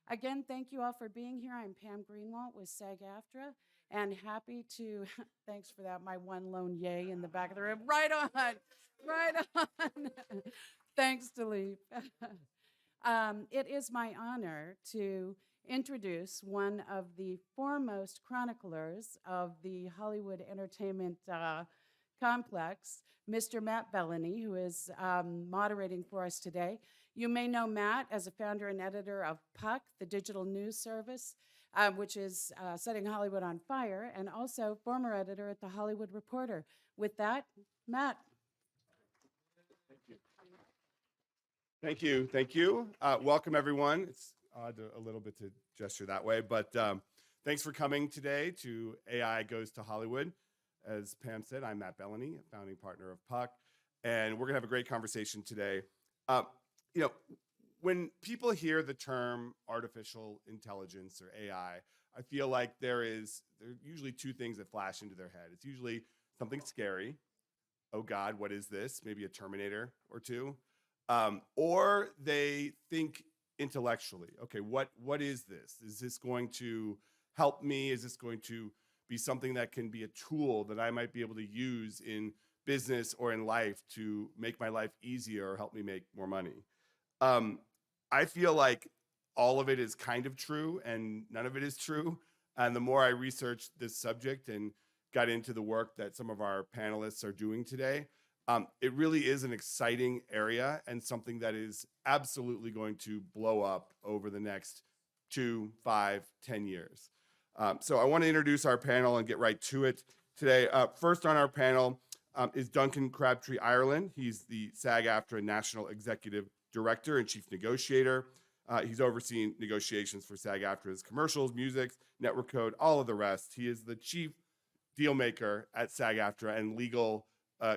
Again, thank you all for being here. I'm Pam Greenwalt with SAG-AFTRA, and happy to, thanks for that, my one lone yay in the back of the room. Right on, right on. Thanks, Dilip. It is my honor to introduce one of the foremost chroniclers of the Hollywood entertainment complex, Mr. Matt Bellany, who is moderating for us today. You may know Matt as a founder and editor of Puck, the digital news service, which is setting Hollywood on fire, and also former editor at The Hollywood Reporter. With that, Matt. Thank you. Thank you. Thank you. Welcome, everyone. It's odd a little bit to gesture that way, but thanks for coming today to AI Goes to Hollywood. As Pam said, I'm Matt Bellany, a founding partner of Puck, and we're going to have a great conversation today. You know, when people hear the term artificial intelligence or AI, I feel like there are usually two things that flash into their head. It's usually something scary. Oh God, what is this? Maybe a Terminator or two. Or they think intellectually, okay, what is this? Is this going to help me? Is this going to be something that can be a tool that I might be able to use in business or in life to make my life easier or help me make more money? I feel like all of it is kind of true and none of it is true. And the more I researched this subject and got into the work that some of our panelists are doing today, it really is an exciting area and something that is absolutely going to blow up over the next 2, 5, 10 years. So I want to introduce our panel and get right to it today. First on our panel is Duncan Crabtree Ireland. He's the SAG-AFTRA National Executive Director and Chief Negotiator. He's overseeing negotiations for SAG-AFTRA's commercials, music, network code, all of the rest. He is the chief deal maker at SAG-AFTRA and legal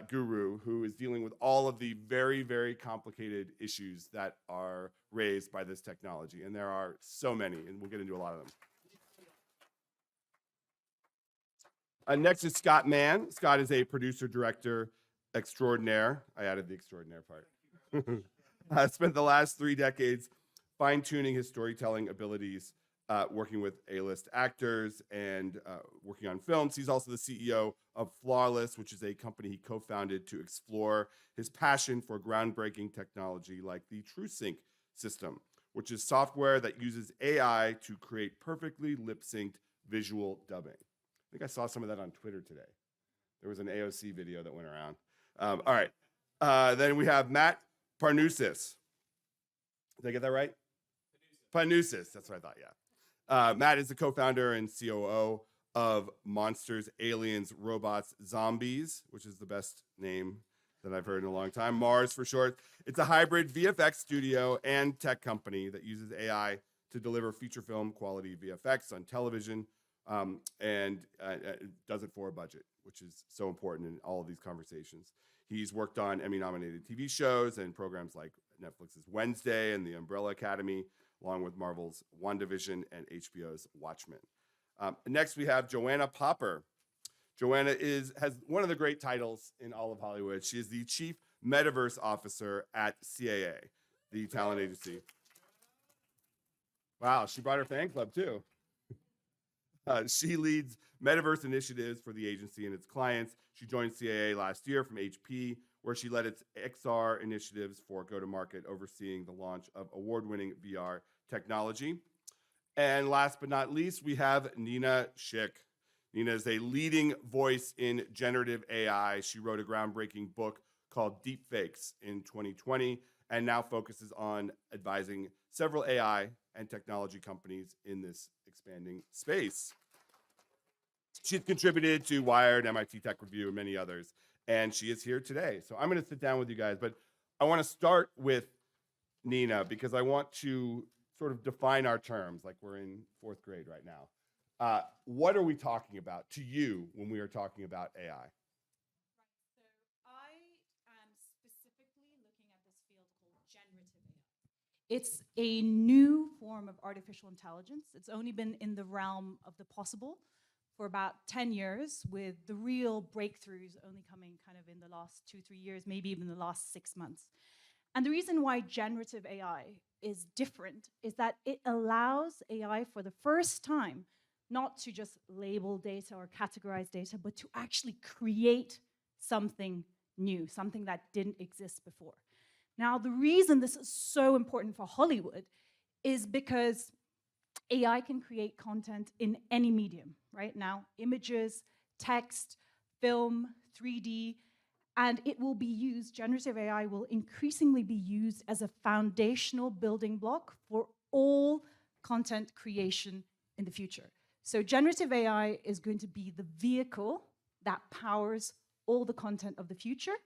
guru who is dealing with all of the very, very complicated issues that are raised by this technology. And there are so many, and we'll get into a lot of them. Next is Scott Mann. Scott is a producer director extraordinaire. I added the extraordinaire part. Spent the last 3 decades fine-tuning his storytelling abilities, working with A-list actors and working on films. He's also the CEO of Flawless, which is a company he co-founded to explore his passion for groundbreaking technology like the TrueSync system, which is software that uses AI to create perfectly lip-synced visual dubbing. I think I saw some of that on Twitter today. There was an AOC video that went around. All right. Then we have Matt Parnousis. Did I get that right? Panousis. That's what I thought, yeah. Matt is the co-founder and COO of Monsters, Aliens, Robots, Zombies, which is the best name that I've heard in a long time. Mars for short. It's a hybrid VFX studio and tech company that uses AI to deliver feature film quality VFX on television, and does it for a budget, which is so important in all of these conversations. He's worked on Emmy-nominated TV shows and programs like Netflix's Wednesday and The Umbrella Academy, along with Marvel's WandaVision and HBO's Watchmen. Next, we have Joanna Popper. Joanna has one of the great titles in all of Hollywood. She is the Chief Metaverse Officer at CAA, the talent agency. Wow, she brought her fan club too. She leads Metaverse initiatives for the agency and its clients. She joined CAA last year from HP, where she led its XR initiatives for go-to-market, overseeing the launch of award-winning VR technology. And last but not least, we have Nina Schick. Nina is a leading voice in generative AI. She wrote a groundbreaking book called Deepfakes in 2020 and now focuses on advising several AI and technology companies in this expanding space. She's contributed to Wired, MIT Tech Review, and many others, and she is here today. So I'm going to sit down with you guys, but I want to start with Nina because I want to sort of define our terms like we're in 4th grade right now. What are we talking about to you when we are talking about AI? Right. So I am specifically looking at this field called generative AI. It's a new form of artificial intelligence. It's only been in the realm of the possible for about 10 years, with the real breakthroughs only coming kind of in the last 2-3 years, maybe even the last 6 months. And the reason why generative AI is different is that it allows AI for the first time not to just label data or categorize data, but to actually create something new, something that didn't exist before. Now, the reason this is so important for Hollywood is because AI can create content in any medium, right? Now, images, text, film, 3D, and it will be used, generative AI will increasingly be used as a foundational building block for all content creation in the future. So generative AI is going to be the vehicle that powers all the content of the future,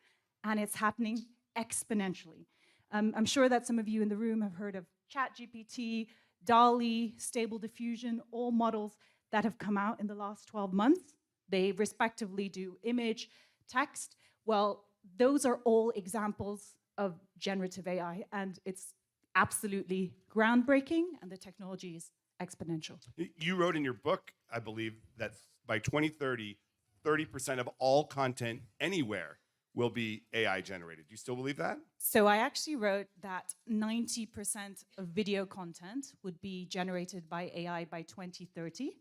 and it's happening exponentially. I'm sure that some of you in the room have heard of ChatGPT, DALL-E, Stable Diffusion, all models that have come out in the last 12 months. They respectively do image, text. Well, those are all examples of generative AI, and it's absolutely groundbreaking, and the technology is exponential. You wrote in your book, I believe, that by 2030, 30% of all content anywhere will be AI generated. Do you still believe that? So I actually wrote that 90% of video content would be generated by AI by 2030.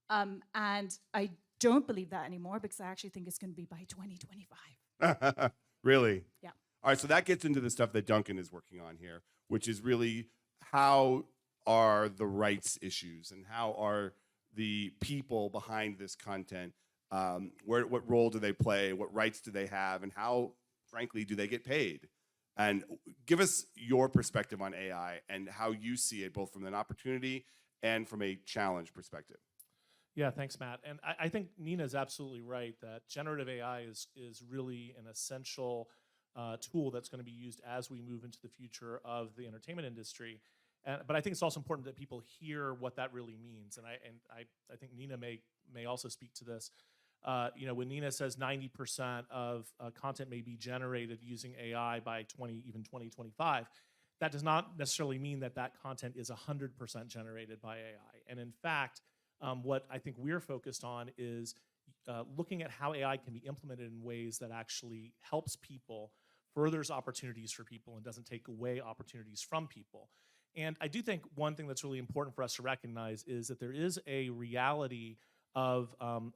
And I don't believe that anymore because I actually think it's going to be by 2025. Really? Yeah. All right, so that gets into the stuff that Duncan is working on here, which is really how are the rights issues and how are the people behind this content, what role do they play, what rights do they have, and how, frankly, do they get paid? And give us your perspective on AI and how you see it, both from an opportunity and from a challenge perspective. Yeah, thanks, Matt. And I think Nina's absolutely right that generative AI is really an essential tool that's going to be used as we move into the future of the entertainment industry. But I think it's also important that people hear what that really means. And I think Nina may also speak to this. You know, when Nina says 90% of content may be generated using AI by 2025, that does not necessarily mean that that content is 100% generated by AI. And in fact, what I think we're focused on is looking at how AI can be implemented in ways that actually helps people, furthers opportunities for people, and doesn't take away opportunities from people. And I do think one thing that's really important for us to recognize is that there is a reality of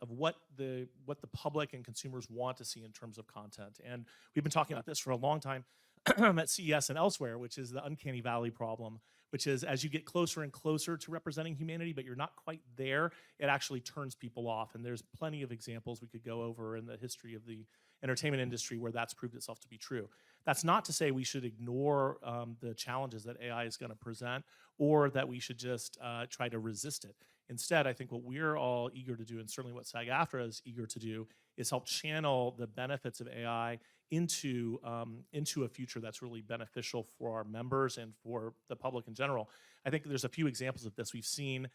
what the public and consumers want to see in terms of content. And we've been talking about this for a long time at CES and elsewhere, which is the uncanny valley problem, which is as you get closer and closer to representing humanity, but you're not quite there, it actually turns people off. And there's plenty of examples we could go over in the history of the entertainment industry where that's proved itself to be true. That's not to say we should ignore the challenges that AI is going to present or that we should just try to resist it. Instead, I think what we're all eager to do, and certainly what SAG-AFTRA is eager to do, is help channel the benefits of AI into a future that's really beneficial for our members and for the public in general. I think there's a few examples of this. We've seen,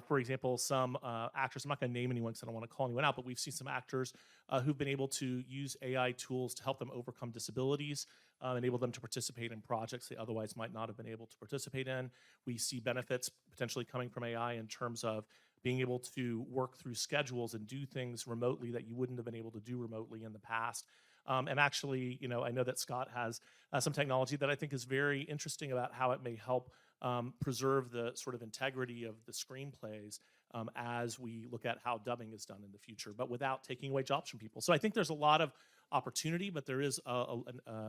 for example, some actors, I'm not going to name anyone because I don't want to call anyone out, but we've seen some actors who've been able to use AI tools to help them overcome disabilities, enable them to participate in projects they otherwise might not have been able to participate in. We see benefits potentially coming from AI in terms of being able to work through schedules and do things remotely that you wouldn't have been able to do remotely in the past. And actually, you know, I know that Scott has some technology that I think is very interesting about how it may help preserve the sort of integrity of the screenplays as we look at how dubbing is done in the future, but without taking away jobs from people. So I think there's a lot of opportunity, but there is a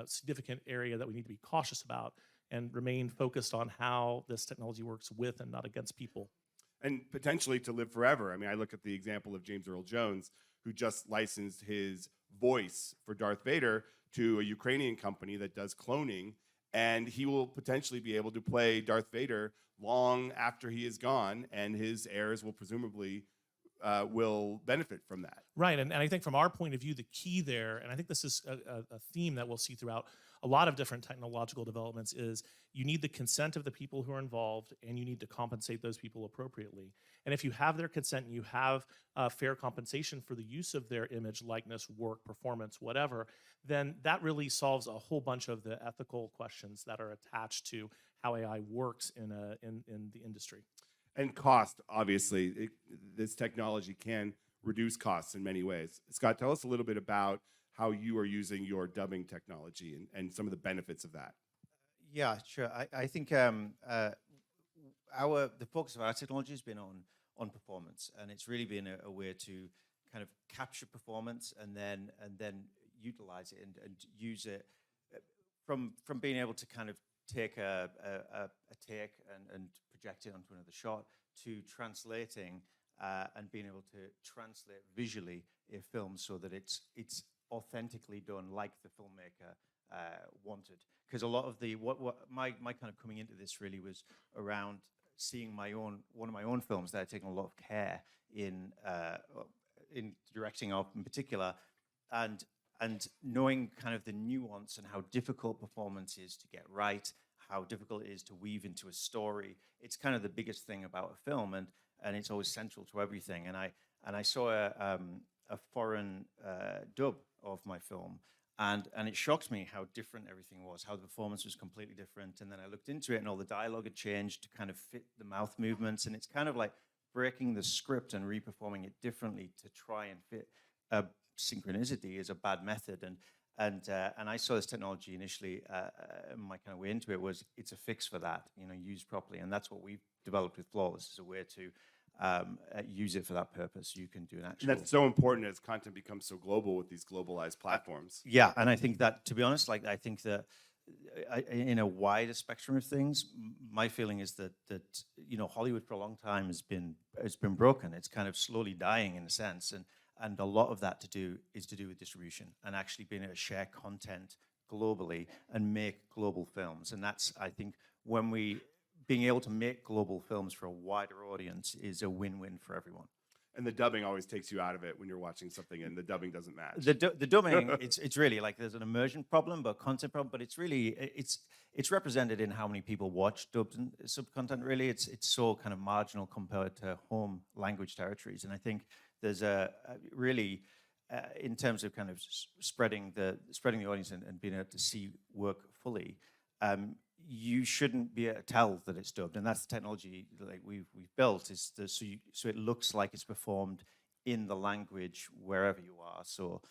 significant area that we need to be cautious about and remain focused on how this technology works with and not against people. And potentially to live forever. I mean, I look at the example of James Earl Jones, who just licensed his voice for Darth Vader to a Ukrainian company that does cloning, and he will potentially be able to play Darth Vader long after he is gone, and his heirs will presumably will benefit from that. Right, and I think from our point of view, the key there, and I think this is a theme that we'll see throughout a lot of different technological developments, is you need the consent of the people who are involved, and you need to compensate those people appropriately. And if you have their consent and you have fair compensation for the use of their image, likeness, work, performance, whatever, then that really solves a whole bunch of the ethical questions that are attached to how AI works in the industry. And cost, obviously, this technology can reduce costs in many ways. Scott, tell us a little bit about how you are using your dubbing technology and some of the benefits of that. Yeah, sure. I think the focus of our technology has been on performance, and it's really been a way to kind of capture performance and then utilize it and use it from being able to kind of take a take and project it onto another shot to translating and being able to translate visually a film so that it's authentically done like the filmmaker wanted. Because a lot of what my kind of coming into this really was around seeing one of my own films that I'd taken a lot of care in directing of in particular, and knowing kind of the nuance and how difficult performance is to get right, how difficult it is to weave into a story. It's kind of the biggest thing about a film, and it's always central to everything. And I saw a foreign dub of my film, and it shocked me how different everything was, how the performance was completely different. And then I looked into it, and all the dialogue had changed to kind of fit the mouth movements, and it's kind of like breaking the script and reperforming it differently to try and fit. Synchronicity is a bad method, and I saw this technology initially. My kind of way into it was it's a fix for that, used properly, and that's what we've developed with Flawless, is a way to use it for that purpose. You can do an actual. And that's so important as content becomes so global with these globalized platforms. Yeah, and I think that, to be honest, I think that in a wider spectrum of things, my feeling is that Hollywood for a long time has been broken. It's kind of slowly dying in a sense, and a lot of that is to do with distribution and actually being able to share content globally and make global films. And that's, I think, being able to make global films for a wider audience is a win-win for everyone. And the dubbing always takes you out of it when you're watching something, and the dubbing doesn't match. The dubbing, it's really like there's an immersion problem, but content problem. But it's really it's represented in how many people watch dubbed and sub content. Really, it's so kind of marginal compared to home language territories. And I think there's a really in terms of kind of spreading the audience and being able to see work fully. You shouldn't be able to tell that it's dubbed, and that's the technology like we've built. So it looks like it's performed in the language wherever you are. So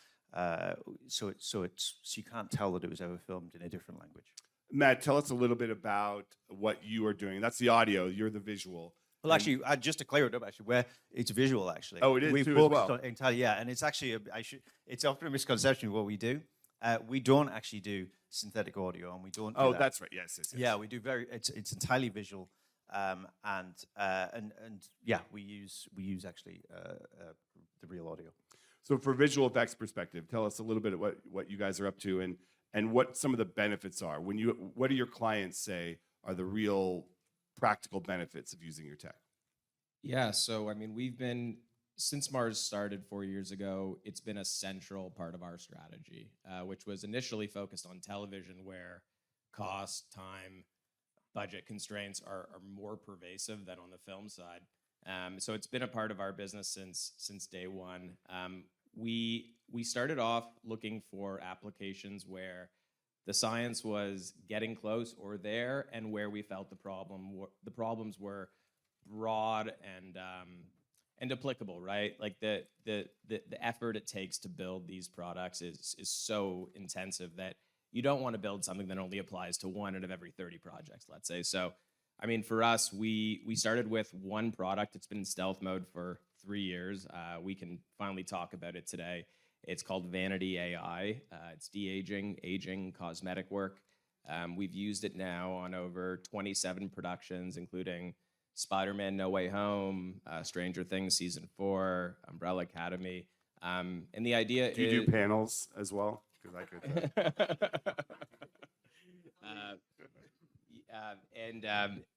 you can't tell that it was ever filmed in a different language. Matt, tell us a little bit about what you are doing. That's the audio. You're the visual. Well, actually, just to clear it up, where it's visual, actually. Oh, it is we too, focused as well. on entirely, yeah, and it's actually it's often a misconception of what we do. We don't actually do synthetic audio, and we don't. Oh, that. That's right. Yes. Yeah, we do it's entirely visual, and yeah, we use actually the real audio. So, for visual effects perspective, tell us a little bit of what you guys are up to, and what some of the benefits are. What do your clients say are the real practical benefits of using your tech? Yeah, so I mean, since Mars started 4 years ago, it's been a central part of our strategy, which was initially focused on television, where cost, time, budget constraints are more pervasive than on the film side. So it's been a part of our business since day one. We started off looking for applications where the science was getting close or there, and where we felt the problems were broad and applicable, right? Like the effort it takes to build these products is so intensive that you don't want to build something that only applies to 1 out of every 30 projects, let's say. So, I mean, for us, we started with one product. It's been in stealth mode for 3 years. We can finally talk about it today. It's called Vanity AI. It's de-aging, aging, cosmetic work. We've used it now on over 27 productions, including Spider-Man No Way Home, Stranger Things Season 4, Umbrella Academy. And the idea Do you do panels as well? Because I could.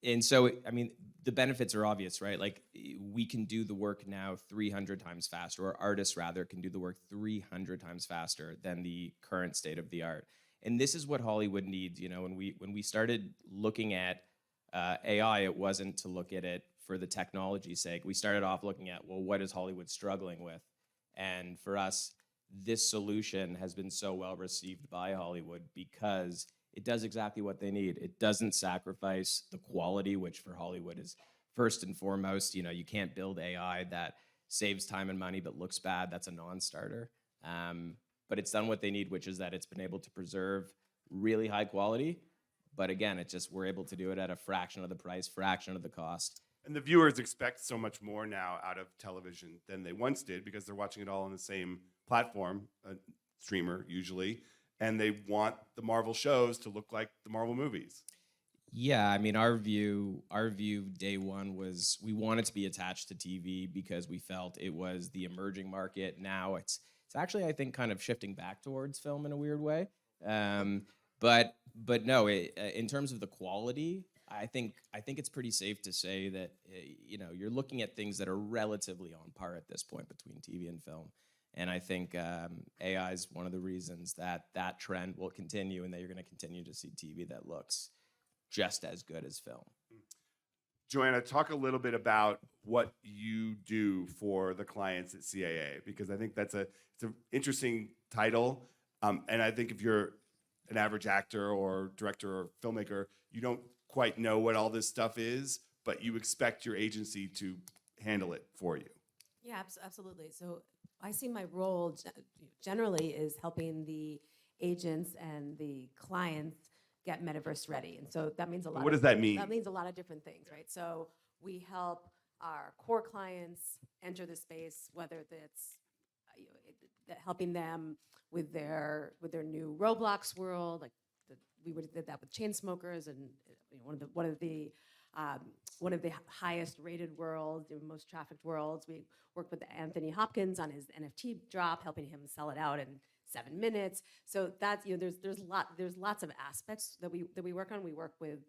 And so, I mean, the benefits are obvious, right? Like, we can do the work now 300 times faster, or artists rather can do the work 300 times faster than the current state of the art. And this is what Hollywood needs. When we started looking at AI, it wasn't to look at it for the technology's sake. We started off looking at, well, what is Hollywood struggling with? And for us, this solution has been so well received by Hollywood because it does exactly what they need. It doesn't sacrifice the quality, which for Hollywood is first and foremost. You can't build AI that saves time and money but looks bad. That's a non-starter. but it's done what they need, which is that it's been able to preserve really high quality. But again, it's just we're able to do it at a fraction of the price, fraction of the cost. And the viewers expect so much more now out of television than they once did because they're watching it all on the same platform, a streamer usually, and they want the Marvel shows to look like the Marvel movies. Yeah, I mean, our view day one was we wanted to be attached to TV because we felt it was the emerging market. Now it's actually, I think, kind of shifting back towards film in a weird way. But no, in terms of the quality, I think it's pretty safe to say that you're looking at things that are relatively on par at this point between TV and film. And I think AI is one of the reasons that trend will continue and that you're going to continue to see TV that looks just as good as film. Joanna, talk a little bit about what you do for the clients at CAA, because I think it's an interesting title. And I think if you're an average actor or director or filmmaker, you don't quite know what all this stuff is, but you expect your agency to handle it for you. Yeah, absolutely. So I see my role generally is helping the agents and the clients get Metaverse ready. And so that means a lot. What does that mean? That means a lot of different things, right? So we help our core clients enter the space, whether that's helping them with their new Roblox world, like we did that with chain smokers, and one of the highest rated words, most trafficked worlds. We worked with Anthony Hopkins on his NFT drop, helping him sell it out in 7 minutes. So that's there's lots of aspects that we work on. We work with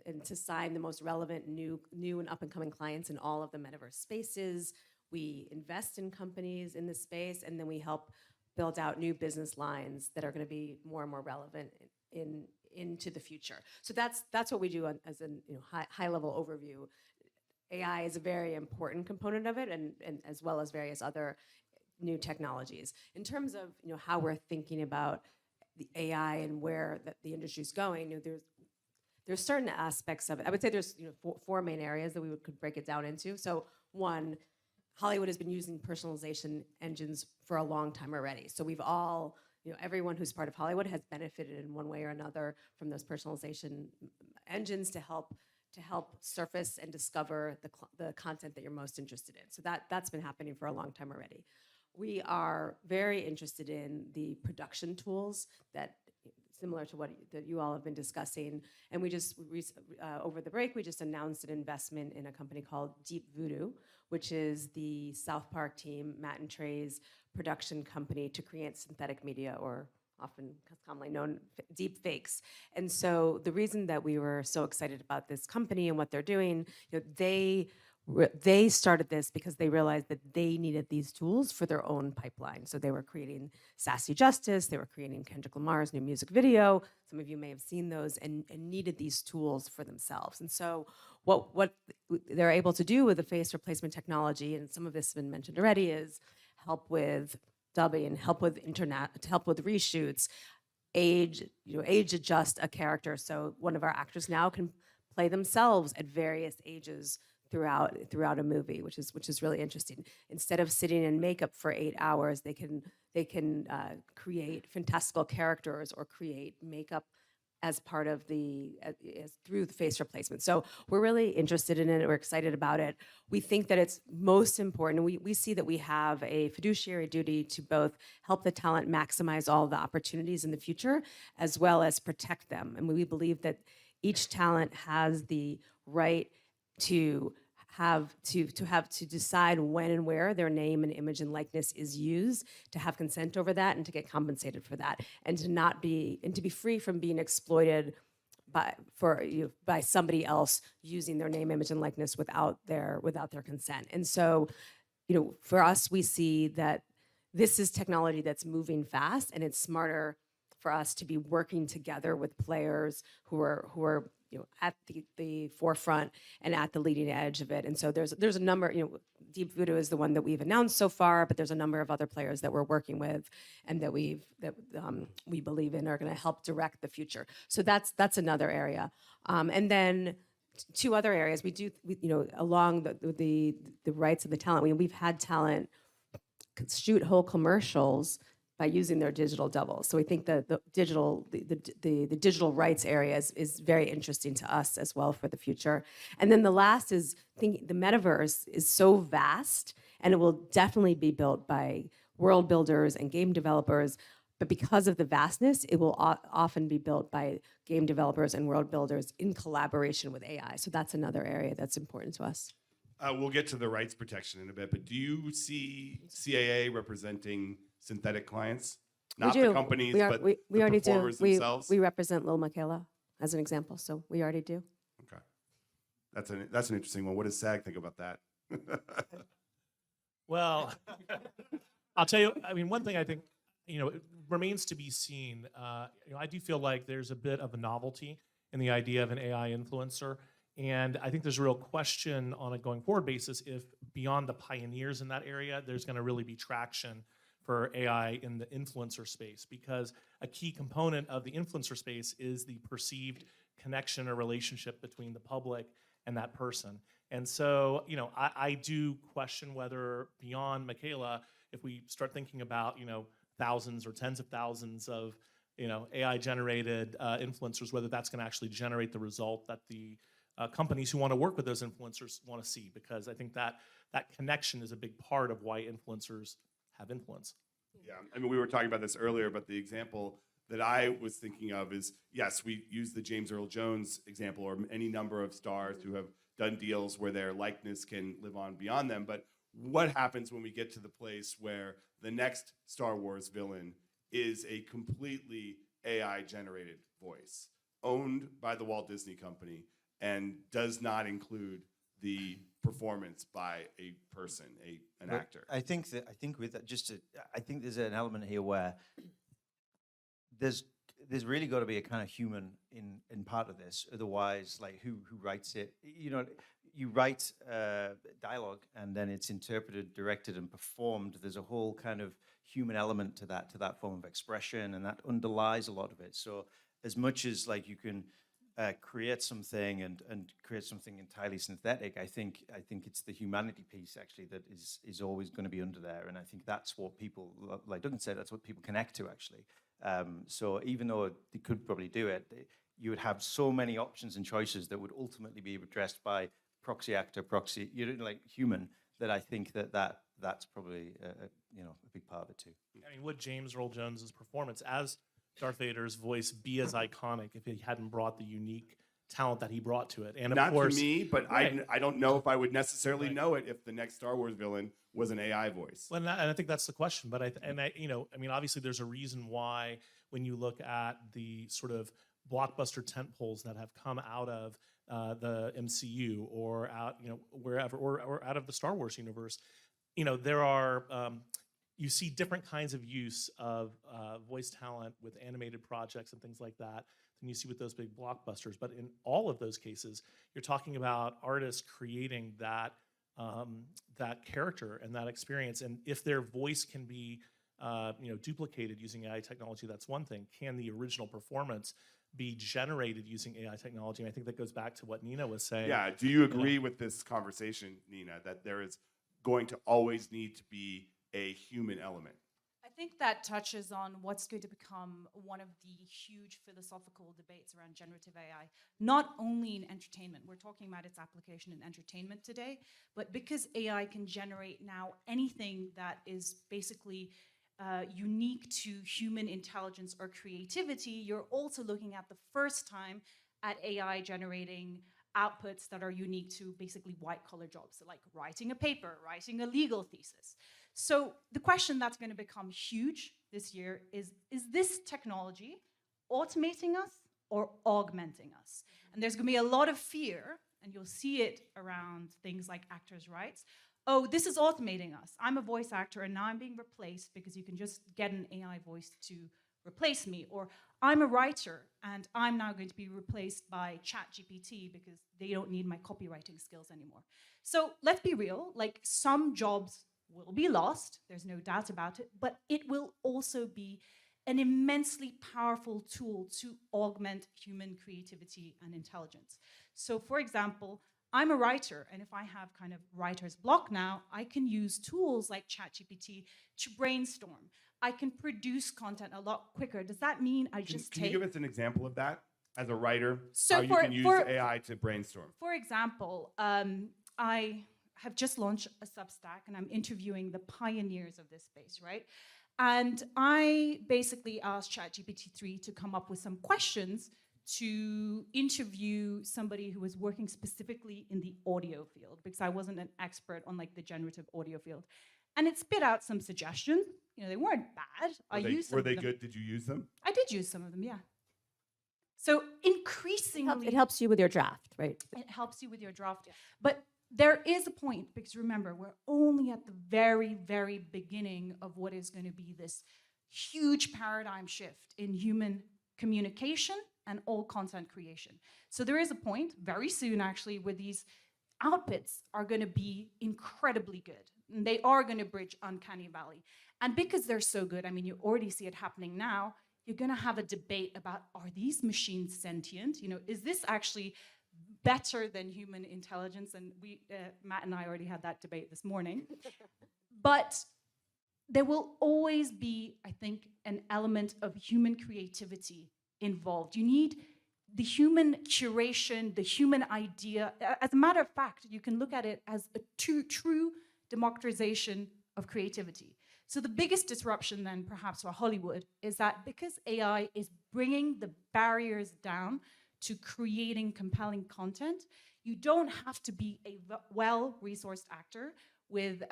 and to sign the most relevant new and up and coming clients in all of the metaverse spaces. We invest in companies in this space, and then we help build out new business lines that are going to be more and more relevant into the future. So that's what we do as a high level overview. AI is a very important component of it, and as well as various other new technologies. In terms of how we're thinking about the AI and where the industry's going, there's certain aspects of it. I would say there's four main areas that we could break it down into. So one, Hollywood has been using personalization engines for a long time already. So we've all, everyone who's part of Hollywood has benefited in one way or another from those personalization engines to help surface and discover the content that you're most interested in. So that's been happening for a long time already. We are very interested in the production tools that, similar to what that you all have been discussing. And we just, over the break, we just announced an investment in a company called Deep Voodoo, which is the South Park team, Matt and Trey's production company to create synthetic media, or often commonly known deep fakes. And so the reason that we were so excited about this company and what they're doing, they started this because they realized that they needed these tools for their own pipeline. So they were creating Sassy Justice, they were creating Kendrick Lamar's new music video. Some of you may have seen those, and needed these tools for themselves. And so what they're able to do with the face replacement technology, and some of this has been mentioned already, is help with dubbing, help with internet, help with reshoots, age adjust a character. So one of our actors now can play themselves at various ages throughout a movie, which is really interesting. Instead of sitting in makeup for 8 hours, they can create fantastical characters or create makeup as part of through the face replacement. So we're really interested in it. We're excited about it. We think that it's most important. We see that we have a fiduciary duty to both help the talent maximize all the opportunities in the future, as well as protect them. And we believe that each talent has the right to decide when and where their name and image and likeness is used, to have consent over that, and to get compensated for that, and to be free from being exploited by somebody else using their name, image, and likeness without their consent. And so, for us, we see that this is technology that's moving fast, and it's smarter for us to be working together with players who are at the forefront and at the leading edge of it. And so there's a number, Deep Voodoo is the one that we've announced so far, but there's a number of other players that we're working with and that we believe in are going to help direct the future. So that's another area. And then two other areas along the rights of the talent. We've had talent shoot whole commercials by using their digital double. So we think that the digital rights area is very interesting to us as well for the future. And then the last is thinking the metaverse is so vast, and it will definitely be built by world builders and game developers. But because of the vastness, it will often be built by game developers and world builders in collaboration with AI. So that's another area that's important to us. We'll get to the rights protection in a bit, but do you see CAA representing synthetic clients? Not We do. the companies, but we the already do. performers themselves? We represent Lil Michaela as an example, so we already do. Okay. That's an interesting one. What does SAG think about that? Well, I'll tell you, I mean, one thing I think, it remains to be seen. I do feel like there's a bit of a novelty in the idea of an AI influencer. And I think there's a real question on a going forward basis if beyond the pioneers in that area, there's going to really be traction for AI in the influencer space, because a key component of the influencer space is the perceived connection or relationship between the public and that person. And so, I do question whether beyond Michaela, if we start thinking about, thousands or tens of thousands of, AI-generated influencers, whether that's going to actually generate the result that the companies who want to work with those influencers want to see, because I think that connection is a big part of why influencers have influence. Yeah, I mean, we were talking about this earlier, but the example that I was thinking of is, yes, we use the James Earl Jones example, or any number of stars who have done deals where their likeness can live on beyond them. But what happens when we get to the place where the next Star Wars villain is a completely AI-generated voice, owned by the Walt Disney Company, and does not include the performance by a person, an actor? I think with that, I think there's an element here where there's really got to be a kind of human in part of this. Otherwise, like who writes it? You write dialogue and then it's interpreted, directed, and performed. There's a whole kind of human element to that form of expression, and that underlies a lot of it. So as much as like you can create something and create something entirely synthetic, I think it's the humanity piece actually that is always going to be under there, and I think that's what people, like Duncan said, that's what people connect to actually. So even though they could probably do it, you would have so many options and choices that would ultimately be addressed by proxy actor, like human, that I think that's probably a big part of it too. I mean, would James Earl Jones's performance as Darth Vader's voice be as iconic if he hadn't brought the unique talent that he brought to it? And of Not course, to me, but right. I don't know if I would necessarily know it if the next Star Wars villain was an AI voice. Well, and I think that's the question. But I mean, obviously, there's a reason why when you look at the sort of blockbuster tentpoles that have come out of the MCU or out, wherever, or out of the Star Wars universe, there are you see different kinds of use of voice talent with animated projects and things like that than you see with those big blockbusters. But in all of those cases, you're talking about artists creating that character and that experience. And if their voice can be duplicated using AI technology, that's one thing. Can the original performance be generated using AI technology? And I think that goes back to what Nina was saying. Yeah. Do you agree with this conversation, Nina, that there is going to always need to be a human element? I think that touches on what's going to become one of the huge philosophical debates around generative AI, not only in entertainment. We're talking about its application in entertainment today, but because AI can generate now anything that is basically unique to human intelligence or creativity, you're also looking at the first time at AI generating outputs that are unique to basically white-collar jobs, so like writing a paper, writing a legal thesis. So the question that's going to become huge this year is this technology automating us or augmenting us? And there's going to be a lot of fear, and you'll see it around things like actors' rights. Oh, this is automating us. I'm a voice actor, and now I'm being replaced because you can just get an AI voice to replace me. Or I'm a writer, and I'm now going to be replaced by ChatGPT because they don't need my copywriting skills anymore. So let's be real, like some jobs will be lost, there's no doubt about it, but it will also be an immensely powerful tool to augment human creativity and intelligence. So for example, I'm a writer, and if I have kind of writer's block now, I can use tools like ChatGPT to brainstorm. I can produce content a lot quicker. Does that mean I just Can you give us an example of that as a writer? So how you for- can use for- AI to brainstorm? For example, I have just launched a Substack, and I'm interviewing the pioneers of this space, right? And I basically asked ChatGPT-3 to come up with some questions to interview somebody who was working specifically in the audio field, because I wasn't an expert on like the generative audio field. And it spit out some suggestions. You know, they weren't bad. Were they good? Did you use them? I did use some of them, yeah. So increasingly, It helps you with your draft, right? it helps you with your draft. But there is a point, because remember, we're only at the very, very beginning of what is going to be this huge paradigm shift in human communication and all content creation. So there is a point very soon, actually, where these outputs are going to be incredibly good. And they are going to bridge uncanny valley. And because they're so good, I mean, you already see it happening now, you're going to have a debate about, are these machines sentient? You know, is this actually better than human intelligence? And Matt and I already had that debate this morning. But there will always be, I think, an element of human creativity involved. You need the human curation, the human idea. As a matter of fact, you can look at it as a true democratization of creativity. So the biggest disruption then, perhaps for Hollywood, is that because AI is bringing the barriers down to creating compelling content, you don't have to be a well-resourced actor with,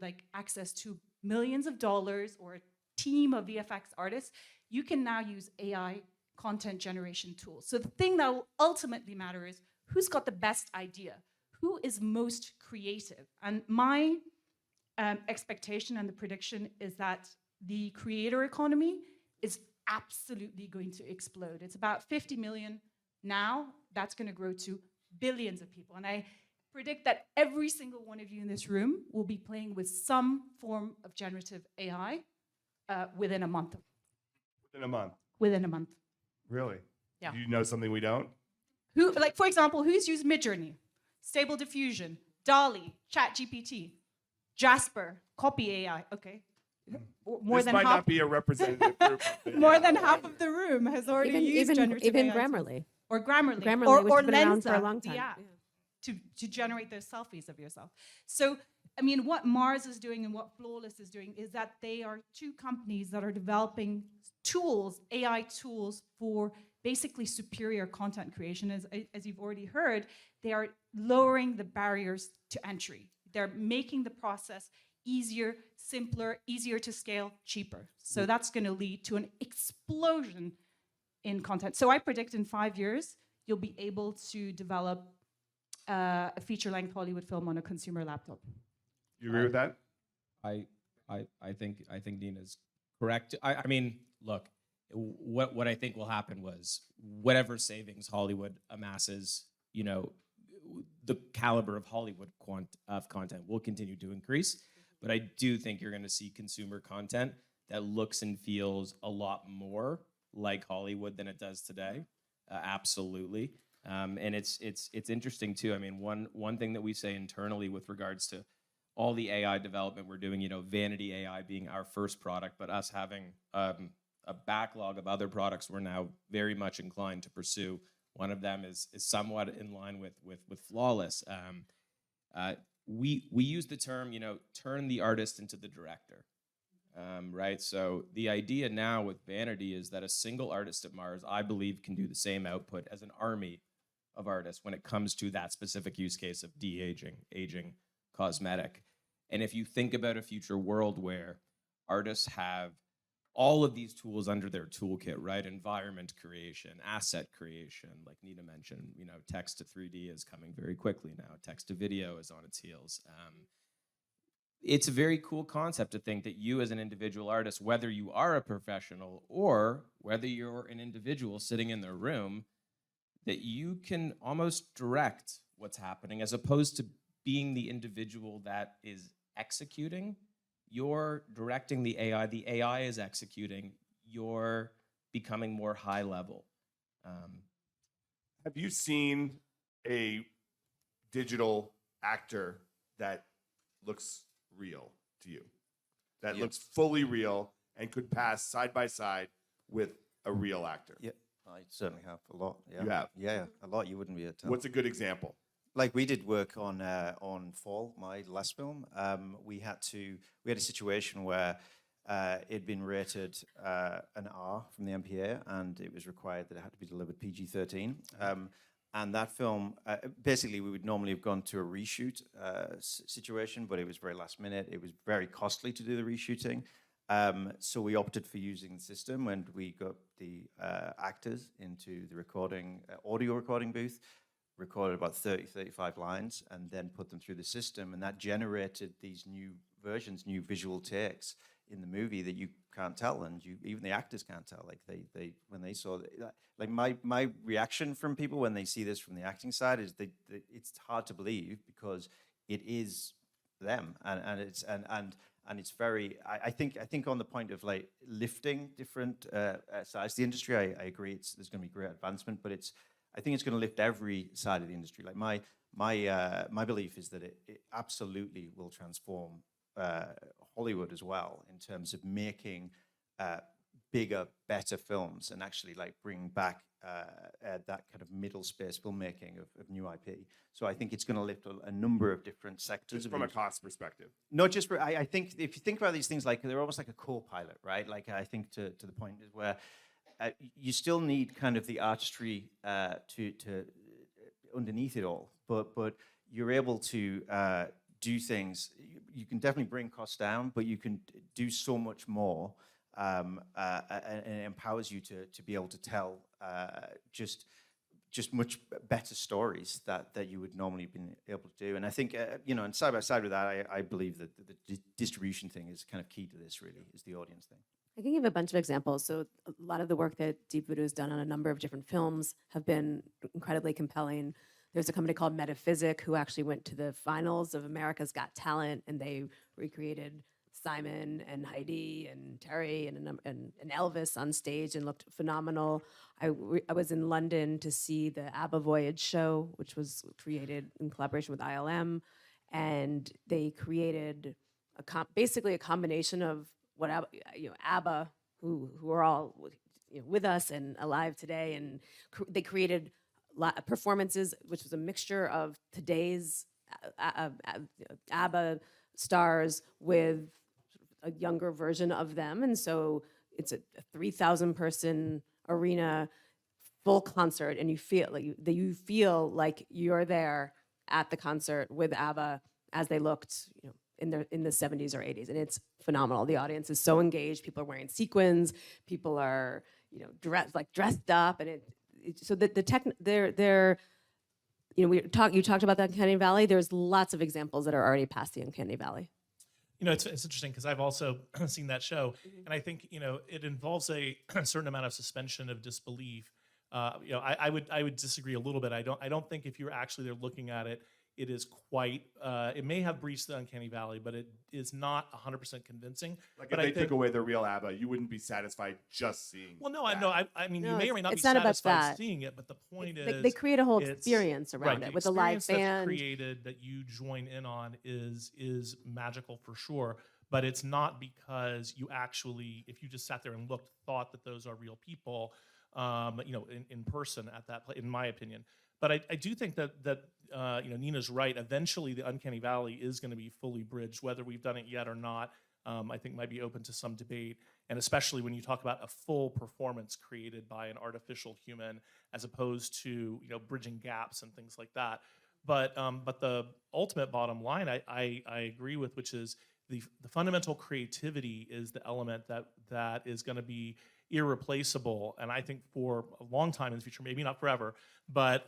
like access to millions of dollars or a team of VFX artists. You can now use AI content generation tools. So the thing that will ultimately matter is who's got the best idea, who is most creative. And my expectation and the prediction is that the creator economy is absolutely going to explode. It's about 50 million now. That's going to grow to billions of people. And I predict that every single one of you in this room will be playing with some form of generative AI within a month. Within a month? Within a month. Really? Yeah. Do you know something we don't? Who, like, for example, who's used Midjourney, Stable Diffusion, DALL-E, ChatGPT, Jasper, Copy AI? Okay. More this than might half. not be a representative group. More than half of the room has already used generative even AI Grammarly. or Grammarly, Grammarly, which or has been around Lensa, for a long the time. app, to generate those selfies of yourself. So, I mean, what Mars is doing and what Flawless is doing is that they are two companies that are developing tools, AI tools for basically superior content creation. As you've already heard, they are lowering the barriers to entry. They're making the process easier, simpler, easier to scale, cheaper. So that's going to lead to an explosion in content. So I predict in 5 years, you'll be able to develop a feature-length Hollywood film on a consumer laptop. You agree with that? I think Nina's correct. I mean, look, what I think will happen was whatever savings Hollywood amasses, you know, the caliber of Hollywood content will continue to increase. But I do think you're going to see consumer content that looks and feels a lot more like Hollywood than it does today. Absolutely. And it's interesting too. I mean, one thing that we say internally with regards to all the AI development we're doing, you know, Vanity AI being our first product, but us having a backlog of other products we're now very much inclined to pursue. One of them is somewhat in line with Flawless. We use the term, you know, turn the artist into the director, right? So the idea now with Vanity is that a single artist at Mars, I believe, can do the same output as an army of artists when it comes to that specific use case of de-aging, aging, cosmetic. And if you think about a future world where artists have all of these tools under their toolkit, right? Environment creation, asset creation, like Nina mentioned, you know, text to 3D is coming very quickly now. Text to video is on its heels. It's a very cool concept to think that you as an individual artist, whether you are a professional or whether you're an individual sitting in their room, that you can almost direct what's happening as opposed to being the individual that is executing. You're directing the AI is executing, you're becoming more high level. Have you seen a digital actor that looks real to you, that Yeah. looks fully real and could pass side by side with a real actor? Yeah, I certainly have a lot. Yeah. You have? Yeah, a lot. You wouldn't be able to tell. What's a good example? Like we did work on Fall, my last film. We had a situation where it'd been rated an R from the MPA, and it was required that it had to be delivered PG-13. And that film, basically, we would normally have gone to a reshoot situation, but it was very last minute. It was very costly to do the reshooting. So we opted for using the system, and we got the actors into the audio recording booth, recorded about 30, 35 lines, and then put them through the system. And that generated these new versions, new visual takes in the movie that you can't tell, and even the actors can't tell. Like they when they saw like my reaction from people when they see this from the acting side is it's hard to believe, because it is them, and it's very. I think on the point of like lifting different sides of the industry, I agree. There's going to be great advancement, but I think it's going to lift every side of the industry. Like my belief is that it absolutely will transform Hollywood as well, in terms of making bigger, better films, and actually like bring back that kind of middle space filmmaking of new IP. So I think it's going to lift a number of different sectors. Just from a cost perspective. Not just for, I think if you think about these things, like they're almost like a co-pilot, right? Like I think to the point is where you still need kind of the artistry to underneath it all, but you're able to do things. You can definitely bring costs down, but you can do so much more, and it empowers you to be able to tell just much better stories that you would normally been able to do. And I think and side by side with that, I believe that the distribution thing is kind of key to this. Really, is the audience thing. I can give a bunch of examples. So a lot of the work that Deep Voodoo has done on a number of different films have been incredibly compelling. There's a company called Metaphysic who actually went to the finals of America's Got Talent, and they recreated Simon and Heidi and Terry and Elvis on stage and looked phenomenal. I was in London to see the ABBA Voyage show, which was created in collaboration with ILM, and they created basically a combination of what ABBA, who are all with us and alive today, and they created performances, which was a mixture of today's ABBA stars with a younger version of them. And so it's a 3,000 person arena, full concert, and you feel like you're there at the concert with ABBA as they looked, in the 70s or 80s, and it's phenomenal. The audience is so engaged. People are wearing sequins. People are dressed up, and so the tech, you talked about the Uncanny Valley. There's lots of examples that are already past the Uncanny Valley. It's interesting because I've also seen that show, and I think it involves a certain amount of suspension of disbelief. I would disagree a little bit. I don't think if you're actually there looking at it, it is quite. It may have breached the Uncanny Valley, but it is not 100% convincing. Like but if they took away the real ABBA, you wouldn't be satisfied just seeing. Well, no, that. I mean, No, you may or may not be it's not about satisfied that. seeing it, but the point They is create a whole it's- experience around right, it with a live experience that's band. created that you join in on is magical for sure. But it's not because you actually, if you just sat there and looked, thought that those are real people, in person at that place, in my opinion. But I do think that Nina's right. Eventually, the Uncanny Valley is going to be fully bridged. Whether we've done it yet or not, I think might be open to some debate. And especially when you talk about a full performance created by an artificial human, as opposed to bridging gaps and things like that. But the ultimate bottom line, I agree with, which is the fundamental creativity is the element that is going to be irreplaceable, and I think for a long time in the future, maybe not forever, but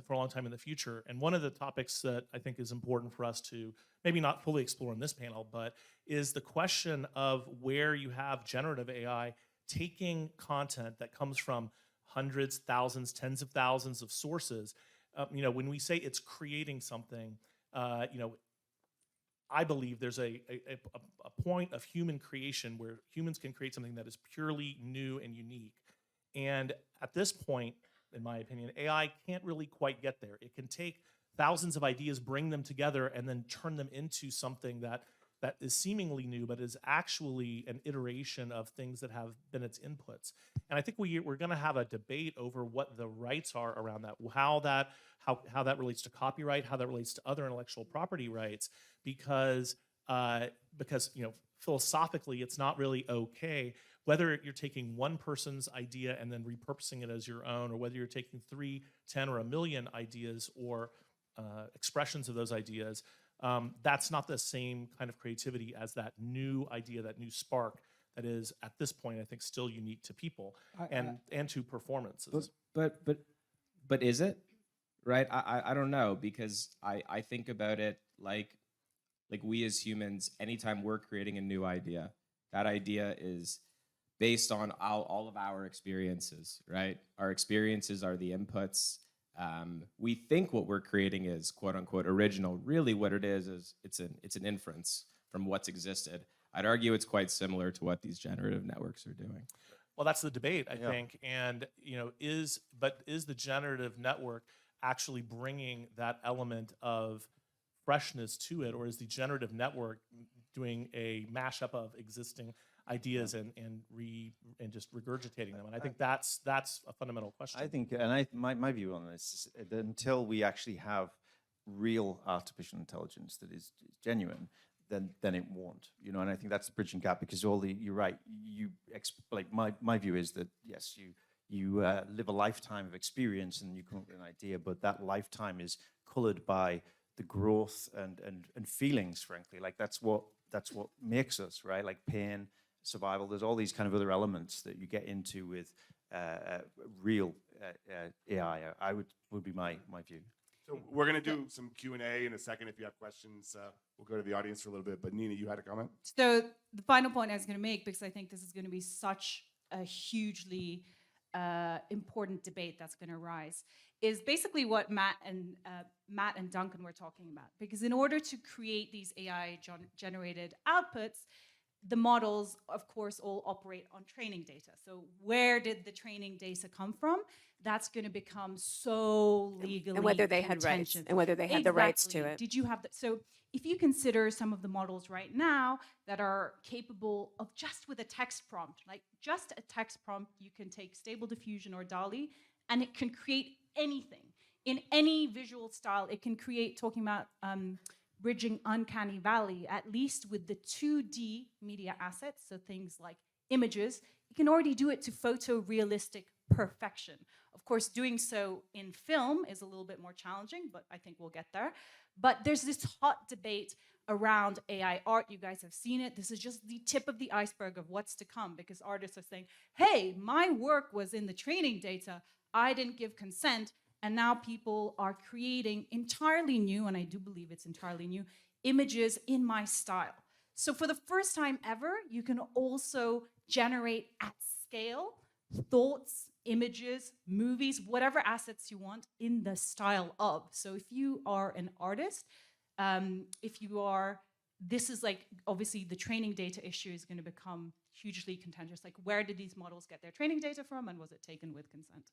for a long time in the future. And one of the topics that I think is important for us to maybe not fully explore in this panel, but is the question of where you have generative AI taking content that comes from hundreds, thousands, tens of thousands of sources. When we say it's creating something, I believe there's a point of human creation where humans can create something that is purely new and unique. And at this point, in my opinion, AI can't really quite get there. It can take thousands of ideas, bring them together, and then turn them into something that is seemingly new, but is actually an iteration of things that have been its inputs. And I think we're going to have a debate over what the rights are around that, how that relates to copyright, how that relates to other intellectual property rights, because philosophically, it's not really okay whether you're taking one person's idea and then repurposing it as your own, or whether you're taking 3, 10, or 1 million ideas or expressions of those ideas. That's not the same kind of creativity as that new idea, that new spark that is, at this point, I think, still unique to people and to performances. But is it? Right? I don't know, because I think about it like we as humans, anytime we're creating a new idea, that idea is based on all of our experiences, right? Our experiences are the inputs. We think what we're creating is quote unquote original. Really what it is it's an inference from what's existed. I'd argue it's quite similar to what these generative networks are doing. Well, that's the debate, I think. And, is the generative network actually bringing that element of freshness to it, or is the generative network doing a mashup of existing ideas and just regurgitating them? And I think that's a fundamental question. I think, and my view on this is that until we actually have real artificial intelligence that is genuine, then it won't, and I think that's the bridging gap, because you're right. My view is that yes, you live a lifetime of experience and you come up with an idea, but that lifetime is colored by the growth and feelings, frankly. Like that's what makes us, right? Like pain, survival. There's all these kind of other elements that you get into with real AI. Would be my view. So we're going to do some Q&A in a second. If you have questions, we'll go to the audience for a little bit. But Nina, you had a comment? So the final point I was going to make, because I think this is going to be such a hugely important debate that's going to arise, is basically what Matt and Duncan were talking about. Because in order to create these AI-generated outputs, the models, of course, all operate on training data. So where did the training data come from? That's going to become so legally and whether they had rights, contentious. and whether they had the rights to Exactly. it. Did you have the, so if you consider some of the models right now that are capable of just with a text prompt, like just a text prompt, you can take Stable Diffusion or DALL-E, and it can create anything in any visual style. It can create, talking about bridging uncanny valley, at least with the 2D media assets, so things like images, you can already do it to photorealistic perfection. Of course, doing so in film is a little bit more challenging, but I think we'll get there. But there's this hot debate around AI art. You guys have seen it. This is just the tip of the iceberg of what's to come, because artists are saying, hey, my work was in the training data. I didn't give consent. And now people are creating entirely new, and I do believe it's entirely new, images in my style. So for the first time ever, you can also generate at scale thoughts, images, movies, whatever assets you want in the style of. So if you are an artist, this is like, obviously the training data issue is going to become hugely contentious. Like, where did these models get their training data from, and was it taken with consent?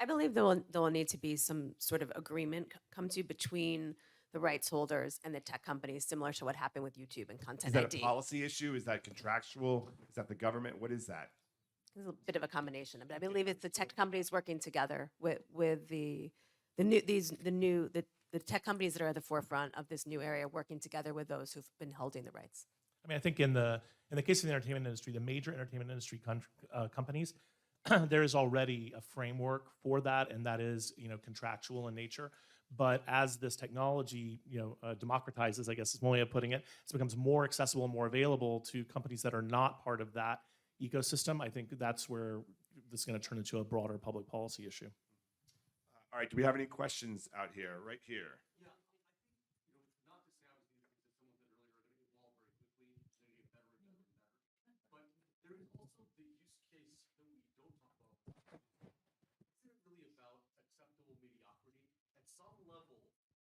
I believe there will need to be some sort of agreement come to between the rights holders and the tech companies, similar to what happened with YouTube and Content Is that ID. a policy issue? Is that contractual? Is that the government? What is that? It's a bit of a combination, but I believe it's the tech companies working together with the tech companies that are at the forefront of this new area, working together with those who've been holding the rights. I mean, I think in the case of the entertainment industry, the major entertainment industry companies, there is already a framework for that, and that is contractual in nature. But as this technology democratizes, I guess is one way of putting it, it becomes more accessible and more available to companies that are not part of that ecosystem. I think that's where this is going to turn into a broader public policy issue. All right, do we have any questions out here? Right here.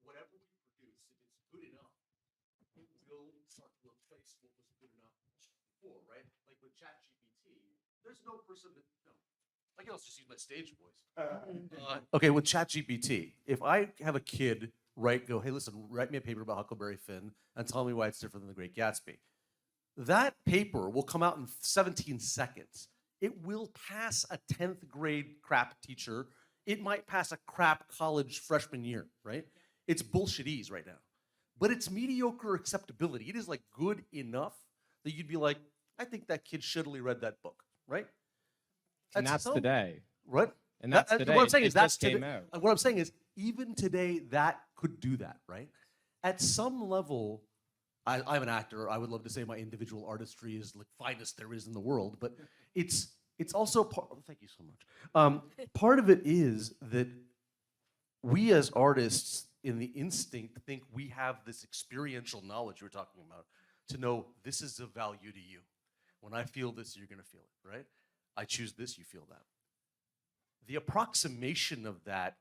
Whatever we produce, if it's good enough, it will start to replace what was good enough before, right? Like with ChatGPT, there's no person that, I can also just use my stage voice. Okay, with ChatGPT, if I have a kid go, hey, listen, write me a paper about Huckleberry Finn and tell me why it's different than The Great Gatsby. That paper will come out in 17 seconds. It will pass a 10th grade crap teacher. It might pass a crap college freshman year, right? It's bullshitese right now. But it's mediocre acceptability. It is like good enough that you'd be like, I think that kid shittily read that book, right? And that's today. Right? And that's today. What I'm saying It is that's just came today. out. What I'm saying is even today that could do that, right? At some level, I'm an actor. I would love to say my individual artistry is the finest there is in the world, but it's also part. Oh, thank you so much. Part of it is that we as artists, in the instinct, think we have this experiential knowledge we're talking about to know this is of value to you. When I feel this, you're going to feel it, right? I choose this, you feel that. The approximation of that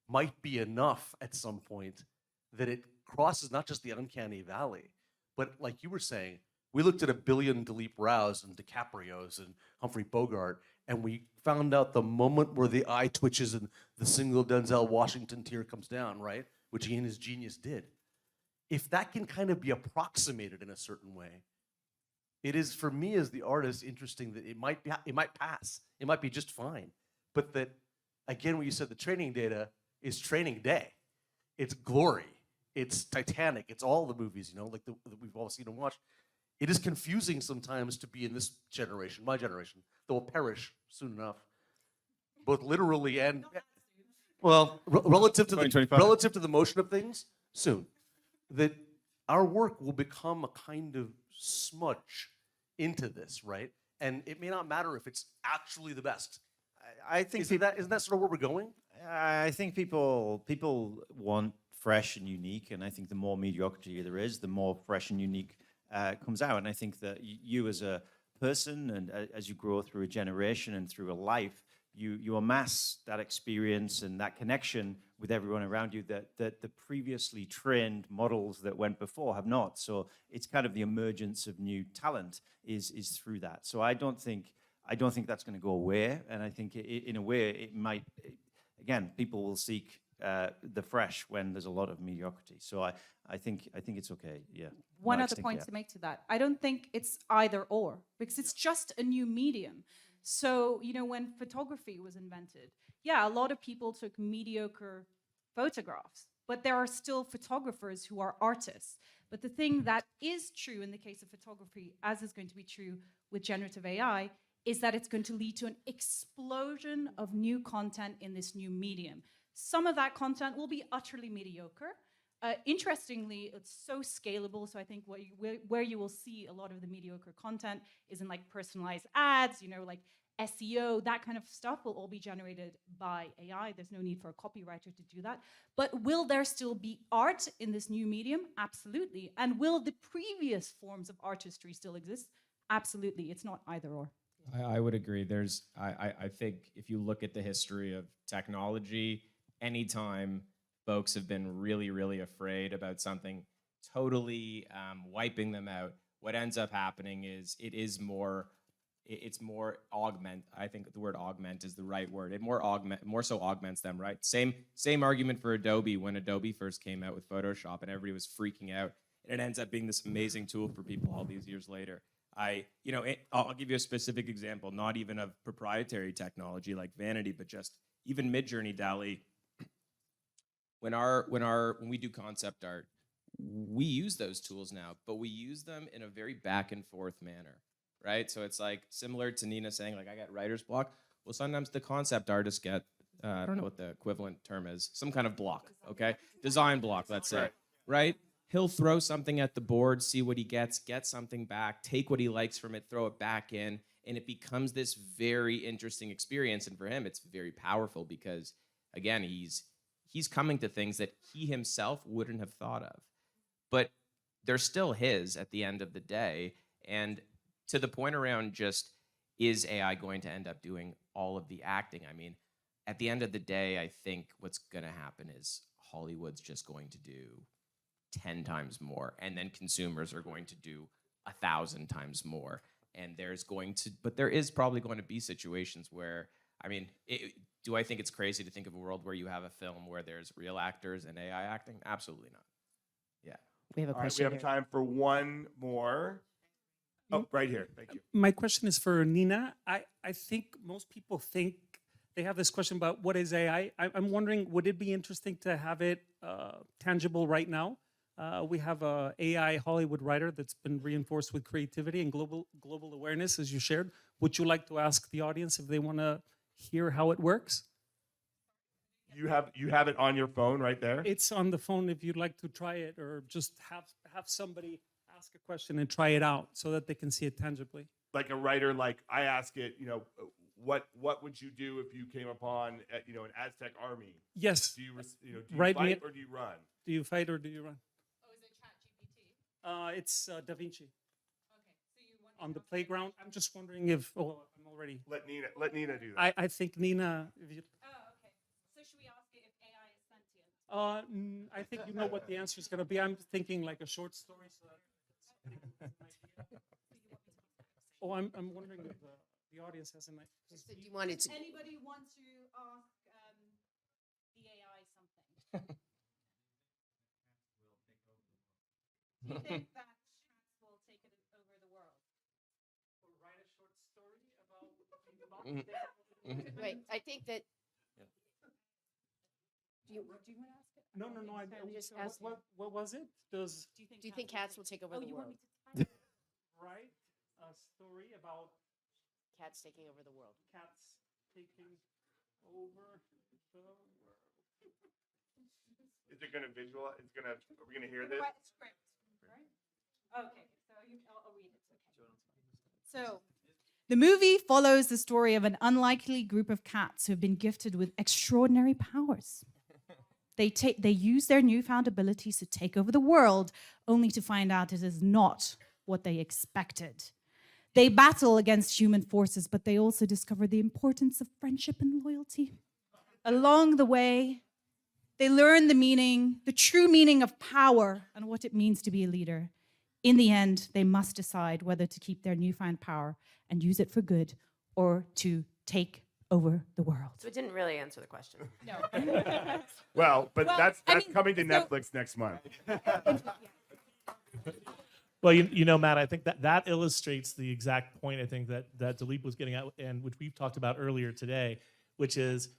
might be enough at some point that it crosses not just the uncanny valley, but like you were saying, we looked at 1 billion Dilip Raos and DiCaprios and Humphrey Bogart, and we found out the moment where the eye twitches and the single Denzel Washington tear comes down, right? Which he and his genius did. If that can kind of be approximated in a certain way, it is, for me as the artist, interesting that it might pass. It might be just fine. But that, again, when you said the training data is training day. It's Glory. It's Titanic. It's all the movies, like that we've all seen and watched. It is confusing sometimes to be in this generation, my generation, that will perish soon enough, both literally and, well, relative to the motion of things, soon. That our work will become a kind of smudge into this, right? And it may not matter if it's actually the best. I think isn't that sort of where we're going? I think people want fresh and unique, and I think the more mediocrity there is, the more fresh and unique comes out. And I think that you as a person, and as you grow through a generation and through a life, you amass that experience and that connection with everyone around you that the previously trained models that went before have not. So it's kind of the emergence of new talent is through that. So I don't think that's going to go away, and I think in a way it might. Again, people will seek the fresh when there's a lot of mediocrity. So I think it's okay. Yeah. One other point to make to that. I don't think it's either or, because it's just a new medium. So, when photography was invented, a lot of people took mediocre photographs, but there are still photographers who are artists. But the thing that is true in the case of photography, as is going to be true with generative AI, is that it's going to lead to an explosion of new content in this new medium. Some of that content will be utterly mediocre. Interestingly, it's so scalable, so I think where you will see a lot of the mediocre content is in like personalized ads, like SEO, that kind of stuff will all be generated by AI. There's no need for a copywriter to do that. But will there still be art in this new medium? Absolutely. And will the previous forms of artistry still exist? Absolutely. It's not either or. I would agree. I think if you look at the history of technology, anytime folks have been really, really afraid about something totally wiping them out, what ends up happening is it's more augment. I think the word augment is the right word. It more so augments them, right? Same argument for Adobe when Adobe first came out with Photoshop and everybody was freaking out. And it ends up being this amazing tool for people all these years later. I'll give you a specific example, not even of proprietary technology like Vanity, but just even Midjourney, DALL-E. When we do concept art, we use those tools now, but we use them in a very back and forth manner, right? So it's like similar to Nina saying, like, I got writer's block. Well, sometimes the concept artists get, I don't know what the equivalent term is, some kind of block, okay? Design block, let's say, right? He'll throw something at the board, see what he gets, get something back, take what he likes from it, throw it back in, and it becomes this very interesting experience. And for him, it's very powerful because, again, he's coming to things that he himself wouldn't have thought of. But they're still his at the end of the day. And to the point around just, is AI going to end up doing all of the acting? I mean, at the end of the day, I think what's going to happen is Hollywood's just going to do 10 times more, and then consumers are going to do 1,000 times more. And there is probably going to be situations where I mean, do I think it's crazy to think of a world where you have a film where there's real actors and AI acting? Absolutely not. Yeah. We have a All right, we question have here. time for one more. Oh, right here. Thank you. My question is for Nina. I think most people think they have this question about what is AI. I'm wondering, would it be interesting to have it tangible right now? We have a AI Hollywood writer that's been reinforced with creativity and global awareness, as you shared. Would you like to ask the audience if they want to hear how it works? You have it on your phone right there. It's on the phone if you'd like to try it, or just have somebody ask a question and try it out so that they can see it tangibly. Like a writer, like I ask it, what would you do if you came upon, an Aztec army? Yes. Do you Write me fight it- or do you run? Do you fight or do you run? Oh, is it ChatGPT? It's Da Vinci. Okay, so you want On the playground. I'm just wondering if, oh, I'm already. Let Nina do that. I think Nina, if you, Oh, okay. So should we ask it if AI is sentient? I think you know what the answer is going to be. I'm thinking like a short story. So oh, I'm wondering if the audience has an idea. Do you want it to? Anybody want to ask the AI something? Do you think that chats will take it over the world? Or write a short story about Right. I think that. Yeah. Do you want to ask it? No. I'm just what, asking. what was it? Does Do you think cats will take over Oh, the you want world? me to write a story about Cats taking over the world. cats taking over the world? Is it gonna visual? Are we gonna hear this? Write a script, right? Okay, so I'll read it. Okay. So, the movie follows the story of an unlikely group of cats who have been gifted with extraordinary powers. They use their newfound abilities to take over the world, only to find out it is not what they expected. They battle against human forces, but they also discover the importance of friendship and loyalty. Along the way, they learn the true meaning of power and what it means to be a leader. In the end, they must decide whether to keep their newfound power and use it for good or to take over the world. So it didn't really answer the question. No. Well, but Well, that's I mean, coming to so- Netflix next month. Well, Matt, I think that illustrates the exact point I think that Dilip was getting at, and which we've talked about earlier today, which is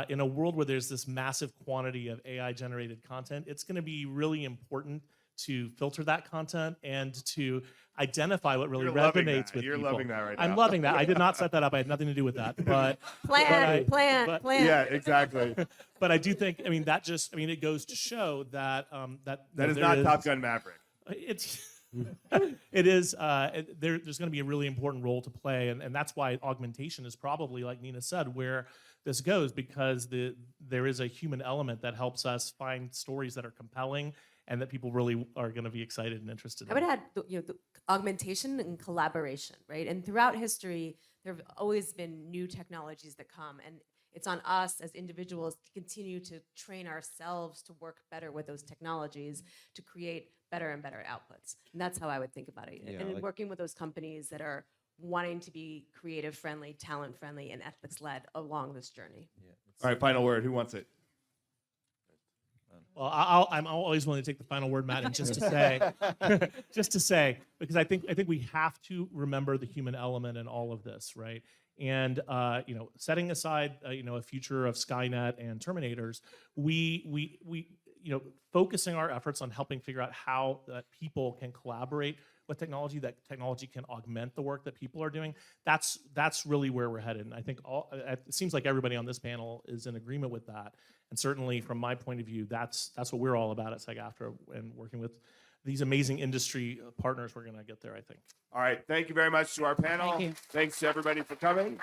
in a world where there's this massive quantity of AI-generated content, it's going to be really important to filter that content and to identify what really You're loving resonates that. with You're people. loving that right I'm now. loving that. I did not set that up. I had nothing to do with that. But Plan. Yeah, exactly. but I do think, it goes to show that That is not Top Gun Maverick. It's it is there's going to be a really important role to play, and that's why augmentation is probably, like Nina said, where this goes, because there is a human element that helps us find stories that are compelling and that people really are going to be excited and interested I would in. add the augmentation and collaboration, right? And throughout history, there have always been new technologies that come, and it's on us as individuals to continue to train ourselves to work better with those technologies to create better and better outputs. And that's how I would think about it. Yeah, and like- working with those companies that are wanting to be creative friendly, talent friendly, and ethics led along this journey. Yeah, All right, final word. Who wants it? Well, I'm always willing to take the final word, Matt, and just to say, because I think we have to remember the human element in all of this, right? And setting aside a future of Skynet and Terminators, we focusing our efforts on helping figure out how that people can collaborate with technology, that technology can augment the work that people are doing. That's really where we're headed. And I think it seems like everybody on this panel is in agreement with that. And certainly from my point of view, that's what we're all about at SAG-AFTRA, and working with these amazing industry partners, we're going to get there, I think. All right. Thank you very much to our panel. Thank you. Thanks to everybody for coming.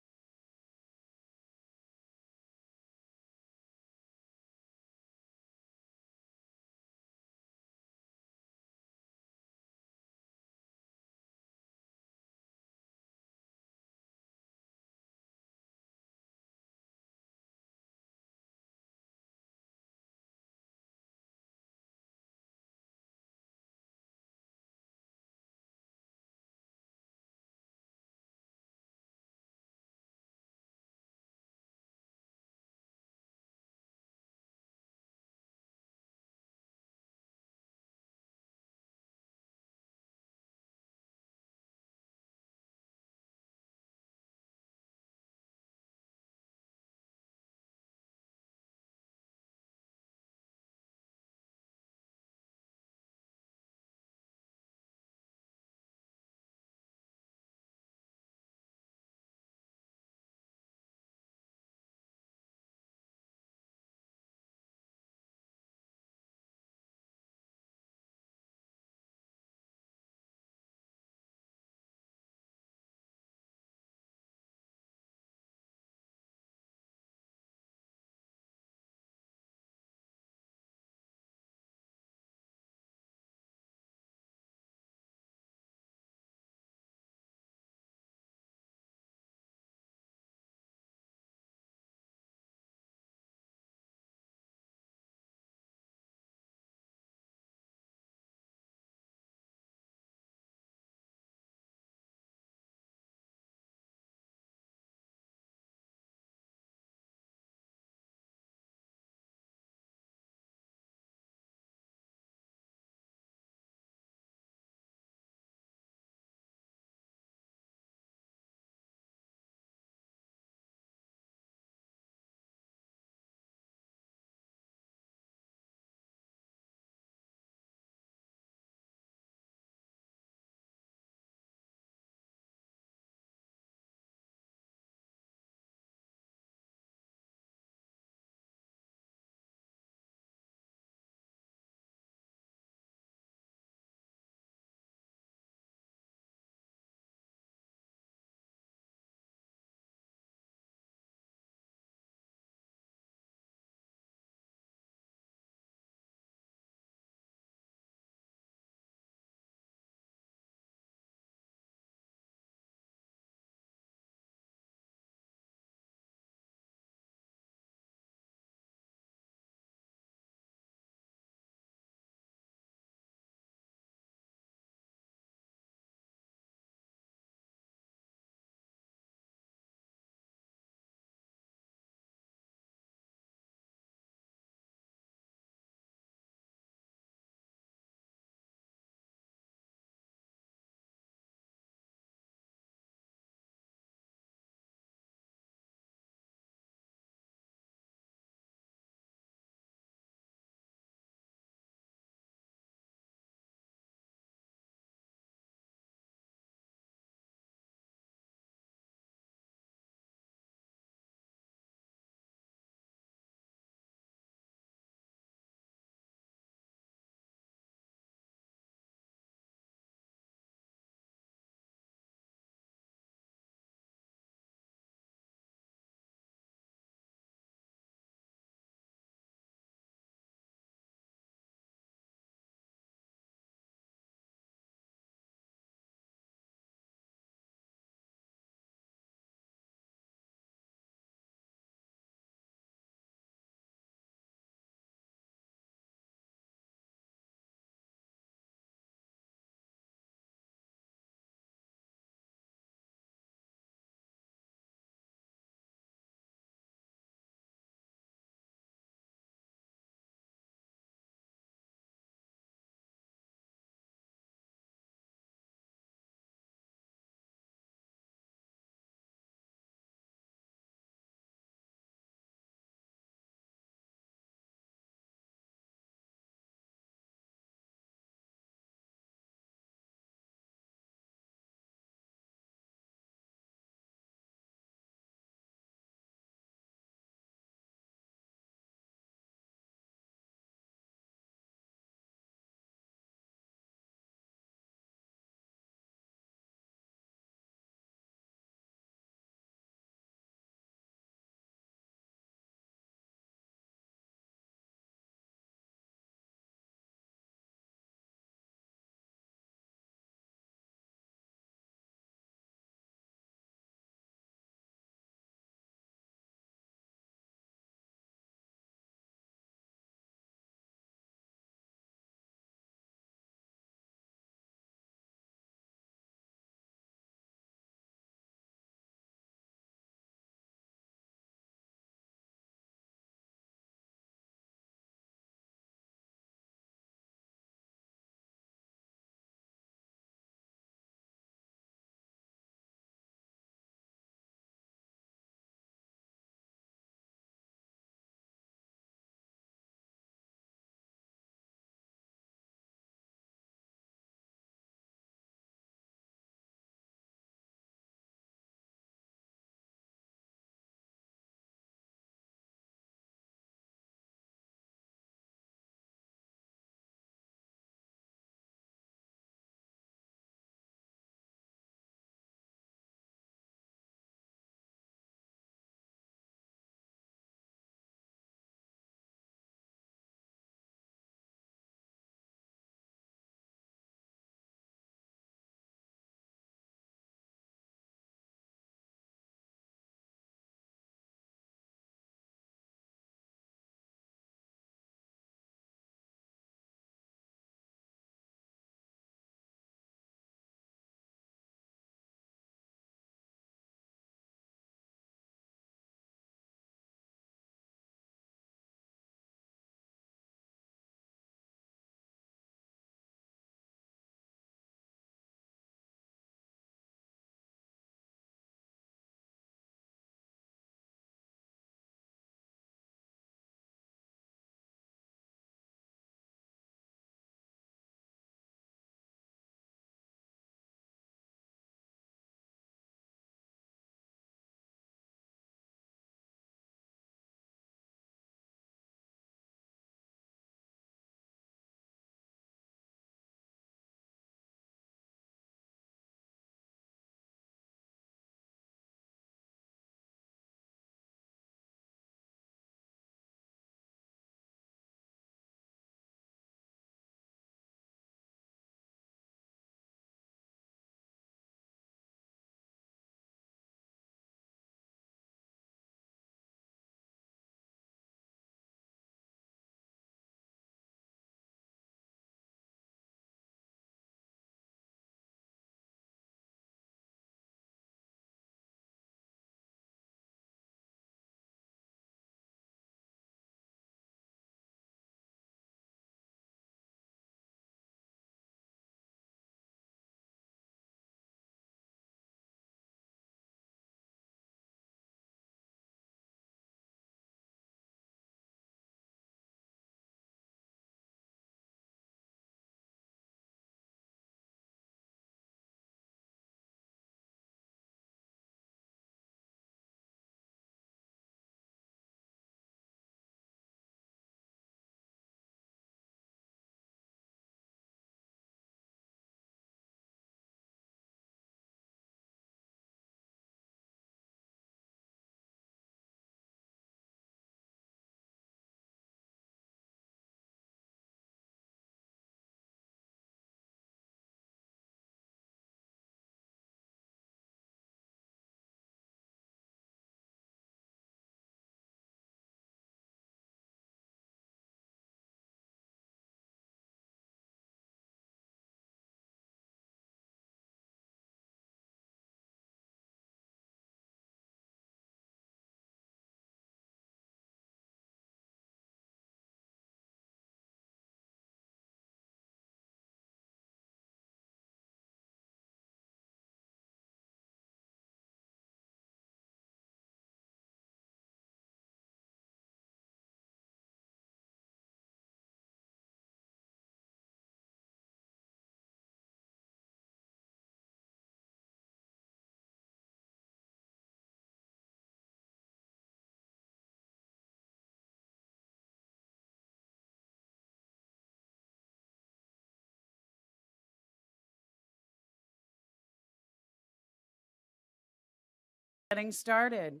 getting started.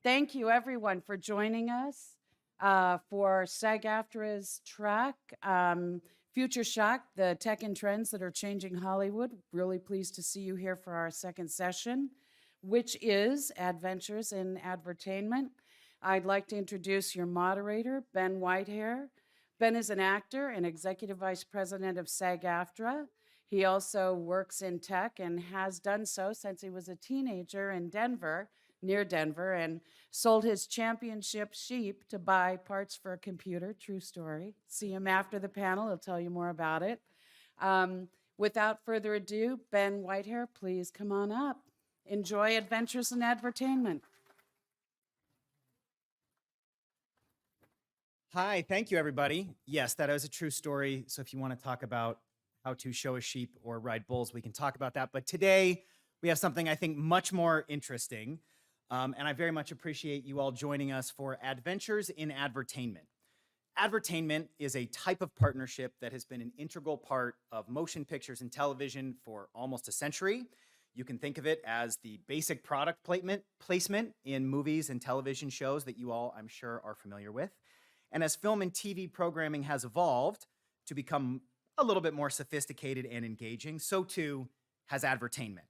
Thank you, everyone, for joining us for SAG-AFTRA's track, Future Shock, the tech and trends that are changing Hollywood. Really pleased to see you here for our second session, which is Adventures in Advertainment. I'd like to introduce your moderator, Ben Whitehair. Ben is an actor and executive vice president of SAG-AFTRA. He also works in tech and has done so since he was a teenager in Denver, near Denver, and sold his championship sheep to buy parts for a computer. True story. See him after the panel. He'll tell you more about it. Without further ado, Ben Whitehair, please come on up. Enjoy Adventures in Advertainment. Hi, thank you, everybody. Yes, that is a true story. So if you want to talk about how to show a sheep or ride bulls, we can talk about that. But today, we have something I think much more interesting. And I very much appreciate you all joining us for Adventures in Advertainment. Advertainment is a type of partnership that has been an integral part of motion pictures and television for almost a century. You can think of it as the basic product placement in movies and television shows that you all, I'm sure, are familiar with. And as film and TV programming has evolved to become a little bit more sophisticated and engaging, so too has Advertainment.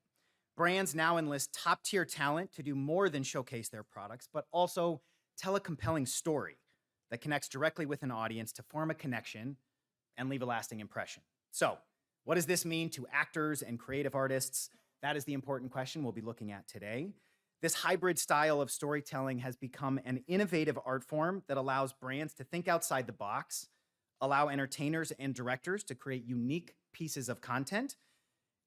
Brands now enlist top-tier talent to do more than showcase their products, but also tell a compelling story that connects directly with an audience to form a connection and leave a lasting impression. So, what does this mean to actors and creative artists? That is the important question we'll be looking at today. This hybrid style of storytelling has become an innovative art form that allows brands to think outside the box, allow entertainers and directors to create unique pieces of content,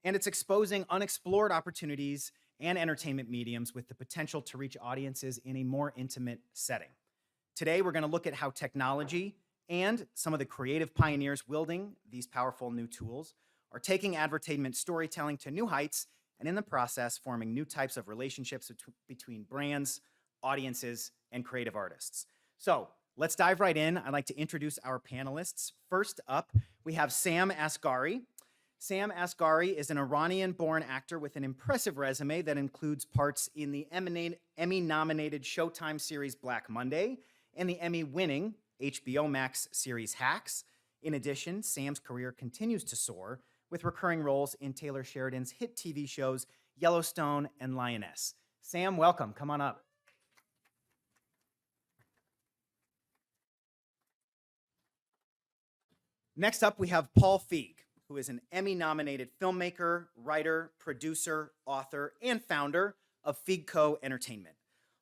and it's exposing unexplored opportunities and entertainment mediums with the potential to reach audiences in a more intimate setting. Today, we're going to look at how technology and some of the creative pioneers wielding these powerful new tools are taking Advertainment storytelling to new heights, and in the process, forming new types of relationships between brands, audiences, and creative artists. So let's dive right in. I'd like to introduce our panelists. First up, we have Sam Asghari. Sam Asghari is an Iranian-born actor with an impressive resume that includes parts in the Emmy-nominated Showtime series Black Monday and the Emmy-winning HBO Max series Hacks. In addition, Sam's career continues to soar with recurring roles in Taylor Sheridan's hit TV shows Yellowstone and Lioness. Sam, welcome. Come on up. Next up, we have Paul Feig, who is an Emmy-nominated filmmaker, writer, producer, author, and founder of Feig Co. Entertainment.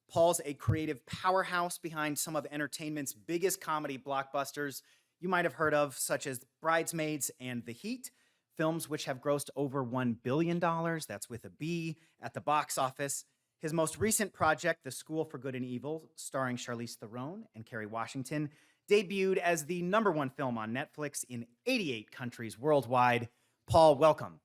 Paul's a creative powerhouse behind some of entertainment's biggest comedy blockbusters you might have heard of, such as Bridesmaids and The Heat, films which have grossed over $1 billion, that's with a B, at the box office. His most recent project, The School for Good and Evil, starring Charlize Theron and Kerry Washington, debuted as the #1 film on Netflix in 88 countries worldwide. Paul, welcome.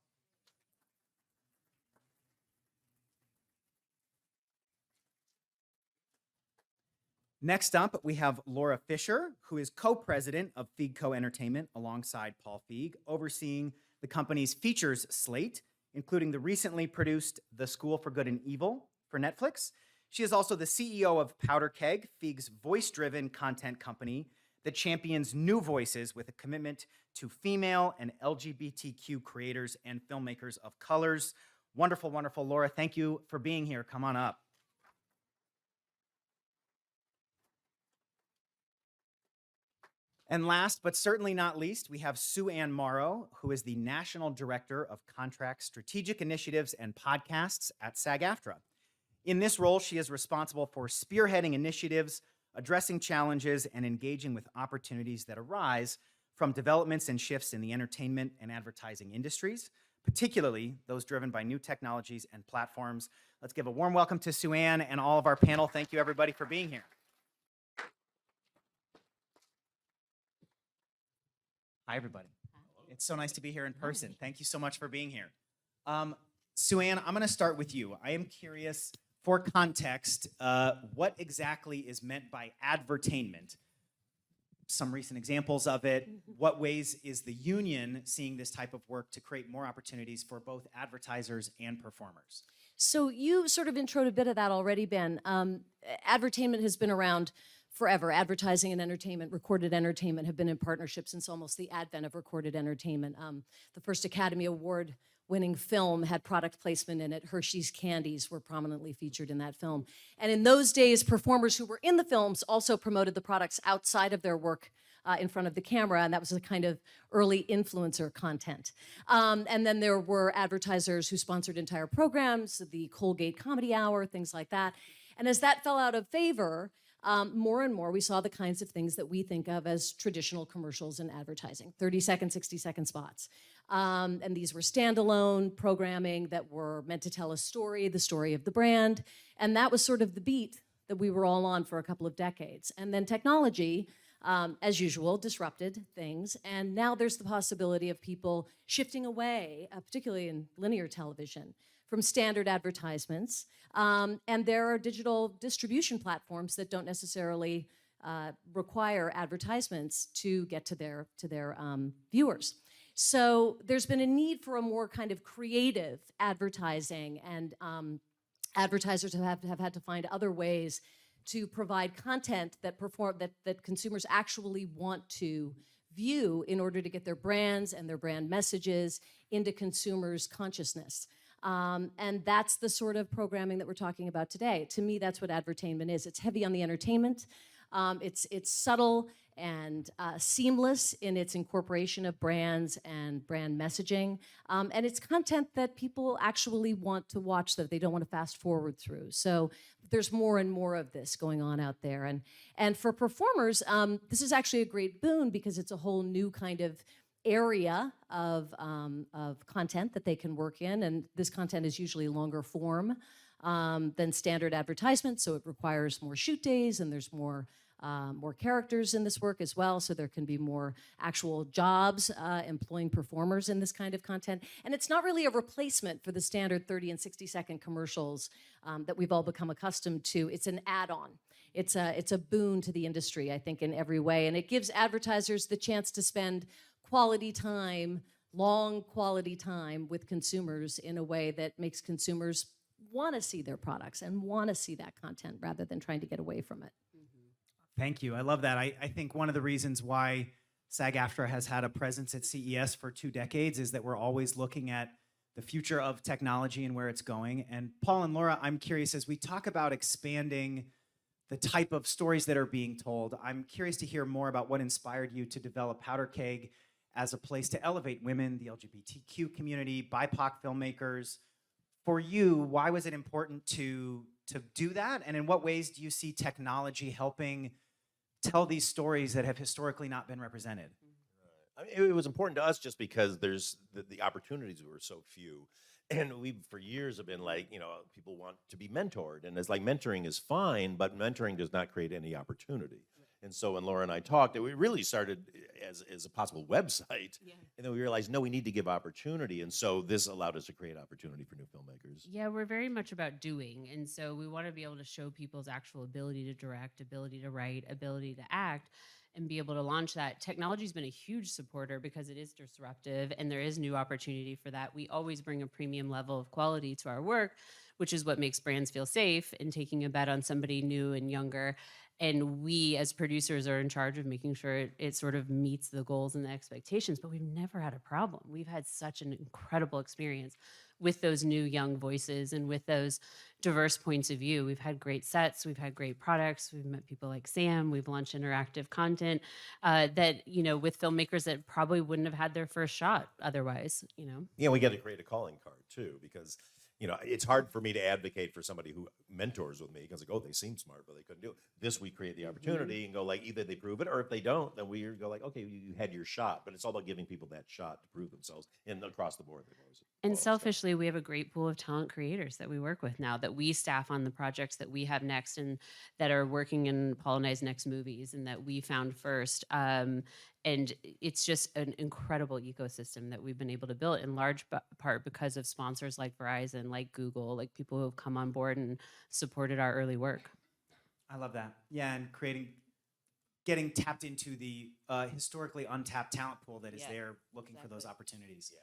Next up, we have Laura Fisher, who is co-president of Feig Co. Entertainment alongside Paul Feig, overseeing the company's features slate, including the recently produced The School for Good and Evil for Netflix. She is also the CEO of Powder Keg, Feig's voice-driven content company that champions new voices with a commitment to female and LGBTQ creators and filmmakers of colors. Wonderful, wonderful. Laura, thank you for being here. Come on up. And last, but certainly not least, we have Sue Ann Morrow, who is the National Director of Contract Strategic Initiatives and Podcasts at SAG-AFTRA. In this role, she is responsible for spearheading initiatives, addressing challenges, and engaging with opportunities that arise from developments and shifts in the entertainment and advertising industries, particularly those driven by new technologies and platforms. Let's give a warm welcome to Sue Ann and all of our panel. Thank you, everybody, for being here. Hi, everybody. It's so nice to be here in person. Thank you so much for being here. Sue Ann, I'm going to start with you. I am curious, for context, what exactly is meant by advertainment? Some recent examples of it. What ways is the union seeing this type of work to create more opportunities for both advertisers and performers? So you sort of introed a bit of that already, Ben. Advertainment has been around forever. Advertising and entertainment, recorded entertainment have been in partnership since almost the advent of recorded entertainment. The first Academy Award winning film had product placement in it. Hershey's candies were prominently featured in that film. And in those days, performers who were in the films also promoted the products outside of their work in front of the camera, and that was a kind of early influencer content. And then there were advertisers who sponsored entire programs, the Colgate Comedy Hour, things like that. And as that fell out of favor, more and more we saw the kinds of things that we think of as traditional commercials in advertising, 30-second, 60-second spots. And these were standalone programming that were meant to tell a story, the story of the brand. And that was sort of the beat that we were all on for a couple of decades. And then technology, as usual, disrupted things. And now there's the possibility of people shifting away, particularly in linear television, from standard advertisements. And there are digital distribution platforms that don't necessarily require advertisements to get to their viewers. So there's been a need for a more kind of creative advertising, and advertisers have had to find other ways to provide content that that consumers actually want to view in order to get their brands and their brand messages into consumers' consciousness. And that's the sort of programming that we're talking about today. To me, that's what advertainment is. It's heavy on the entertainment. It's subtle and seamless in its incorporation of brands and brand messaging. And it's content that people actually want to watch, that they don't want to fast forward through. So there's more and more of this going on out there. And for performers, this is actually a great boon because it's a whole new kind of area of content that they can work in. And this content is usually longer form than standard advertisements, so it requires more shoot days, and there's more characters in this work as well, so there can be more actual jobs employing performers in this kind of content. And it's not really a replacement for the standard 30 and 60-second commercials that we've all become accustomed to. It's an add-on. It's a boon to the industry, I think, in every way, and it gives advertisers the chance to spend quality time, long quality time with consumers in a way that makes consumers want to see their products and want to see that content rather than trying to get away from it. Thank you. I love that. I think one of the reasons why SAG-AFTRA has had a presence at CES for 2 decades is that we're always looking at the future of technology and where it's going. And Paul and Laura, I'm curious, as we talk about expanding the type of stories that are being told, I'm curious to hear more about what inspired you to develop Powder Keg as a place to elevate women, the LGBTQ community, BIPOC filmmakers. For you, why was it important to do that? And in what ways do you see technology helping tell these stories that have historically not been represented? I mean, it was important to us just because there's the opportunities were so few. And we, for years, have been like, people want to be mentored. And it's like mentoring is fine, but mentoring does not create any opportunity. And so when Laura and I talked, it really started as a possible website. Yeah. And then we realized, no, we need to give opportunity. And so this allowed us to create opportunity for new filmmakers. Yeah, we're very much about doing. And so we want to be able to show people's actual ability to direct, ability to write, ability to act, and be able to launch that. Technology's been a huge supporter because it is disruptive and there is new opportunity for that. We always bring a premium level of quality to our work, which is what makes brands feel safe in taking a bet on somebody new and younger. And we as producers are in charge of making sure it sort of meets the goals and the expectations, but we've never had a problem. We've had such an incredible experience with those new young voices and with those diverse points of view. We've had great sets, we've had great products, we've met people like Sam, we've launched interactive content that, with filmmakers that probably wouldn't have had their first shot otherwise, Yeah, we got to create a calling card too, because it's hard for me to advocate for somebody who mentors with me because they seem smart, but they couldn't do it. This, we create the opportunity and go like, either they prove it, or if they don't, then we go like, okay, you had your shot. But it's all about giving people that shot to prove themselves, and across the board. And selfishly, we have a great pool of talent creators that we work with now, that we staff on the projects that we have next and that are working in Paul and I's next movies and that we found first. And it's just an incredible ecosystem that we've been able to build in large part because of sponsors like Verizon, like Google, like people who have come on board and supported our early work. I love that. Yeah, and getting tapped into the historically untapped talent pool that is there looking for those opportunities. Yeah.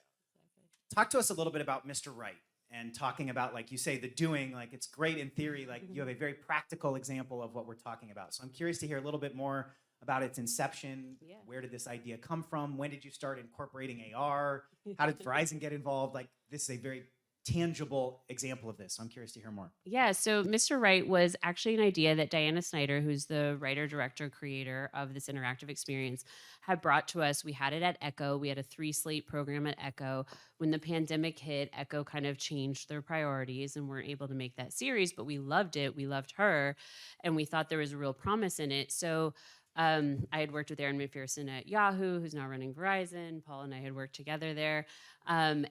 Talk to us a little bit about Mr. Right and talking about, like you say, the doing, like it's great in theory, like you have a very practical example of what we're talking about. So I'm curious to hear a little bit more about its inception. Yeah. Where did this idea come from? When did you start incorporating AR? How did Verizon get involved? Like, this is a very tangible example of this. So I'm curious to hear more. Yeah, so Mr. Right was actually an idea that Diana Snyder, who's the writer, director, creator of this interactive experience, had brought to us. We had it at Echo. We had a 3-slate program at Echo. When the pandemic hit, Echo kind of changed their priorities and weren't able to make that series, but we loved it. We loved her, and we thought there was a real promise in it. So I had worked with Aaron McPherson at Yahoo, who's now running Verizon. Paul and I had worked together there. My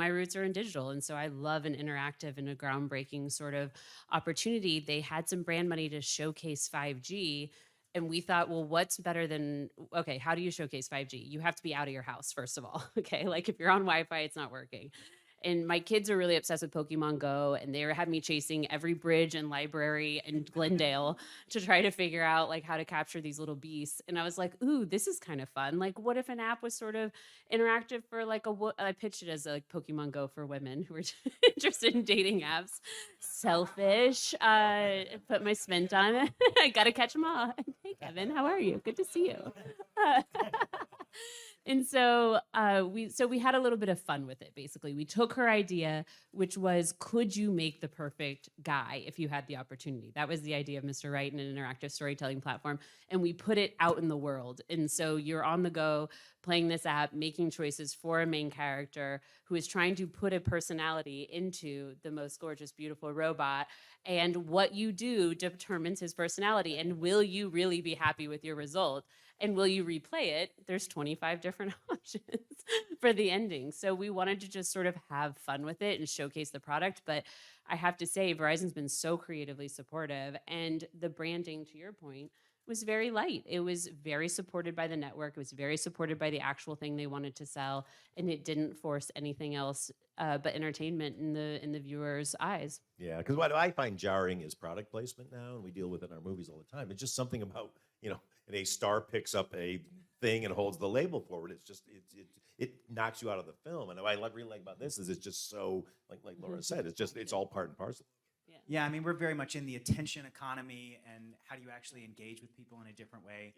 roots are in digital, and so I love an interactive and a groundbreaking sort of opportunity. They had some brand money to showcase 5G, and we thought, well, what's better than, okay, how do you showcase 5G? You have to be out of your house, first of all. Okay, like if you're on Wi-Fi, it's not working. And my kids are really obsessed with Pokemon Go, and they had me chasing every bridge and library in Glendale to try to figure out like how to capture these little beasts. And I was like, ooh, this is kind of fun. Like, what if an app was sort of interactive for like I pitched it as like Pokemon Go for women who were interested in dating apps. Selfish. Put my spin on it. I gotta catch them all. Hey, Kevin, how are you? Good to see you. And so we had a little bit of fun with it. Basically, we took her idea, which was, could you make the perfect guy if you had the opportunity? That was the idea of Mr. Right and an interactive storytelling platform, and we put it out in the world. And so you're on the go playing this app, making choices for a main character who is trying to put a personality into the most gorgeous, beautiful robot. And what you do determines his personality. And will you really be happy with your result? And will you replay it? There's 25 different options for the ending. So we wanted to just sort of have fun with it and showcase the product. But I have to say, Verizon's been so creatively supportive. And the branding, to your point, was very light. It was very supported by the network. It was very supported by the actual thing they wanted to sell. And it didn't force anything else but entertainment in the viewer's eyes. Yeah, because what I find jarring is product placement now, and we deal with it in our movies all the time. It's just something about, and a star picks up a thing and holds the label forward. It's just it knocks you out of the film. And what I really like about this is it's just so like Laura said, it's all part and parcel. Yeah, I mean, we're very much in the attention economy, and how do you actually engage with people in a different way?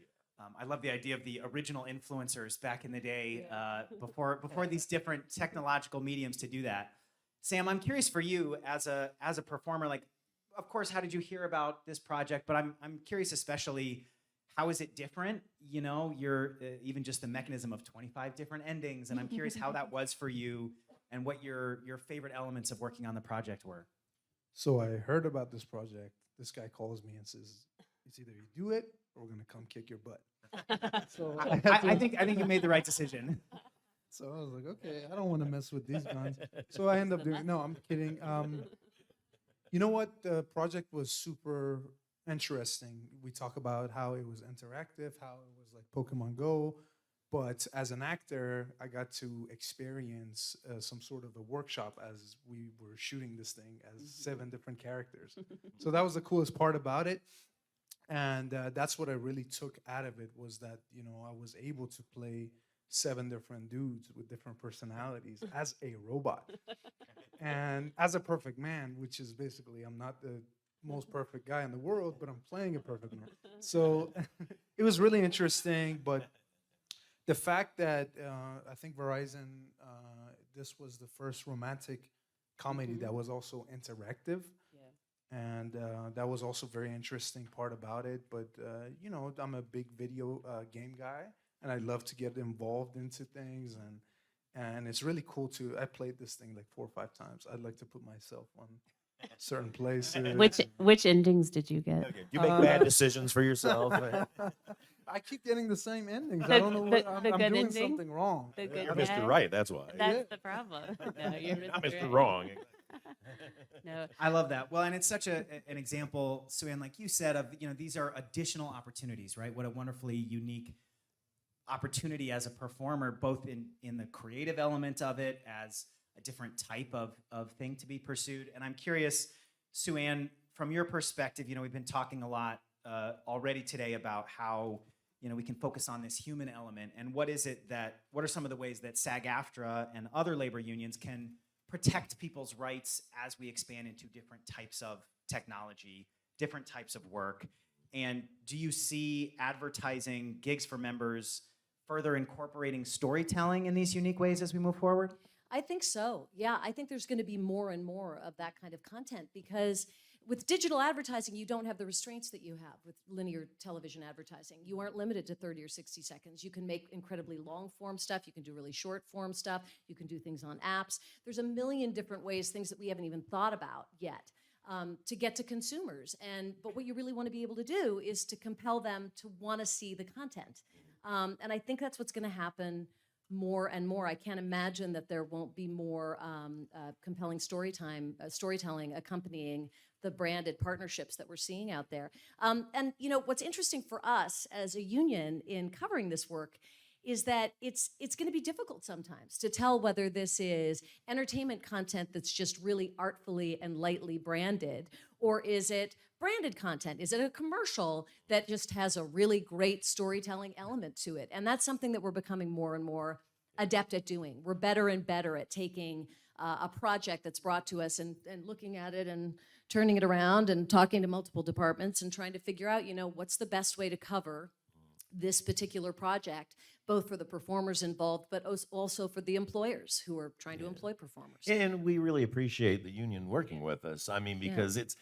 I love the idea of the original influencers back in the day, before these different technological mediums to do that. Sam, I'm curious for you as a performer, like, of course, how did you hear about this project? But I'm curious, especially, how is it different? You're even just the mechanism of 25 different endings, and I'm curious how that was for you, and what your favorite elements of working on the project were. So I heard about this project. This guy calls me and says, "It's either you do it or we're gonna come kick your butt." So I think you made the right decision. So I was like, okay, I don't want to mess with these guns. So I end up doing. No, I'm kidding. You know what? The project was super interesting. We talk about how it was interactive, how it was like Pokemon Go. But as an actor, I got to experience some sort of a workshop as we were shooting this thing as 7 different characters. So that was the coolest part about it. And that's what I really took out of it, was that, I was able to play 7 different dudes with different personalities as a robot. And as a perfect man, which is basically, I'm not the most perfect guy in the world, but I'm playing a perfect man. So it was really interesting, but the fact that I think Verizon, this was the first romantic comedy that was also interactive. Yeah. And that was also very interesting part about it. But, I'm a big video game guy, and I love to get involved into things. And it's really cool I played this thing like 4 or 5 times. I'd like to put myself on certain places. Which endings did you get? Okay. Do you make bad decisions for yourself? I keep getting the same endings. I don't know what I'm doing ending? something wrong. You're Mr. Right, that's why. That's the problem. No, you're Mr. Wrong. No. I love that. Well, and it's such an example, Sue-Ann, like you said, of, these are additional opportunities, right? What a wonderfully unique opportunity as a performer, both in the creative element of it, as a different type of thing to be pursued. And I'm curious, Sue-Ann, from your perspective, we've been talking a lot already today about how we can focus on this human element. And what are some of the ways that SAG-AFTRA and other labor unions can protect people's rights as we expand into different types of technology, different types of work? And do you see advertising gigs for members further incorporating storytelling in these unique ways as we move forward? I think so. Yeah, I think there's going to be more and more of that kind of content because with digital advertising, you don't have the restraints that you have with linear television advertising. You aren't limited to 30 or 60 seconds. You can make incredibly long form stuff. You can do really short form stuff. You can do things on apps. There's a million different ways, things that we haven't even thought about yet, to get to consumers. But what you really want to be able to do is to compel them to want to see the content. And I think that's what's going to happen more and more. I can't imagine that there won't be more compelling storytelling accompanying the branded partnerships that we're seeing out there. And what's interesting for us as a union in covering this work is that it's going to be difficult sometimes to tell whether this is entertainment content that's just really artfully and lightly branded, or is it branded content? Is it a commercial that just has a really great storytelling element to it? And that's something that we're becoming more and more adept at doing. We're better and better at taking a project that's brought to us and looking at it and turning it around and talking to multiple departments and trying to figure out, what's the best way to cover this particular project, both for the performers involved, but also for the employers who are trying to employ performers. And we really appreciate the union working with us. I mean, because it's,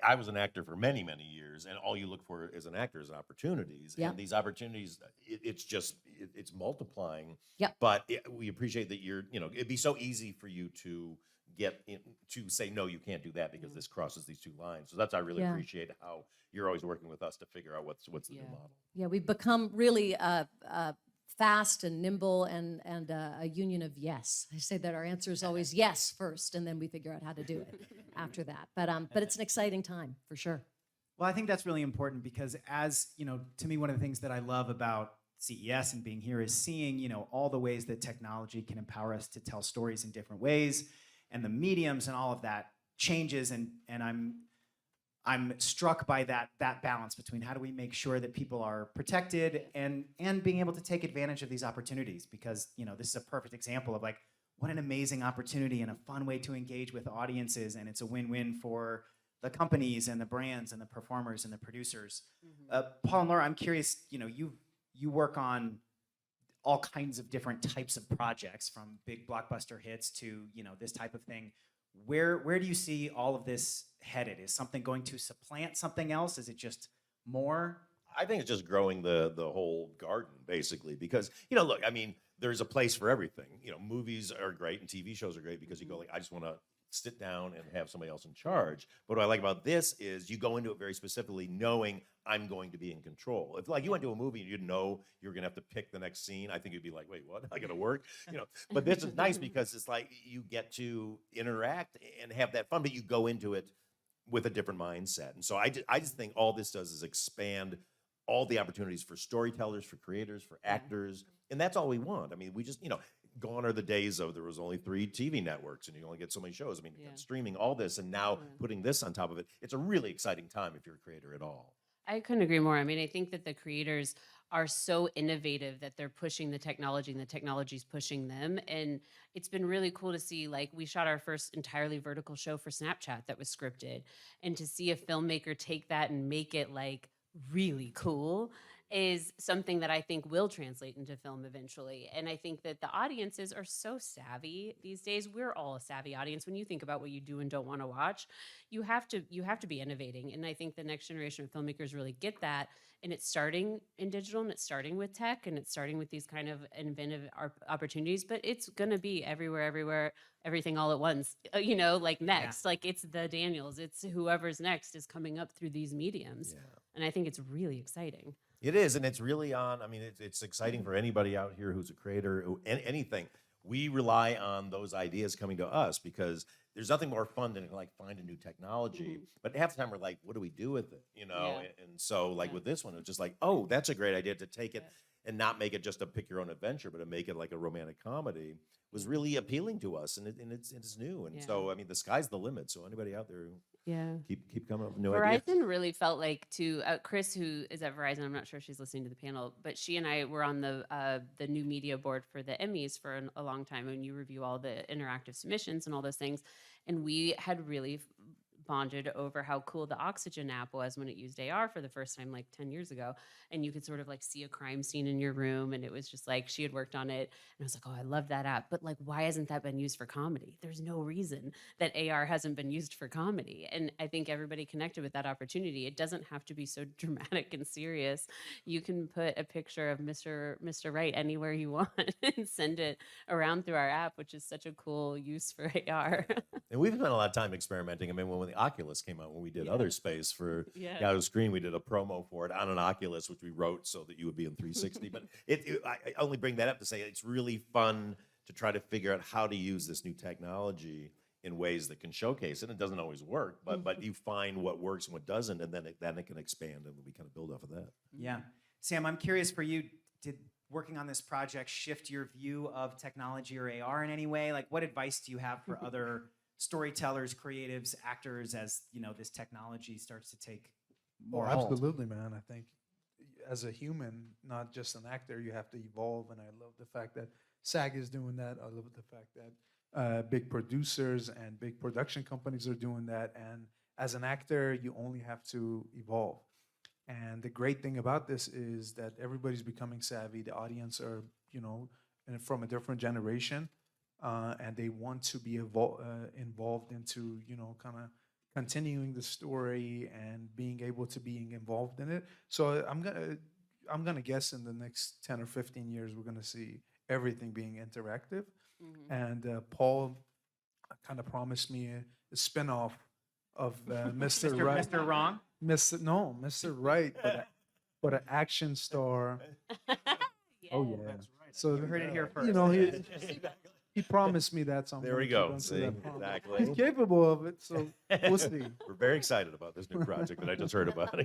I was an actor for many, many years, and all you look for as an actor is opportunities. Yeah. And these opportunities, it's multiplying. Yep. But we appreciate that it'd be so easy for you to to say, no, you can't do that because this crosses these two lines. So I really appreciate how you're always working with us to figure out what's the new model. Yeah, we've become really fast and nimble and a union of yes. I say that our answer is always yes first, and then we figure out how to do it after that. But it's an exciting time for sure. Well, I think that's really important because to me, one of the things that I love about CES and being here is seeing, all the ways that technology can empower us to tell stories in different ways, and the mediums and all of that changes. And I'm struck by that balance between how do we make sure that people are protected and being able to take advantage of these opportunities, because this is a perfect example of what an amazing opportunity and a fun way to engage with audiences, and it's a win-win for the companies and the brands and the performers and the producers. Paul and Laura, I'm curious, you work on all kinds of different types of projects, from big blockbuster hits to this type of thing. Where do you see all of this headed? Is something going to supplant something else? Is it just more? I think it's just growing the whole garden, basically, because look, I mean, there's a place for everything. Movies are great and TV shows are great because you go I just want to sit down and have somebody else in charge. But what I like about this is you go into it very specifically knowing I'm going to be in control. If you went to a movie and you didn't know you were going to have to pick the next scene, I think you'd be like, wait, what? I got to work? But this is nice because it's you get to interact and have that fun, but you go into it with a different mindset. And so I just think all this does is expand all the opportunities for storytellers, for creators, for actors. And that's all we want. I mean, we just, gone are the days of there was only 3 TV networks and you only get so many shows. I mean, streaming all this and now putting this on top of it, it's a really exciting time if you're a creator at all. I couldn't agree more. I mean, I think that the creators are so innovative that they're pushing the technology and the technology's pushing them. And it's been really cool to see, we shot our first entirely vertical show for Snapchat that was scripted. And to see a filmmaker take that and make it really cool is something that I think will translate into film eventually. And I think that the audiences are so savvy these days. We're all a savvy audience. When you think about what you do and don't want to watch, you have to be innovating. And I think the next generation of filmmakers really get that. And it's starting in digital, and it's starting with tech, and it's starting with these kind of inventive opportunities, but it's going to be everywhere, everything all at once, next. Yeah. It's the Daniels, it's whoever's next is coming up through these mediums. Yeah. And I think it's really exciting. It is, and it's really it's exciting for anybody out here who's a creator, anything. We rely on those ideas coming to us because there's nothing more fun than find a new technology. But half the time we're like, what do we do with it? And so with this one, it's just oh, that's a great idea to take it and not make it just a pick your own adventure, but to make it like a romantic comedy was really appealing to us, and it's new. And so, I mean, the sky's the limit. So anybody out there, keep coming up with new ideas. Verizon really felt like Chris, who is at Verizon, I'm not sure if she's listening to the panel, but she and I were on the new media board for the Emmys for a long time, and you review all the interactive submissions and all those things. And we had really bonded over how cool the Oxygen app was when it used AR for the first time, like 10 years ago. And you could sort of like see a crime scene in your room. And it was just like, she had worked on it. And I was like, oh, I love that app. But like, why hasn't that been used for comedy? There's no reason that AR hasn't been used for comedy. And I think everybody connected with that opportunity. It doesn't have to be so dramatic and serious. You can put a picture of Mr. Right anywhere you want and send it around through our app, which is such a cool use for AR. And we've spent a lot of time experimenting. I mean, when the Oculus came out, when we did Other Space for Yahoo Screen, we did a promo for it on an Oculus, which we wrote so that you would be in 360. But I only bring that up to say it's really fun to try to figure out how to use this new technology in ways that can showcase it. It doesn't always work, but you find what works and what doesn't, and then it can expand, and we kind of build off of that. Yeah. Sam, I'm curious for you, did working on this project shift your view of technology or AR in any way? Like, what advice do you have for other storytellers, creatives, actors, as this technology starts to take more hold? Absolutely, man. I think as a human, not just an actor, you have to evolve. And I love the fact that SAG is doing that. I love the fact that big producers and big production companies are doing that. And as an actor, you only have to evolve. And the great thing about this is that everybody's becoming savvy. The audience are, from a different generation. And they want to be involved into, kind of continuing the story and being able to be involved in it. So I'm gonna guess in the next 10 or 15 years we're gonna see everything being interactive. And Paul kind of promised me a spinoff of Mr. Right. Mr. Wrong? Mr. Right, but an action star. Oh yeah. So You heard it here first. He promised me that. So I'm There we gonna keep go. on to See, that promise. exactly. He's capable of it, so we'll see. We're very excited about this new project that I just heard about.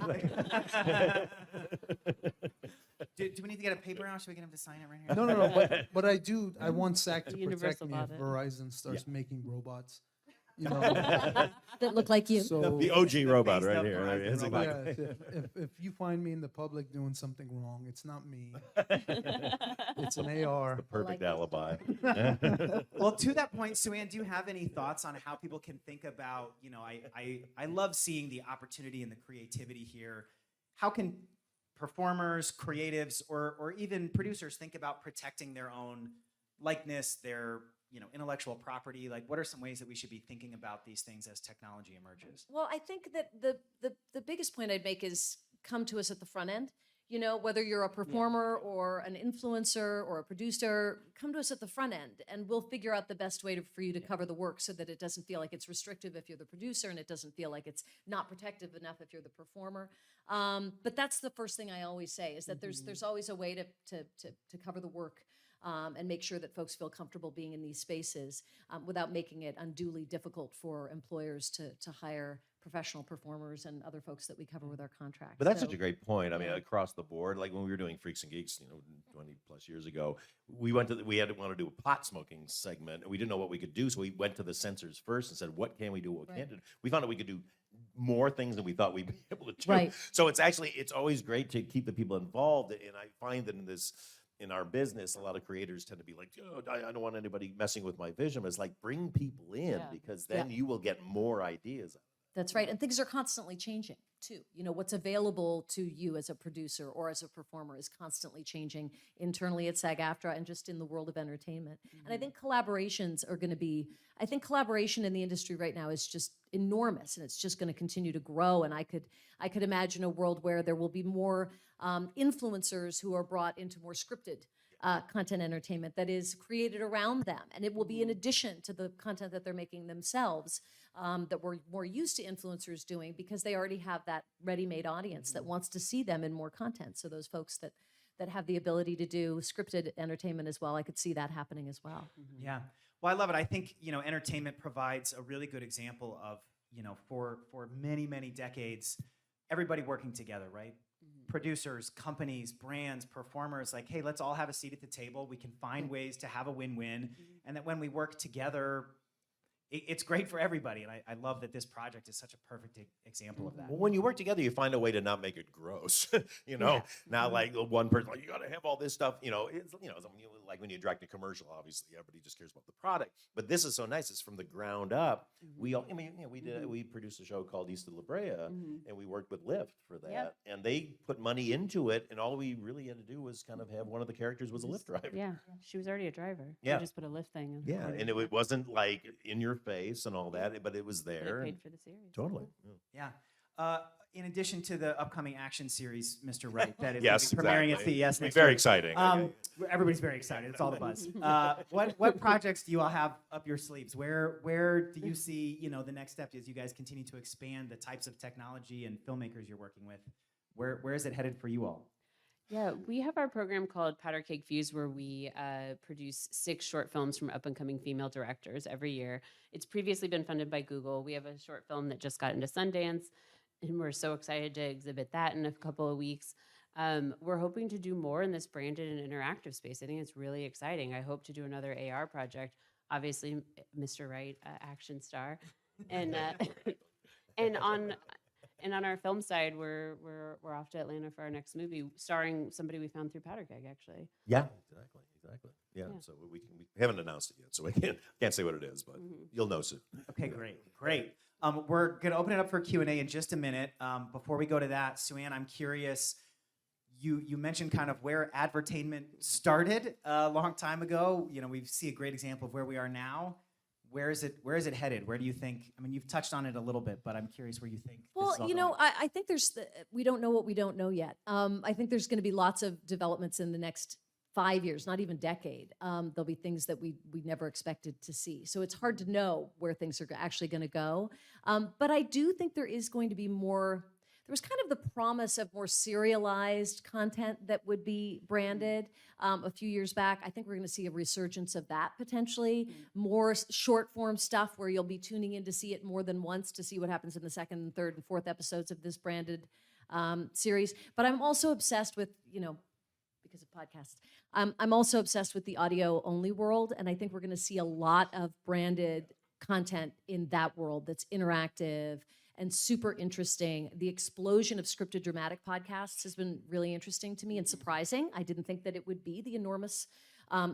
Do we need to get a paper now so we can have to sign it right here? No. But I want SAG to protect Universal me if bought it. Verizon starts making robots. That look like you. So The OG robot right up here. Verizon It's robot. exactly- if you find me in the public doing something wrong, it's not me. It's an AR. The perfect alibi. Well, to that point, Sue-Ann, do you have any thoughts on how people can think about, I love seeing the opportunity and the creativity here. How can performers, creatives, or even producers think about protecting their own likeness, their intellectual property? Like, what are some ways that we should be thinking about these things as technology emerges? Well, I think that the biggest point I'd make is come to us at the front end. Whether you're a performer or an influencer or a producer, come to us at the front end, and we'll figure out the best way for you to cover the work so that it doesn't feel like it's restrictive if you're the producer, and it doesn't feel like it's not protective enough if you're the performer. But that's the first thing I always say, is that there's always a way to cover the work. And make sure that folks feel comfortable being in these spaces without making it unduly difficult for employers to hire professional performers and other folks that we cover with our contracts. But that's So- such a great point. I mean, across the board, like when we were doing Freaks and Geeks, 20 plus years ago, we had to want to do a pot smoking segment, and we didn't know what we could do, so we went to the censors first and said, what can we do? What Right. can't do? We found out we could do more things than we thought we'd be able to do. Right. So it's always great to keep the people involved, and I find that in our business, a lot of creators tend to be like, oh, I don't want anybody messing with my vision. But it's like, bring people in, Yeah. because then you will get more ideas. That's right. And things are constantly changing too. What's available to you as a producer or as a performer is constantly changing internally at SAG-AFTRA and just in the world of entertainment. And I think collaborations are going to be, I think collaboration in the industry right now is just enormous, and it's just going to continue to grow. And I could imagine a world where there will be more influencers who are brought into more scripted content entertainment that is created around them. And it will be in addition to the content that they're making themselves that we're more used to influencers doing, because they already have that ready-made audience that wants to see them in more content. So those folks that have the ability to do scripted entertainment as well, I could see that happening as well. Yeah. Well, I love it. I think, entertainment provides a really good example of, for many, many decades, everybody working together, right? producers, companies, brands, performers, like, hey, let's all have a seat at the table. We can find ways to have a win-win. And that when we work together, it's great for everybody. And I love that this project is such a perfect example of that. Well, when you work together, you find a way to not make it gross. You know, not like one person, like, you got to have all this stuff. You know, it's like when you direct a commercial, obviously everybody just cares about the product. But this is so nice. It's from the ground up. We all, I mean, you know, we produced a show called East of La Brea, and we worked with Lyft for that. And they put money into it, and all we really had to do was kind of have one of the characters was a Lyft driver. Yeah, she was already a driver. Yeah. We just put a lift thing in. Yeah, and it wasn't like in your face and all that, but it was there. They paid and- for the series. Totally. Yeah. In addition to the upcoming action series, Mr. Wright, that is Yes, gonna be premiering exactly. at CES Be next very week. exciting. Everybody's very excited. It's all the buzz. What projects do you all have up your sleeves? Where do you see, you know, the next step as you guys continue to expand the types of technology and filmmakers you're working with? Where is it headed for you all? Yeah, we have our program called Powder Cake Fuse, where we produce 6 short films from up-and-coming female directors every year. It's previously been funded by Google. We have a short film that just got into Sundance, and we're so excited to exhibit that in a couple of weeks. We're hoping to do more in this branded and interactive space. I think it's really exciting. I hope to do another AR project. Obviously, Mr. Wright, action star, and and on our film side, we're off to Atlanta for our next movie, starring somebody we found through Powder Keg, actually. Yeah, exactly. Yeah, so we haven't announced it yet, so we can't say what it is, but you'll know soon. Okay, great. We're going to open it up for Q&A in just a minute. Before we go to that, Sue-Ann, I'm curious, you mentioned kind of where Advertainment started a long time ago. You know, we see a great example of where we are now. Where is it headed? Where do you think, I mean, you've touched on it a little bit, but I'm curious where you think this is Well, all you know, going. I think we don't know what we don't know yet. I think there's going to be lots of developments in the next 5 years, not even decade. There'll be things that we never expected to see. So it's hard to know where things are actually going to go. But I do think there is going to be more. There was kind of the promise of more serialized content that would be branded a few years back. I think we're going to see a resurgence of that potentially. More short form stuff where you'll be tuning in to see it more than once to see what happens in the second and third and fourth episodes of this branded series. But I'm also obsessed with, you know, because of podcasts, I'm also obsessed with the audio only world. And I think we're going to see a lot of branded content in that world that's interactive and super interesting. The explosion of scripted dramatic podcasts has been really interesting to me and surprising. I didn't think that it would be the enormous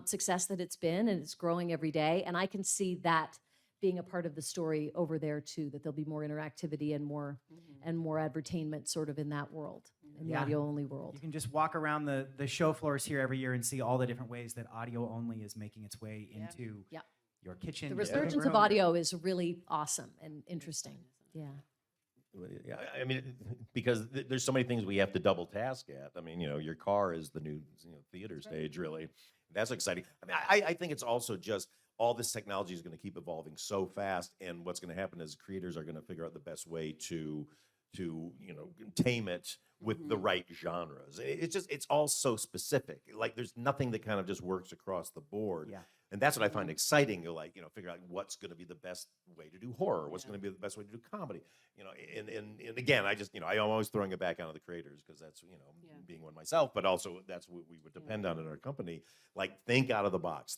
success that it's been, and it's growing every day. And I can see that being a part of the story over there too, that there'll be more interactivity and more advertainment sort of in that world, in the audio only world. You can just walk around the show floors here every year and see all the different ways that audio only is making its way into your kitchen. The your living resurgence of room. audio is really awesome and interesting. Yeah. Yeah, I mean, because there's so many things we have to double task at. I mean, you know, your car is the new theater stage, really. That's exciting. I mean, I think it's also just all this technology is going to keep evolving so fast, and what's going to happen is creators are going to figure out the best way to tame it with the right genres. It's all so specific. Like there's nothing that kind of just works across the board. Yeah. And that's what I find exciting. You're like, figure out what's going to be the best way to do horror, what's going to be the best way to do comedy. And again, I'm always throwing it back onto the creators because that's, being one myself, but also that's what we would depend on in our company. Like, think out of the box,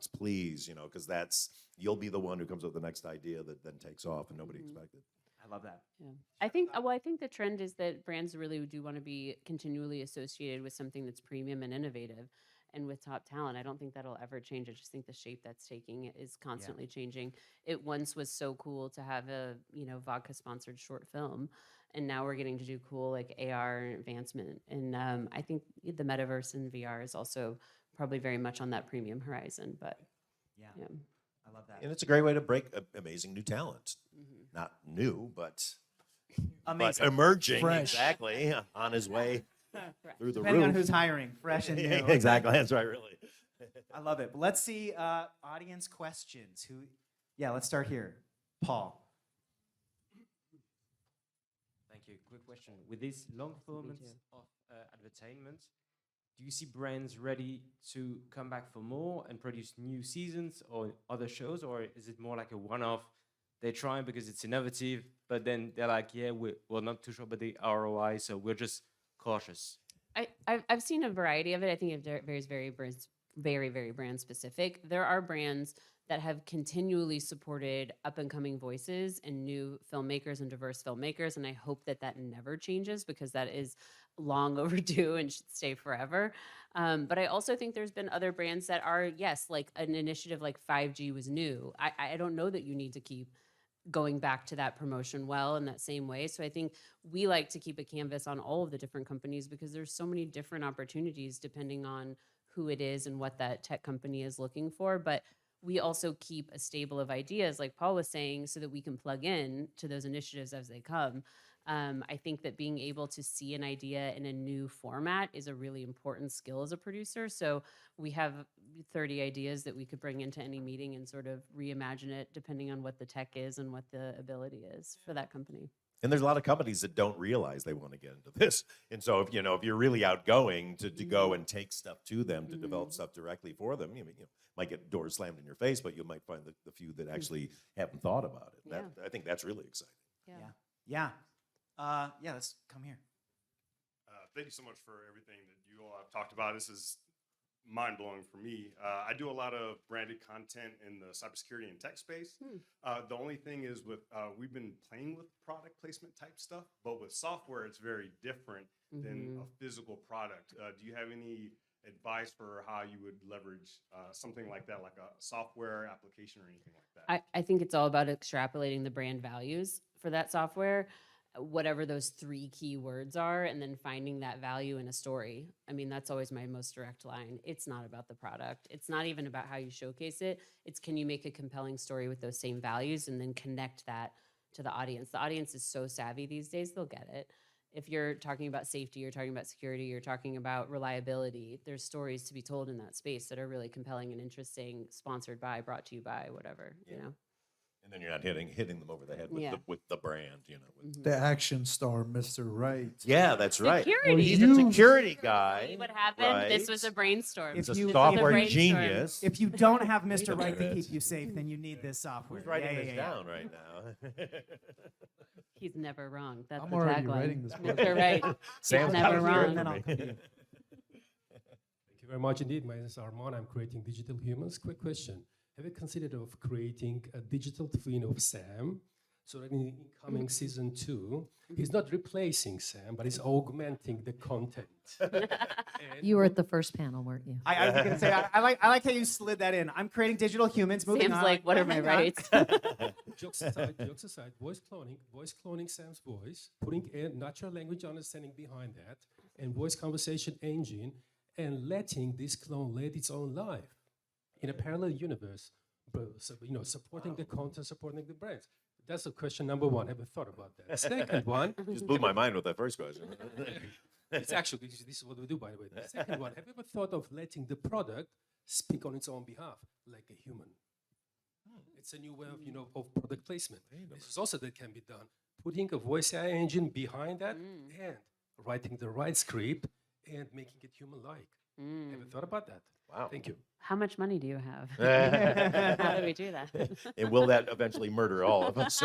please, because you'll be the one who comes up with the next idea that then takes off and nobody expected. I love that. Yeah. I think the trend is that brands really do want to be continually associated with something that's premium and innovative and with top talent. I don't think that'll ever change. I just think the shape that's taking is constantly changing. It once was so cool to have a, vodka sponsored short film, and now we're getting to do cool like AR advancement. And I think the metaverse and VR is also probably very much on that premium horizon, but yeah. I love that. And it's a great way to break amazing new talent. Not new, but Amazing. Emerging, Fresh. exactly, on his way through the Depending roof. on who's hiring, fresh and new. Exactly, that's right, really. I love it. But let's see audience questions. Let's start here. Paul. Thank you. Quick question. With these long formats of Advertainment, do you see brands ready to come back for more and produce new seasons or other shows, or is it more like a one-off? They try because it's innovative, but then they're like, yeah, we're not too sure about the ROI, so we'll just cautious? I've seen a variety of it. I think it varies very brand specific. There are brands that have continually supported up and coming voices and new filmmakers and diverse filmmakers. And I hope that that never changes, because that is long overdue and should stay forever. But I also think there's been other brands that are, yes, like an initiative like 5G was new. I don't know that you need to keep going back to that promotion well in that same way. So I think we like to keep a canvas on all of the different companies, because there's so many different opportunities depending on who it is and what that tech company is looking for. But we also keep a stable of ideas, like Paul was saying, so that we can plug in to those initiatives as they come. I think that being able to see an idea in a new format is a really important skill as a producer. So we have 30 ideas that we could bring into any meeting and sort of reimagine it depending on what the tech is and what the ability is for that company. And there's a lot of companies that don't realize they want to get into this. And so if you're really outgoing to go and take stuff to them, to develop stuff directly for them, you might get doors slammed in your face, but you might find the few that actually haven't thought about it. Yeah. I think that's really exciting. Yeah. Let's come here. Thank you so much for everything that you all have talked about. This is mind-blowing for me. I do a lot of branded content in the cybersecurity and tech space. The only thing is we've been playing with product placement type stuff, but with software, it's very different than a physical product. Do you have any advice for how you would leverage something like that, like a software application or anything like that? I think it's all about extrapolating the brand values for that software, whatever those 3 key words are, and then finding that value in a story. I mean, that's always my most direct line. It's not about the product. It's not even about how you showcase it. It's, can you make a compelling story with those same values and then connect that to the audience? The audience is so savvy these days, they'll get it. If you're talking about safety, you're talking about security, you're talking about reliability, there's stories to be told in that space that are really compelling and interesting, sponsored by, brought to you by, whatever, you know? And then you're not hitting them over the head with the brand, with The action star, Mr. Right. Yeah, that's right. Security. He's a security guy. See what happened? This was a brainstorm. He's a If you- software if- genius. If you don't have Mr. Right to keep you safe, then you need this software. Who's writing Yeah, this yeah, yeah. down right now? He's never wrong. That's I'm the already tagline. writing this book. Mr. Right. Sam's He's got never it here wrong. for Then I'll me. come to you. Thank you very much indeed. My name is Armand. I'm creating digital humans. Quick question. Have you considered of creating a digital twin of Sam so that in the incoming season 2, he's not replacing Sam, but he's augmenting the content? You were at the first panel, weren't you? I was going to say, I like how you slid that in. I'm creating digital humans. Moving Sam's on. like, what are my hang on. rights? Jokes aside, voice cloning Sam's voice, putting a natural language understanding behind that, and voice conversation engine, and letting this clone lead its own life in a parallel universe, supporting the content, supporting the brands. That's question number 1. Have you thought about that? Second one. Just blew my mind with that first question. It's actually, this is what we do, by the way. The second one, have you ever thought of letting the product speak on its own behalf, like a human? It's a new way of product placement. This is also that can be done. Putting a voice AI engine behind that and writing the right script and making it human-like. Have you thought about that? Wow. Thank you. How much money do you have? How do we do that? And will that eventually murder all of us?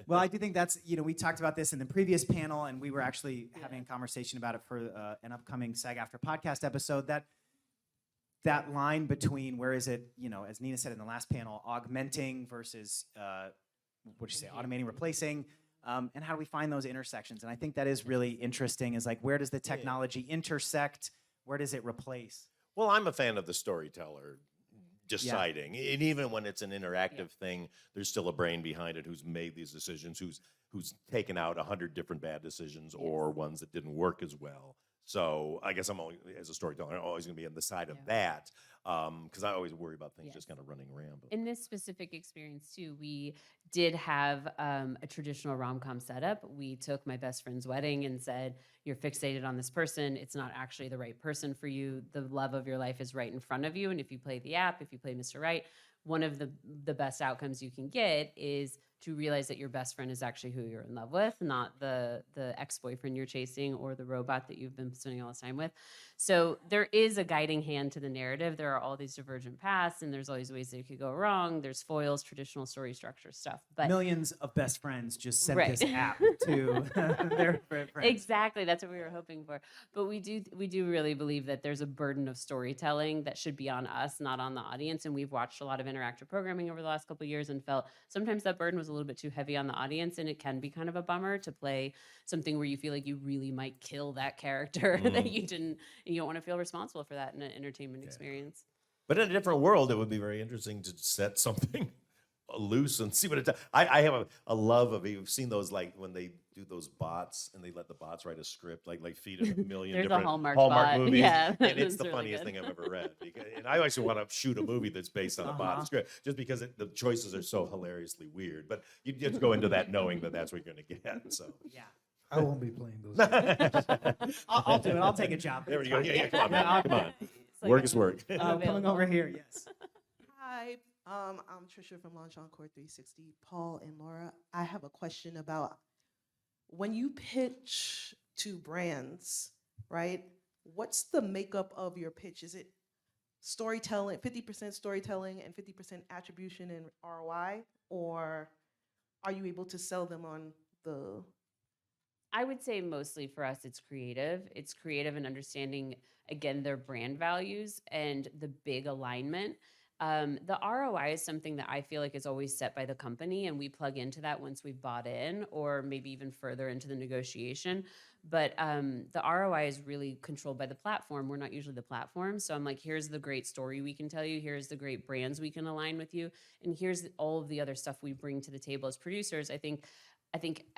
Well, I do think that's, we talked about this in the previous panel, and we were actually having a conversation about it for an upcoming SAG-AFTRA podcast episode, that line between where is it, as Nina said in the last panel, augmenting versus, automating, replacing, and how do we find those intersections? And I think that is really interesting, is like, where does the technology intersect? Where does it replace? Well, I'm a fan of the storyteller deciding, and even when it's an interactive thing, there's still a brain behind it who's made these decisions, who's taken out 100 different bad decisions or ones that didn't work as well. So I guess I'm always, as a storyteller, I'm always going to be on the side of that, because I always worry about things just kind of running rampant. In this specific experience too, we did have a traditional rom-com setup. We took my best friend's wedding and said, you're fixated on this person. It's not actually the right person for you. The love of your life is right in front of you. And if you play the app, if you play Mr. Right, one of the best outcomes you can get is to realize that your best friend is actually who you're in love with, not the ex-boyfriend you're chasing or the robot that you've been spending all this time with. So there is a guiding hand to the narrative. There are all these divergent paths, and there's always ways that it could go wrong. There's foils, traditional story structure stuff. But millions of best friends just sent Right. this app to their friends. exactly, that's what we were hoping for. But we do really believe that there's a burden of storytelling that should be on us, not on the audience. And we've watched a lot of interactive programming over the last couple of years and felt sometimes that burden was a little bit too heavy on the audience, and it can be kind of a bummer to play something where you feel like you really might kill that character that you didn't, and you don't want to feel responsible for that in an entertainment experience. But in a different world, it would be very interesting to set something loose and see what it does. I have a love of, you've seen those, like when they do those bots and they let the bots write a script, like feed it a million There's a different Hallmark bot. movies. Yeah, and it's that's the really funniest good. thing I've ever read. And I actually want to shoot a movie that's based on a bot script, just because the choices are so hilariously weird. But you just go into that knowing that that's what you're going to get. So Yeah. I won't be playing those. I'll do it. I'll take a job. There we It's go. fine. Yeah, come on, man. Come on. like Work a- is work. Coming over here, yes. Hi, I'm Trisha from Launch Encore 360. Paul and Laura, I have a question about when you pitch to brands, right? What's the makeup of your pitch? Is it storytelling, 50% storytelling and 50% attribution and ROI? Or are you able to sell them on the... I would say mostly for us, it's creative. It's creative and understanding, again, their brand values and the big alignment. The ROI is something that I feel like is always set by the company, and we plug into that once we've bought in, or maybe even further into the negotiation. But the ROI is really controlled by the platform. We're not usually the platform. So I'm like, here's the great story we can tell you. Here's the great brands we can align with you. And here's all of the other stuff we bring to the table as producers. I think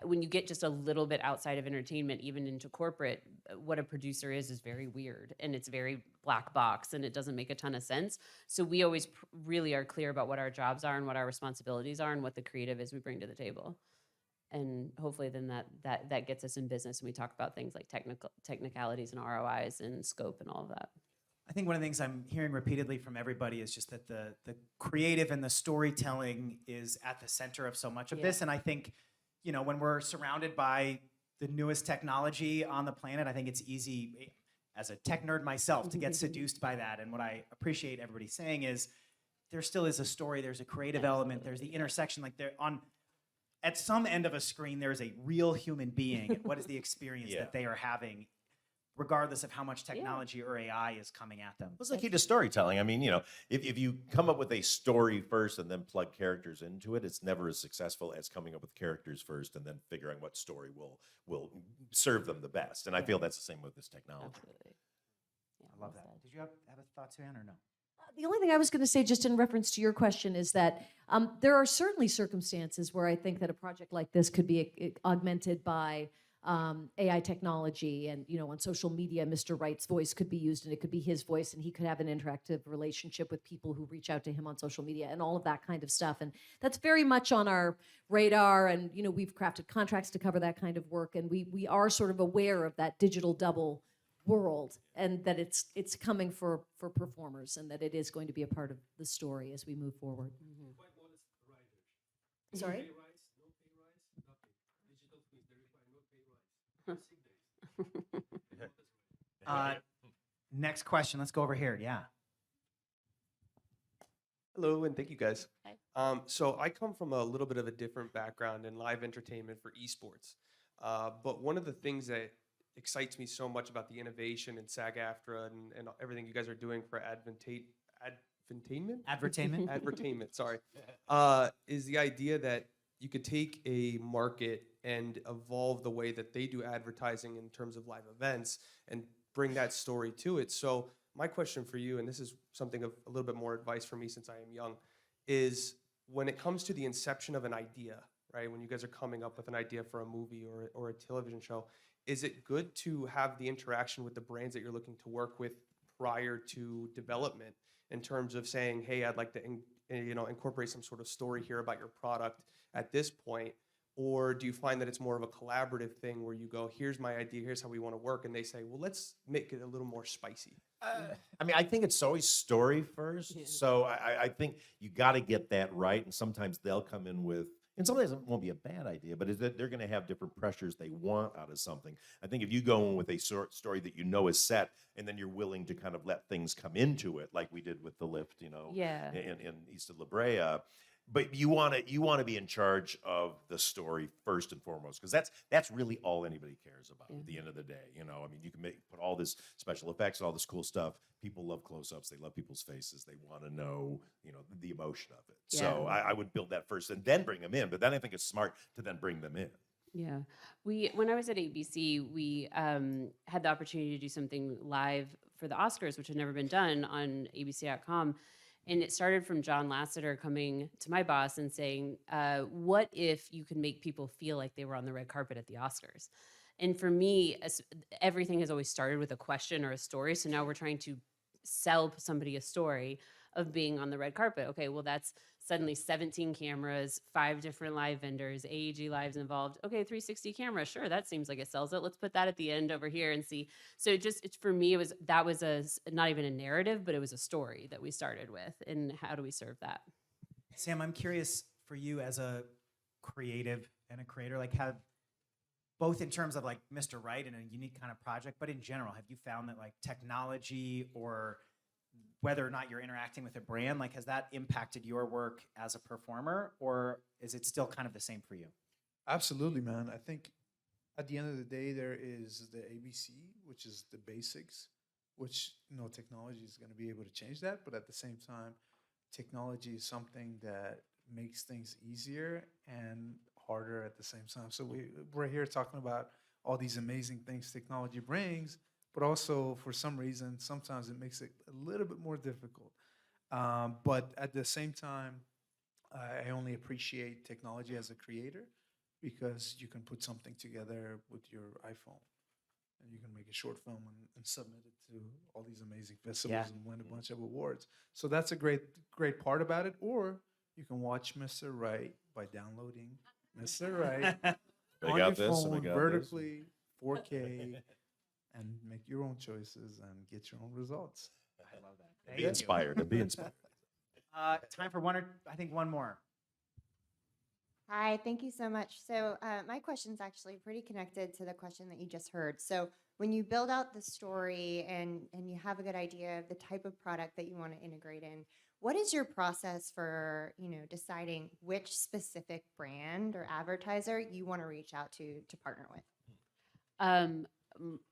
when you get just a little bit outside of entertainment, even into corporate, what a producer is very weird, and it's very black box, and it doesn't make a ton of sense. So we always really are clear about what our jobs are and what our responsibilities are and what the creative is we bring to the table. And hopefully then that gets us in business, and we talk about things like technicalities and ROIs and scope and all of that. I think one of the things I'm hearing repeatedly from everybody is just that the creative and the storytelling is at the center of so much of this. And I think, you know, when we're surrounded by the newest technology on the planet, I think it's easy, as a tech nerd myself, to get seduced by that. And what I appreciate everybody saying is there still is a story, there's a creative element, there's the intersection, like at some end of a screen, there is a real human being. And what is the experience that they are having, regardless of how much technology or AI is coming at them? What's the key to storytelling? I mean, you know, if you come up with a story first and then plug characters into it, it's never as successful as coming up with characters first and then figuring what story will serve them the best. And I feel that's the same with this technology. Absolutely. Yeah, I love that. Did you have a thought, Suzanne, or no? The only thing I was going to say, just in reference to your question, is that there are certainly circumstances where I think that a project like this could be augmented by AI technology, and on social media, Mr. Wright's voice could be used, and it could be his voice, and he could have an interactive relationship with people who reach out to him on social media, and all of that kind of stuff. And that's very much on our radar, and we've crafted contracts to cover that kind of work, and we are sort of aware of that digital double world, and that it's coming for performers, and that it is going to be a part of the story as we move forward. Sorry? Next question. Let's go over here. Yeah. Hello, and thank you guys. Hi. So I come from a little bit of a different background in live entertainment for esports. But one of the things that excites me so much about the innovation in SAG-AFTRA and everything you guys are doing for Advertainment? Advertainment, sorry. Is the idea that you could take a market and evolve the way that they do advertising in terms of live events and bring that story to it. So my question for you, and this is something of a little bit more advice for me since I am young, is when it comes to the inception of an idea, right? When you guys are coming up with an idea for a movie or a television show, is it good to have the interaction with the brands that you're looking to work with prior to development in terms of saying, hey, I'd like to incorporate some sort of story here about your product at this point? Or do you find that it's more of a collaborative thing where you go, here's my idea, here's how we want to work, and they say, well, let's make it a little more spicy? I mean, I think it's always story first. So I think you got to get that right. And sometimes they'll come in with And sometimes it won't be a bad idea, but is that they're going to have different pressures they want out of something. I think if you go in with a story that you know is set, and then you're willing to kind of let things come into it, like we did with the lift, Yeah. in East of La Brea. But you want to be in charge of the story first and foremost, because that's really all anybody cares about at the end of the day. I mean, you can put all this special effects, all this cool stuff. People love close-ups. They love people's faces. They want to know, the emotion of it. So I would build that first and then bring them in. But then I think it's smart to then bring them in. Yeah. When I was at ABC, we had the opportunity to do something live for the Oscars, which had never been done on ABC.com. And it started from John Lasseter coming to my boss and saying, what if you could make people feel like they were on the red carpet at the Oscars? And for me, everything has always started with a question or a story. So now we're trying to sell somebody a story of being on the red carpet. Okay, well, that's suddenly 17 cameras, 5 different live vendors, AEG Live's involved. Okay, 360 cameras, sure, that seems like it sells it. Let's put that at the end over here and see. So for me, that was not even a narrative, but it was a story that we started with. And how do we serve that? Sam, I'm curious for you as a creative and a creator, like both in terms of like Mr. Right and a unique kind of project, but in general, have you found that like technology or whether or not you're interacting with a brand, like has that impacted your work as a performer, or is it still kind of the same for you? Absolutely, man. I think at the end of the day, there is the ABC, which is the basics, which technology is going to be able to change that. But at the same time, technology is something that makes things easier and harder at the same time. So we're here talking about all these amazing things technology brings, but also for some reason, sometimes it makes it a little bit more difficult. But at the same time, I only appreciate technology as a creator because you can put something together with your iPhone and you can make a short film and submit it to all these amazing festivals and win a bunch of awards. So that's a great part about it. Or you can watch Mr. Right by downloading Mr. Right on your phone vertically, 4K, and make your own choices and get your own results. I love that. Be inspired and be inspired. Time for I think one more. Hi, thank you so much. So my question's actually pretty connected to the question that you just heard. So when you build out the story and you have a good idea of the type of product that you want to integrate in, what is your process for deciding which specific brand or advertiser you want to reach out to partner with?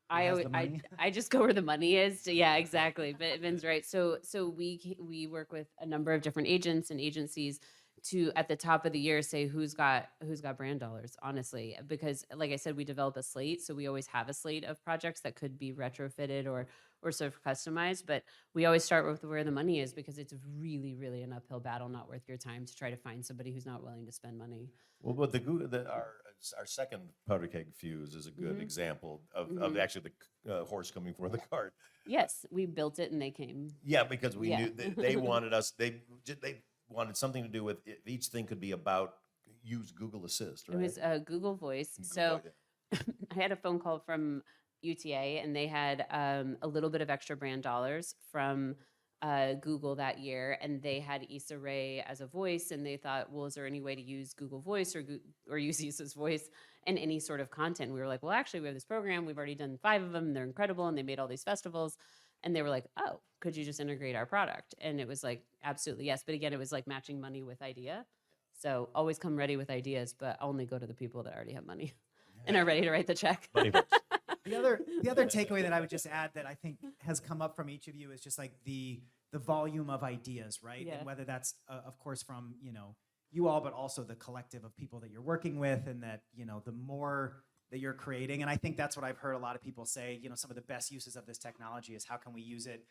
I just go where the money is. Yeah, exactly. But Vin's right. So we work with a number of different agents and agencies to at the top of the year say who's got brand dollars, honestly, because like I said, we develop a slate, so we always have a slate of projects that could be retrofitted or sort of customized, but we always start with where the money is because it's really, really an uphill battle, not worth your time to try to find somebody who's not willing to spend money. Well, but our second powder keg fuse is a good example of actually the horse coming for the cart. Yes, we built it and they came. Yeah, because we knew they wanted us. They wanted something to do with each thing could be about use Google Assist, right? It was Google Voice. So I had a phone call from UTA and they had a little bit of extra brand dollars from Google that year, and they had Issa Rae as a voice, and they thought, well, is there any way to use Google Voice or use Issa's voice in any sort of content? We were like, well, actually, we have this program. We've already done 5 of them. They're incredible, and they made all these festivals. And they were like, oh, could you just integrate our product? And it was like, absolutely, yes. But again, it was like matching money with idea. So always come ready with ideas, but only go to the people that already have money and are ready to write the check. The other takeaway that I would just add that I think has come up from each of you is just like the volume of ideas, right? Yeah. And whether that's of course from you all, but also the collective of people that you're working with, and that the more that you're creating. And I think that's what I've heard a lot of people say, some of the best uses of this technology is how can we use it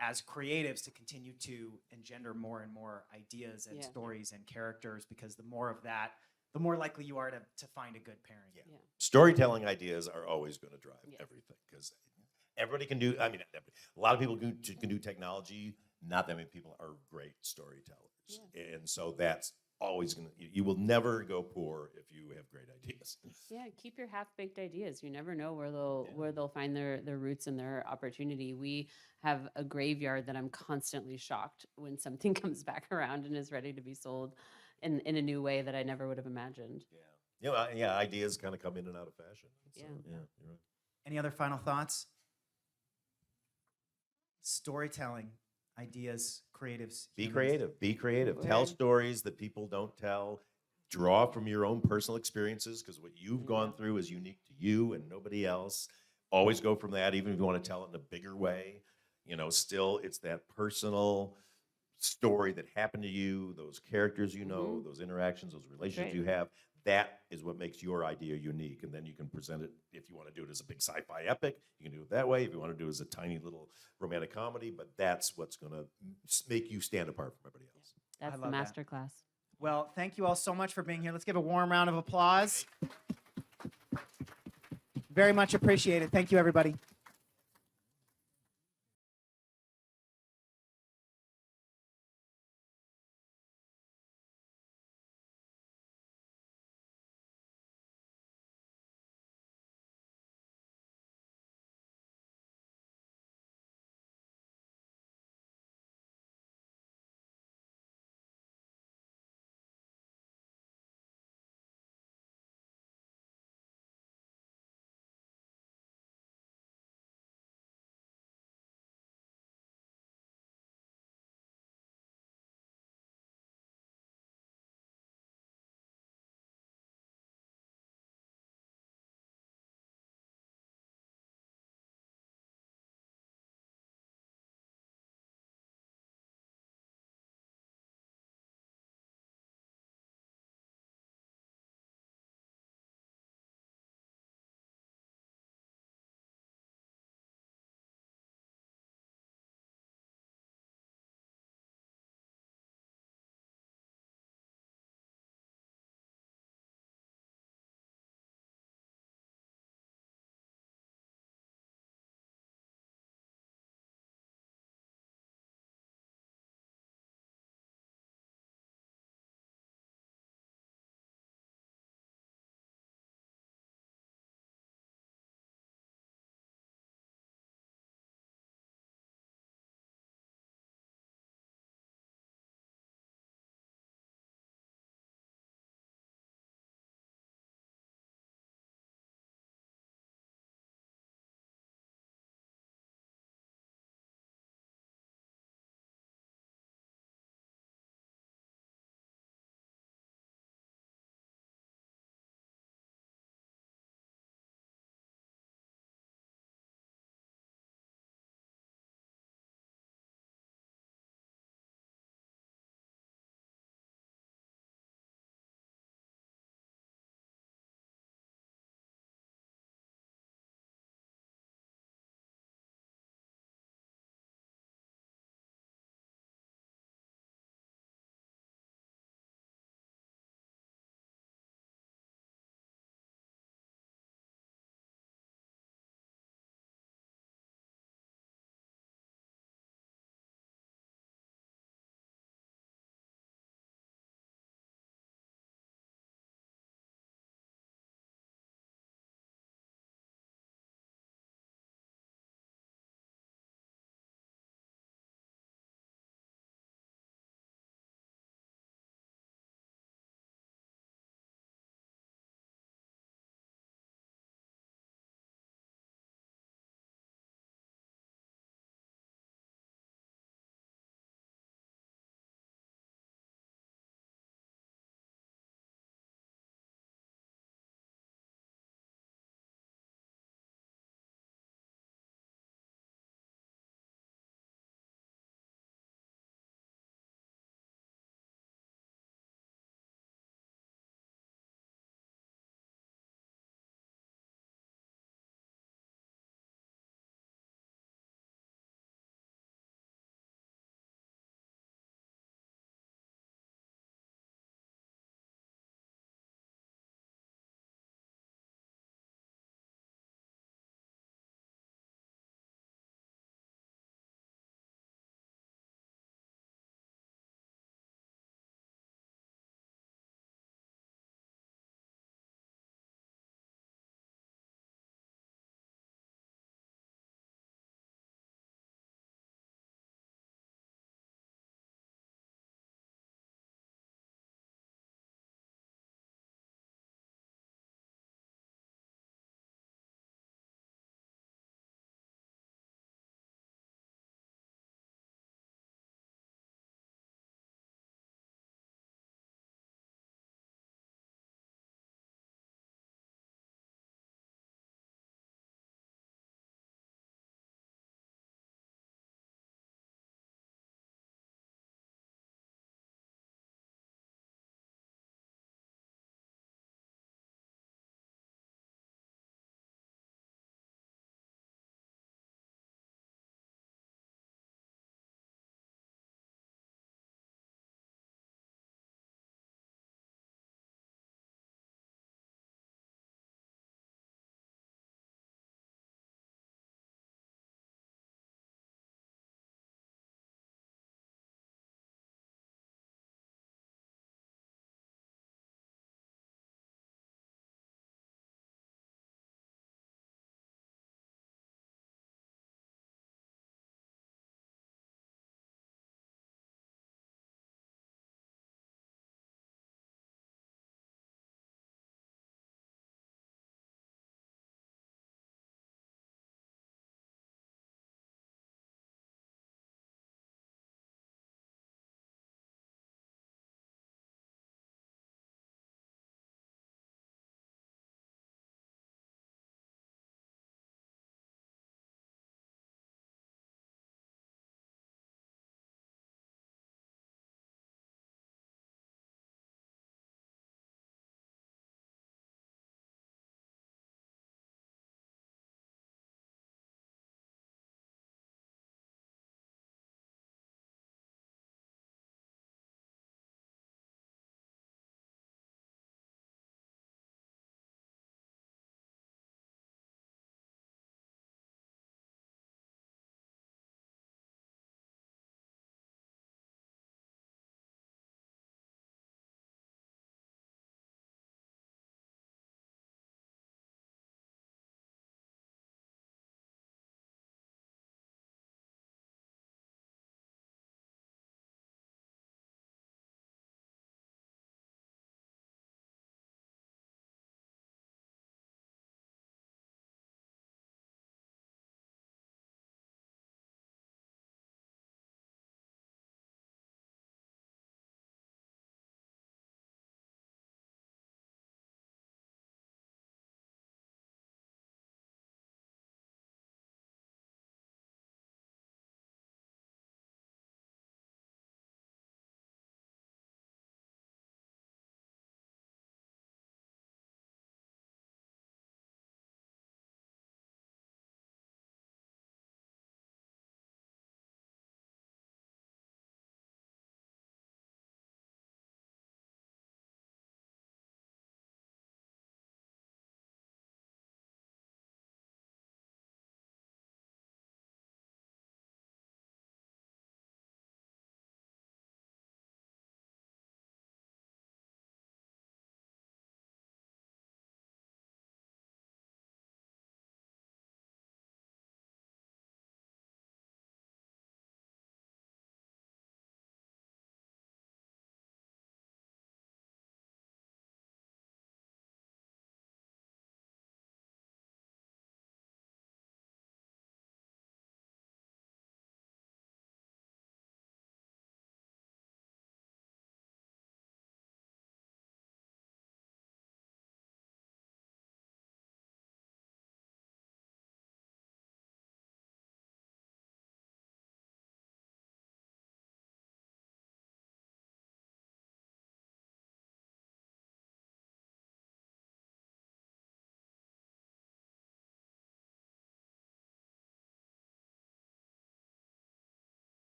as creatives to continue to engender more and more ideas and stories and characters, because the more of that, the more likely you are to find a good pairing. Yeah. Storytelling ideas are always going to drive everything, because everybody can do, a lot of people can do technology. Not that many people are great storytellers. Yeah. And so that's always you will never go poor if you have great ideas. Yeah, keep your half-baked ideas. You never know where they'll find their roots and their opportunity. We have a graveyard that I'm constantly shocked when something comes back around and is ready to be sold. in a new way that I never would have imagined. Yeah, ideas kind of come in and out of fashion. So, Yeah. yeah, you're right. Any other final thoughts? Storytelling, ideas, creatives. Be humans. creative. Be creative. Tell stories that people don't tell. Draw from your own personal experiences because what you've gone through is unique to you and nobody else. Always go from that, even if you want to tell it in a bigger way. You know, still, it's that personal story that happened to you, those characters you know, those interactions, those relationships right. you have. That is what makes your idea unique. And then you can present it if you want to do it as a big sci-fi epic. You can do it that way. If you want to do it as a tiny little romantic comedy, but that's what's going to make you stand apart from everybody else. That's the love that. master class. Well, thank you all so much for being here. Let's give a warm round of applause. Very much appreciated. Thank you, everybody.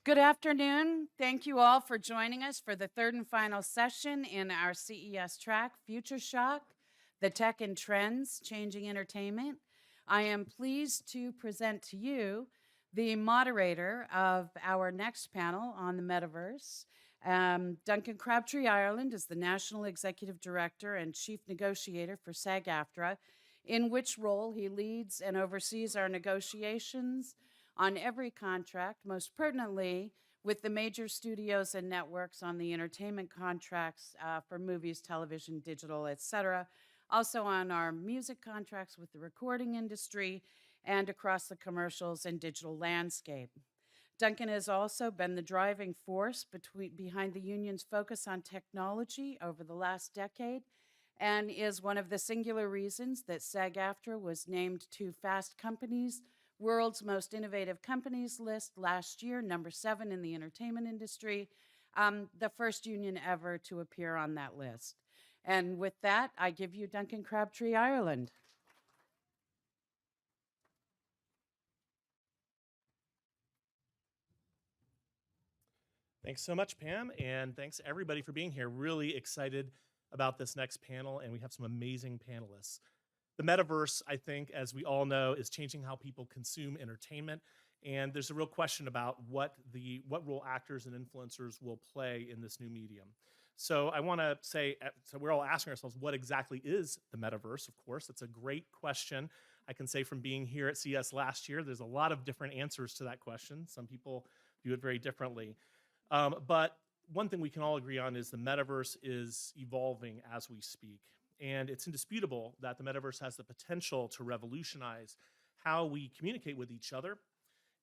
Good afternoon. Thank you all for joining us for the third and final session in our CES track, Future Shock, the Tech and Trends Changing Entertainment. I am pleased to present to you the moderator of our next panel on the Metaverse. Duncan Crabtree Ireland is the National Executive Director and Chief Negotiator for SAG-AFTRA, in which role he leads and oversees our negotiations on every contract, most pertinently with the major studios and networks on the entertainment contracts for movies, television, digital, etc. Also on our music contracts with the recording industry and across the commercials and digital landscape. Duncan has also been the driving force behind the union's focus on technology over the last decade and is one of the singular reasons that SAG-AFTRA was named to Fast Company's World's Most Innovative Companies list last year, number 7 in the entertainment industry, the first union ever to appear on that list. And with that, I give you Duncan Crabtree Ireland. Thanks so much, Pam, and thanks everybody for being here. Really excited about this next panel, and we have some amazing panelists. The metaverse, I think, as we all know, is changing how people consume entertainment, and there's a real question about what role actors and influencers will play in this new medium. So I want to say, so we're all asking ourselves, what exactly is the metaverse? Of course, that's a great question. I can say from being here at CES last year, there's a lot of different answers to that question. Some people view it very differently. But one thing we can all agree on is the metaverse is evolving as we speak. And it's indisputable that the metaverse has the potential to revolutionize how we communicate with each other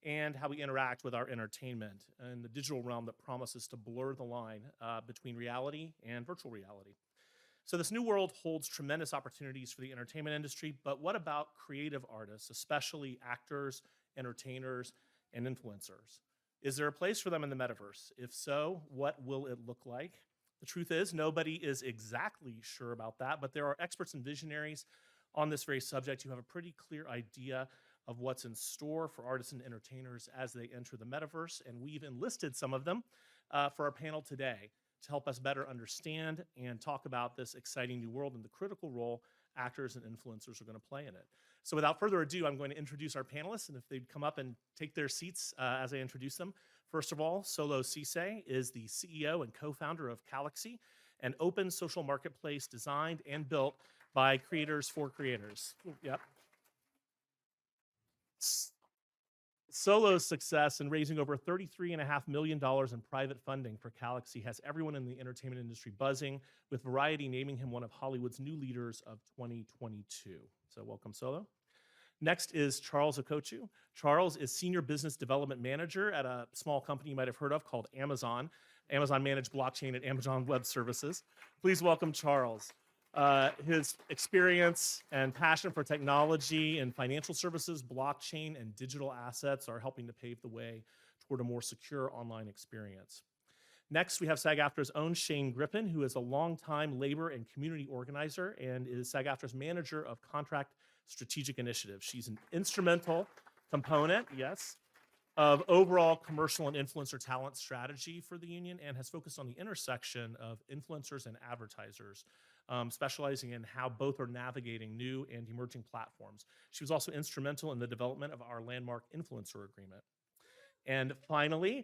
and how we interact with our entertainment in the digital realm that promises to blur the line between reality and virtual reality. So this new world holds tremendous opportunities for the entertainment industry, but what about creative artists, especially actors, entertainers, and influencers? Is there a place for them in the metaverse? If so, what will it look like? The truth is, nobody is exactly sure about that, but there are experts and visionaries on this very subject who have a pretty clear idea of what's in store for artists and entertainers as they enter the metaverse, and we've enlisted some of them for our panel today to help us better understand and talk about this exciting new world and the critical role actors and influencers are going to play in it. So without further ado, I'm going to introduce our panelists, and if they'd come up and take their seats as I introduce them. First of all, Solo Cisse is the CEO and co-founder of Galaxy, an open social marketplace designed and built by creators for creators. Yep. Solo's success in raising over $33.5 million in private funding for Galaxy has everyone in the entertainment industry buzzing, with Variety naming him one of Hollywood's new leaders of 2022. So welcome, Solo. Next is Charles Okochu. Charles is Senior Business Development Manager at a small company you might have heard of called Amazon. Amazon managed blockchain at Amazon Web Services. Please welcome Charles. His experience and passion for technology and financial services, blockchain, and digital assets are helping to pave the way toward a more secure online experience. Next, we have SAG-AFTRA's own Shane Griffin, who is a longtime labor and community organizer and is SAG-AFTRA's manager of contract strategic initiatives. She's an instrumental component, yes, of overall commercial and influencer talent strategy for the union and has focused on the intersection of influencers and advertisers, specializing in how both are navigating new and emerging platforms. She was also instrumental in the development of our landmark influencer agreement. And finally,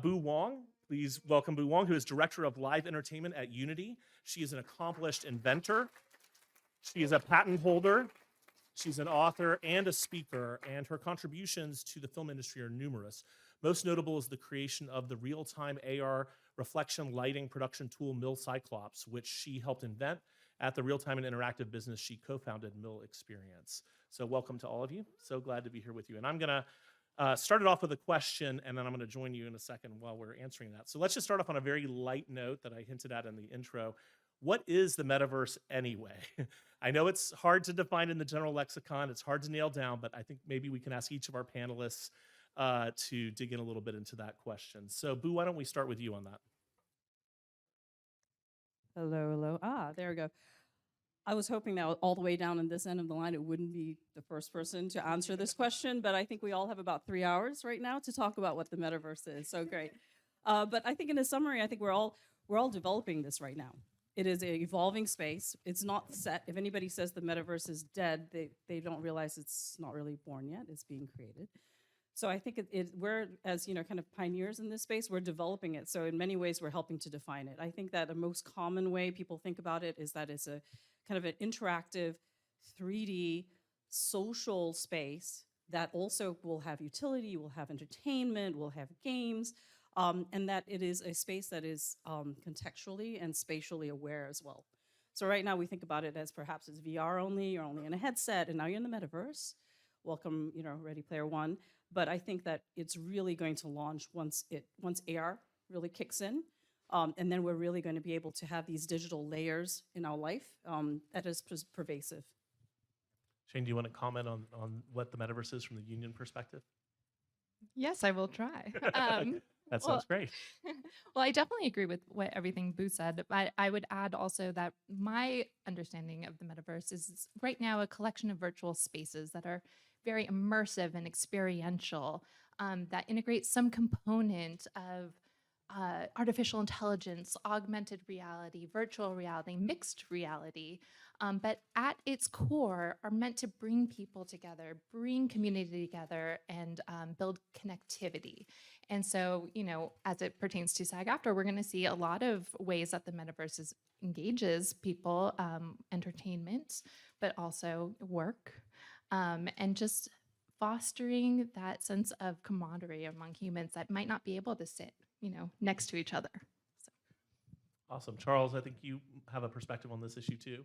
Boo Wong. Please welcome Boo Wong, who is Director of Live Entertainment at Unity. She is an accomplished inventor. She is a patent holder. She's an author and a speaker, and her contributions to the film industry are numerous. Most notable is the creation of the real-time AR reflection lighting production tool Mill Cyclops, which she helped invent at the real-time and interactive business she co-founded, Mill Experience. So welcome to all of you. So glad to be here with you. And I'm going to start it off with a question, and then I'm going to join you in a second while we're answering that. So let's just start off on a very light note that I hinted at in the intro. What is the metaverse anyway? I know it's hard to define in the general lexicon. It's hard to nail down, but I think maybe we can ask each of our panelists to dig in a little bit into that question. So Boo, why don't we start with you on that? Hello, hello. There we go. I was hoping that all the way down in this end of the line, it wouldn't be the first person to answer this question, but I think we all have about 3 hours right now to talk about what the metaverse is. So great. But I think in a summary, I think we're all developing this right now. It is an evolving space. It's not set. If anybody says the metaverse is dead, they don't realize it's not really born yet. It's being created. So I think we're, as kind of pioneers in this space, we're developing it. So in many ways, we're helping to define it. I think that the most common way people think about it is that it's a kind of an interactive 3D social space that also will have utility, will have entertainment, will have games, and that it is a space that is contextually and spatially aware as well. So right now we think about it as perhaps it's VR only, you're only in a headset, and now you're in the metaverse. Welcome, Ready Player One. But I think that it's really going to launch once AR really kicks in. And then we're really going to be able to have these digital layers in our life that is pervasive. Shane, do you want to comment on what the metaverse is from the union perspective? Yes, I will try. That sounds great. Well, I definitely agree with everything Boo said. I would add also that my understanding of the metaverse is right now a collection of virtual spaces that are very immersive and experiential, that integrate some component of artificial intelligence, augmented reality, virtual reality, mixed reality, but at its core are meant to bring people together, bring community together, and build connectivity. And so, as it pertains to SAG-AFTRA, we're going to see a lot of ways that the metaverse engages people, entertainment, but also work, and just fostering that sense of camaraderie among humans that might not be able to sit next to each other. So. Awesome. Charles, I think you have a perspective on this issue too.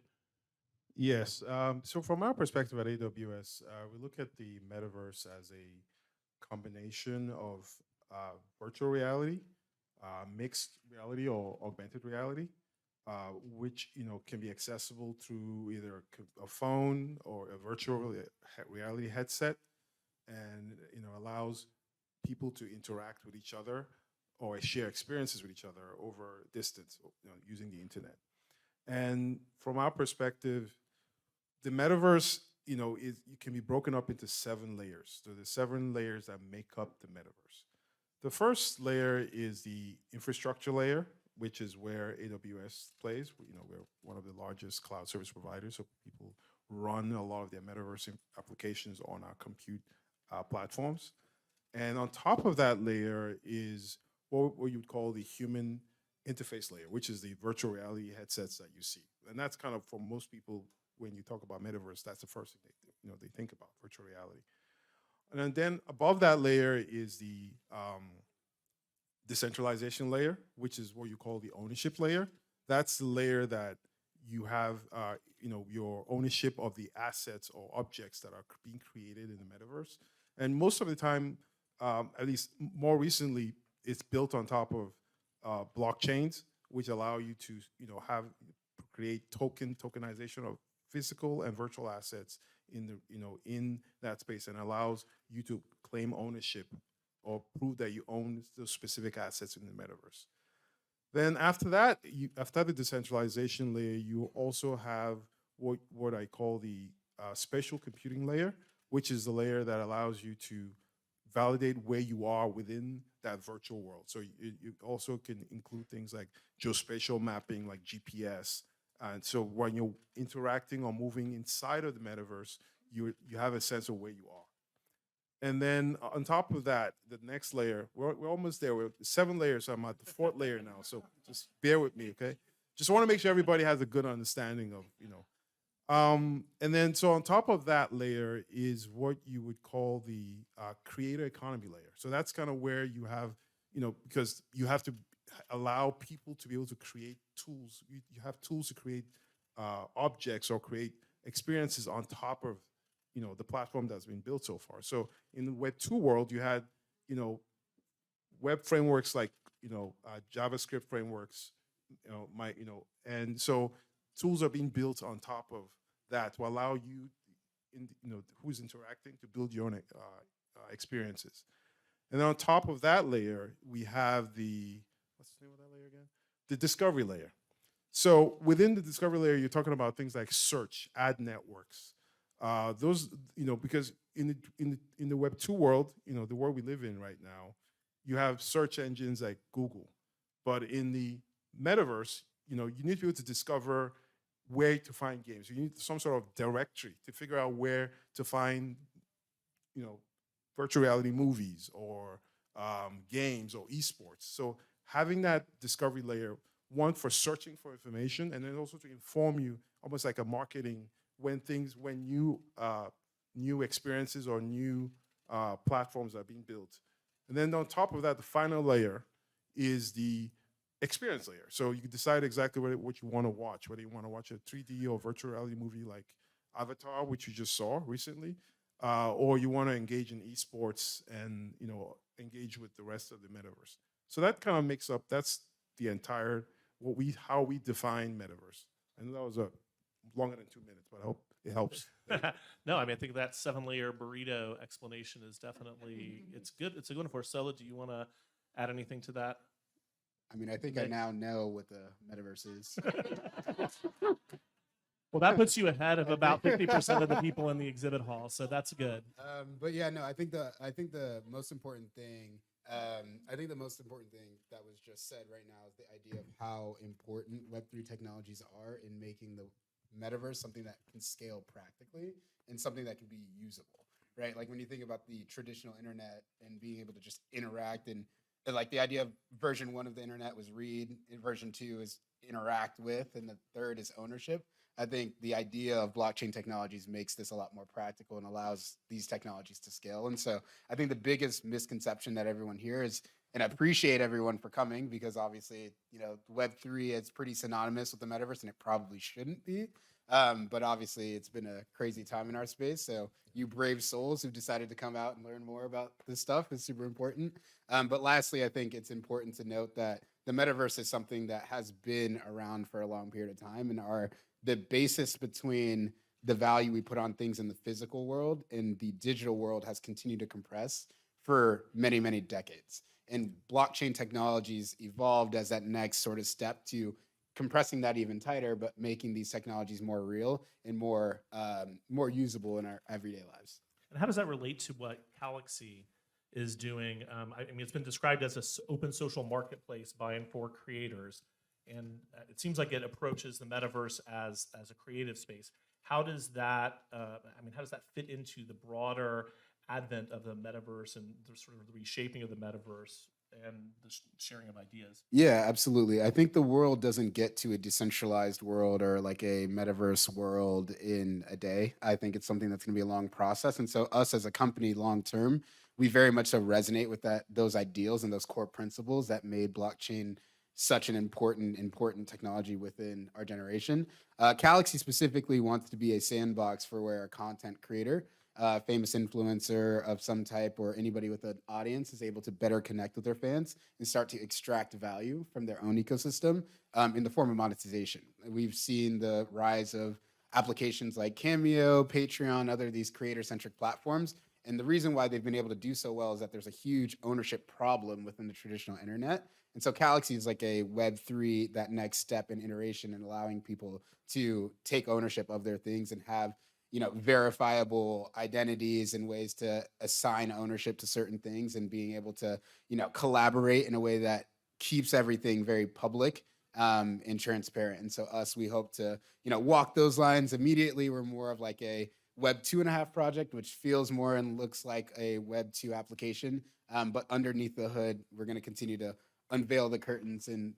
Yes. So from our perspective at AWS, we look at the metaverse as a combination of virtual reality, mixed reality, or augmented reality, which can be accessible through either a phone or a virtual reality headset, and allows people to interact with each other or share experiences with each other over distance, using the internet. And from our perspective, the metaverse, it can be broken up into 7 layers. So there's 7 layers that make up the metaverse. The first layer is the infrastructure layer, which is where AWS plays. We're one of the largest cloud service providers, so people run a lot of their metaverse applications on our compute platforms. And on top of that layer is what you would call the human interface layer, which is the virtual reality headsets that you see. And that's kind of, for most people, when you talk about metaverse, that's the first thing they think about, virtual reality. And then above that layer is the decentralization layer, which is what you call the ownership layer. That's the layer that you have, your ownership of the assets or objects that are being created in the metaverse. And most of the time, at least more recently, it's built on top of blockchains, which allow you to, create tokenization of physical and virtual assets in that space, and allows you to claim ownership or prove that you own those specific assets in the metaverse. Then after that, after the decentralization layer, you also have what I call the spatial computing layer, which is the layer that allows you to validate where you are within that virtual world. So you also can include things like geospatial mapping, like GPS. And so when you're interacting or moving inside of the metaverse, you have a sense of where you are. And then on top of that, the next layer, we're almost there. We're 7 layers, so I'm at the 4th layer now. So just bear with me, okay? Just want to make sure everybody has a good understanding of, and then so on top of that layer is what you would call the creator economy layer. So that's kind of where you have, because you have to allow people to be able to create tools. You have tools to create objects or create experiences on top of, the platform that's been built so far. So in the Web 2 world, you had, web frameworks like, JavaScript frameworks, and so tools are being built on top of that to allow you, who's interacting, to build your own experiences. And then on top of that layer, we have what's the name of that layer again? The discovery layer. So within the discovery layer, you're talking about things like search, ad networks. Those, because in the Web 2 world, the world we live in right now, you have search engines like Google. But in the metaverse, you need to be able to discover where to find games. You need some sort of directory to figure out where to find, virtual reality movies or games or esports. So having that discovery layer, one for searching for information, and then also to inform you, almost like a marketing, when new experiences or new platforms are being built. And then on top of that, the final layer is the experience layer. So you can decide exactly what you want to watch, whether you want to watch a 3D or virtual reality movie like Avatar, which you just saw recently, or you want to engage in esports and engage with the rest of the metaverse. So that kind of makes up, that's the entire how we define metaverse. And that was longer than 2 minutes, but I hope it helps. No, I mean, I think that 7-layer burrito explanation is definitely, it's good. It's a good one for us. Stella, do you want to add anything to that? I mean, I think I now know what the metaverse is. Well, that puts you ahead of about 50% of the people in the exhibit hall, so that's good. But yeah, no, I think the most important thing, that was just said right now is the idea of how important Web3 technologies are in making the metaverse something that can scale practically and something that can be usable, right? Like when you think about the traditional internet and being able to just interact and like the idea of version 1 of the internet was read, and version 2 is interact with, and the third is ownership. I think the idea of blockchain technologies makes this a lot more practical and allows these technologies to scale. And so I think the biggest misconception that everyone here is, and I appreciate everyone for coming because obviously, Web3 is pretty synonymous with the metaverse and it probably shouldn't be. But obviously it's been a crazy time in our space. So you brave souls who've decided to come out and learn more about this stuff is super important. But lastly, I think it's important to note that the metaverse is something that has been around for a long period of time, and the basis between the value we put on things in the physical world and the digital world has continued to compress for many, many decades. And blockchain technologies evolved as that next sort of step to compressing that even tighter, but making these technologies more real and more usable in our everyday lives. And how does that relate to what Galaxy is doing? I mean, it's been described as an open social marketplace by and for creators. And it seems like it approaches the metaverse as a creative space. How does that, how does that fit into the broader advent of the metaverse and the sort of the reshaping of the metaverse and the sharing of ideas? Yeah, absolutely. I think the world doesn't get to a decentralized world or like a metaverse world in a day. I think it's something that's going to be a long process. And so us as a company long term, we very much so resonate with those ideals and those core principles that made blockchain such an important technology within our generation. Galaxy specifically wants to be a sandbox for where a content creator, famous influencer of some type, or anybody with an audience is able to better connect with their fans and start to extract value from their own ecosystem in the form of monetization. We've seen the rise of applications like Cameo, Patreon, other these creator-centric platforms. And the reason why they've been able to do so well is that there's a huge ownership problem within the traditional internet. And so Galaxy is like a Web3, that next step in iteration and allowing people to take ownership of their things and have, verifiable identities and ways to assign ownership to certain things and being able to, collaborate in a way that keeps everything very public and transparent. And so we hope to, walk those lines immediately. We're more of like a Web 2.5 project, which feels more and looks like a Web 2 application. But underneath the hood, we're going to continue to unveil the curtains and,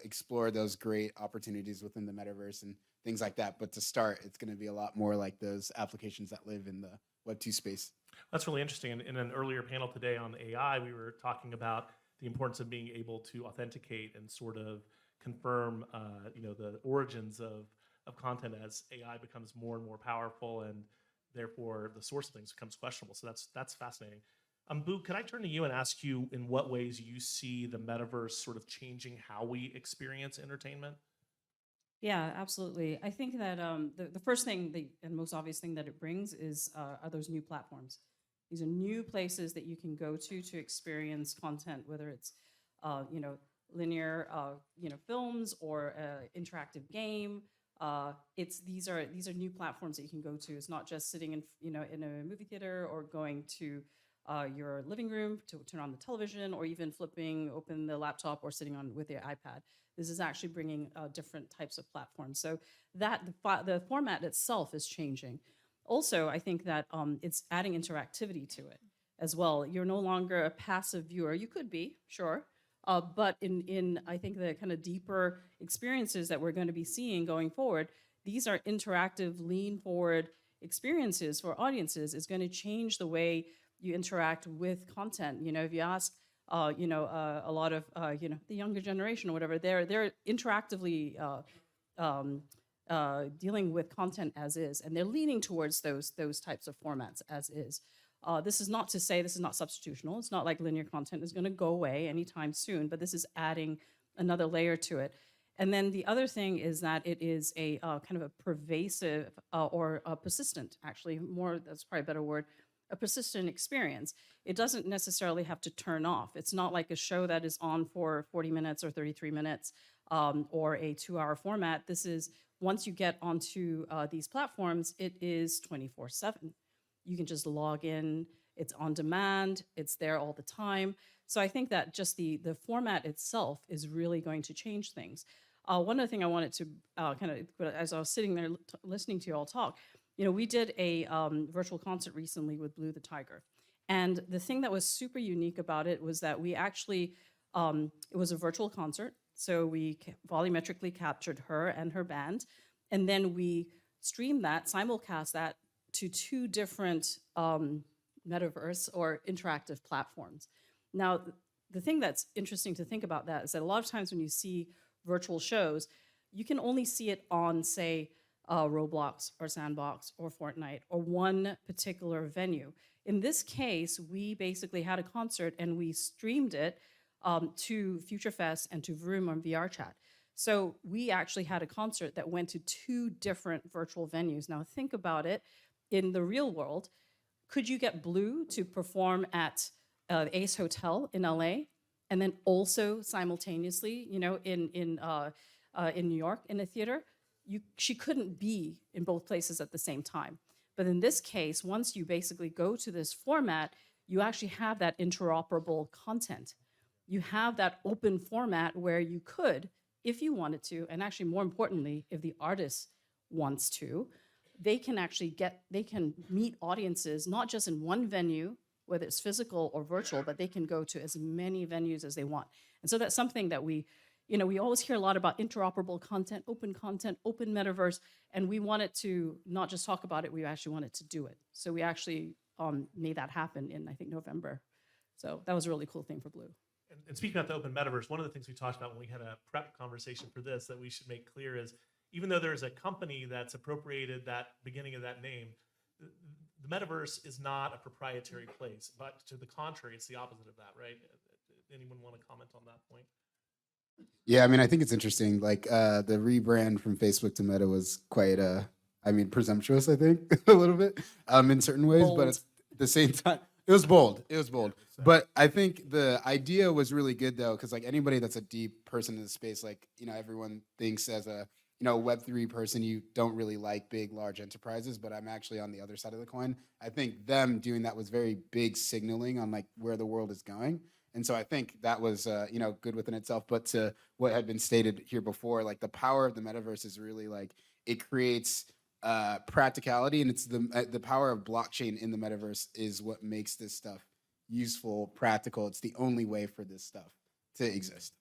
explore those great opportunities within the metaverse and things like that. But to start, it's going to be a lot more like those applications that live in the Web 2 space. That's really interesting. In an earlier panel today on AI, we were talking about the importance of being able to authenticate and sort of confirm, the origins of content as AI becomes more and more powerful, and therefore the source of things becomes questionable. So that's fascinating. Boo, could I turn to you and ask you in what ways you see the metaverse sort of changing how we experience entertainment? Yeah, absolutely. I think that the first thing and most obvious thing that it brings is are those new platforms. These are new places that you can go to experience content, whether it's linear, films or interactive game. These are new platforms that you can go to. It's not just sitting in a movie theater or going to your living room to turn on the television, or even flipping open the laptop or sitting on with your iPad. This is actually bringing different types of platforms. So that the format itself is changing. Also, I think that it's adding interactivity to it as well. You're no longer a passive viewer. You could be, sure. But in I think the kind of deeper experiences that we're going to be seeing going forward, these are interactive, lean forward experiences for audiences. Is going to change the way you interact with content. If you ask, a lot of, the younger generation or whatever, they're interactively dealing with content as is, and they're leaning towards those types of formats as is. This is not to say this is not substitutional. It's not like linear content is going to go away anytime soon, but this is adding another layer to it. And then the other thing is that it is a kind of a pervasive or a persistent, actually, that's probably a better word, a persistent experience. It doesn't necessarily have to turn off. It's not like a show that is on for 40 minutes or 33 minutes or a 2-hour format. This is, once you get onto these platforms, it is 24/7. You can just log in, it's on demand, it's there all the time. So I think that just the format itself is really going to change things. One other thing I wanted to as I was sitting there listening to you all talk, we did a virtual concert recently with Blue the Tiger. And the thing that was super unique about it was that we actually, it was a virtual concert. So we volumetrically captured her and her band. And then we streamed that, simulcast that to 2 different metaverse or interactive platforms. Now, the thing that's interesting to think about that is that a lot of times when you see virtual shows, you can only see it on, say, Roblox or Sandbox or Fortnite or one particular venue. In this case, we basically had a concert and we streamed it to Future Fest and to Vroom on VRChat. So we actually had a concert that went to 2 different virtual venues. Now think about it. In the real world, could you get Blue to perform at the Ace Hotel in LA, and then also simultaneously, in New York in a theater? She couldn't be in both places at the same time. But in this case, once you basically go to this format, you actually have that interoperable content. You have that open format where you could, if you wanted to, and actually more importantly, if the artist wants to, they can meet audiences, not just in one venue, whether it's physical or virtual, but they can go to as many venues as they want. And so that's something that we always hear a lot about interoperable content, open metaverse, and we wanted to not just talk about it, we actually wanted to do it. So we actually made that happen in, I think, November. So that was a really cool thing for Blue. And speaking about the open metaverse, one of the things we talked about when we had a prep conversation for this that we should make clear is, even though there's a company that's appropriated that beginning of that name, the metaverse is not a proprietary place, but to the contrary, it's the opposite of that, right? Anyone want to comment on that point? Yeah, I think it's interesting. Like the rebrand from Facebook to Meta was quite, presumptuous, I think, a little bit in certain ways, Bold. but at the same time, it was bold. But I think the idea was really good though, because like anybody that's a deep person in the space, like, everyone thinks as a, Web3 person, you don't really like big, large enterprises, but I'm actually on the other side of the coin. I think them doing that was very big signaling on like where the world is going. And so I think that was, good within itself. But to what had been stated here before, like the power of the metaverse is really like it creates practicality, and it's the power of blockchain in the metaverse is what makes this stuff useful, practical. It's the only way for this stuff to exist.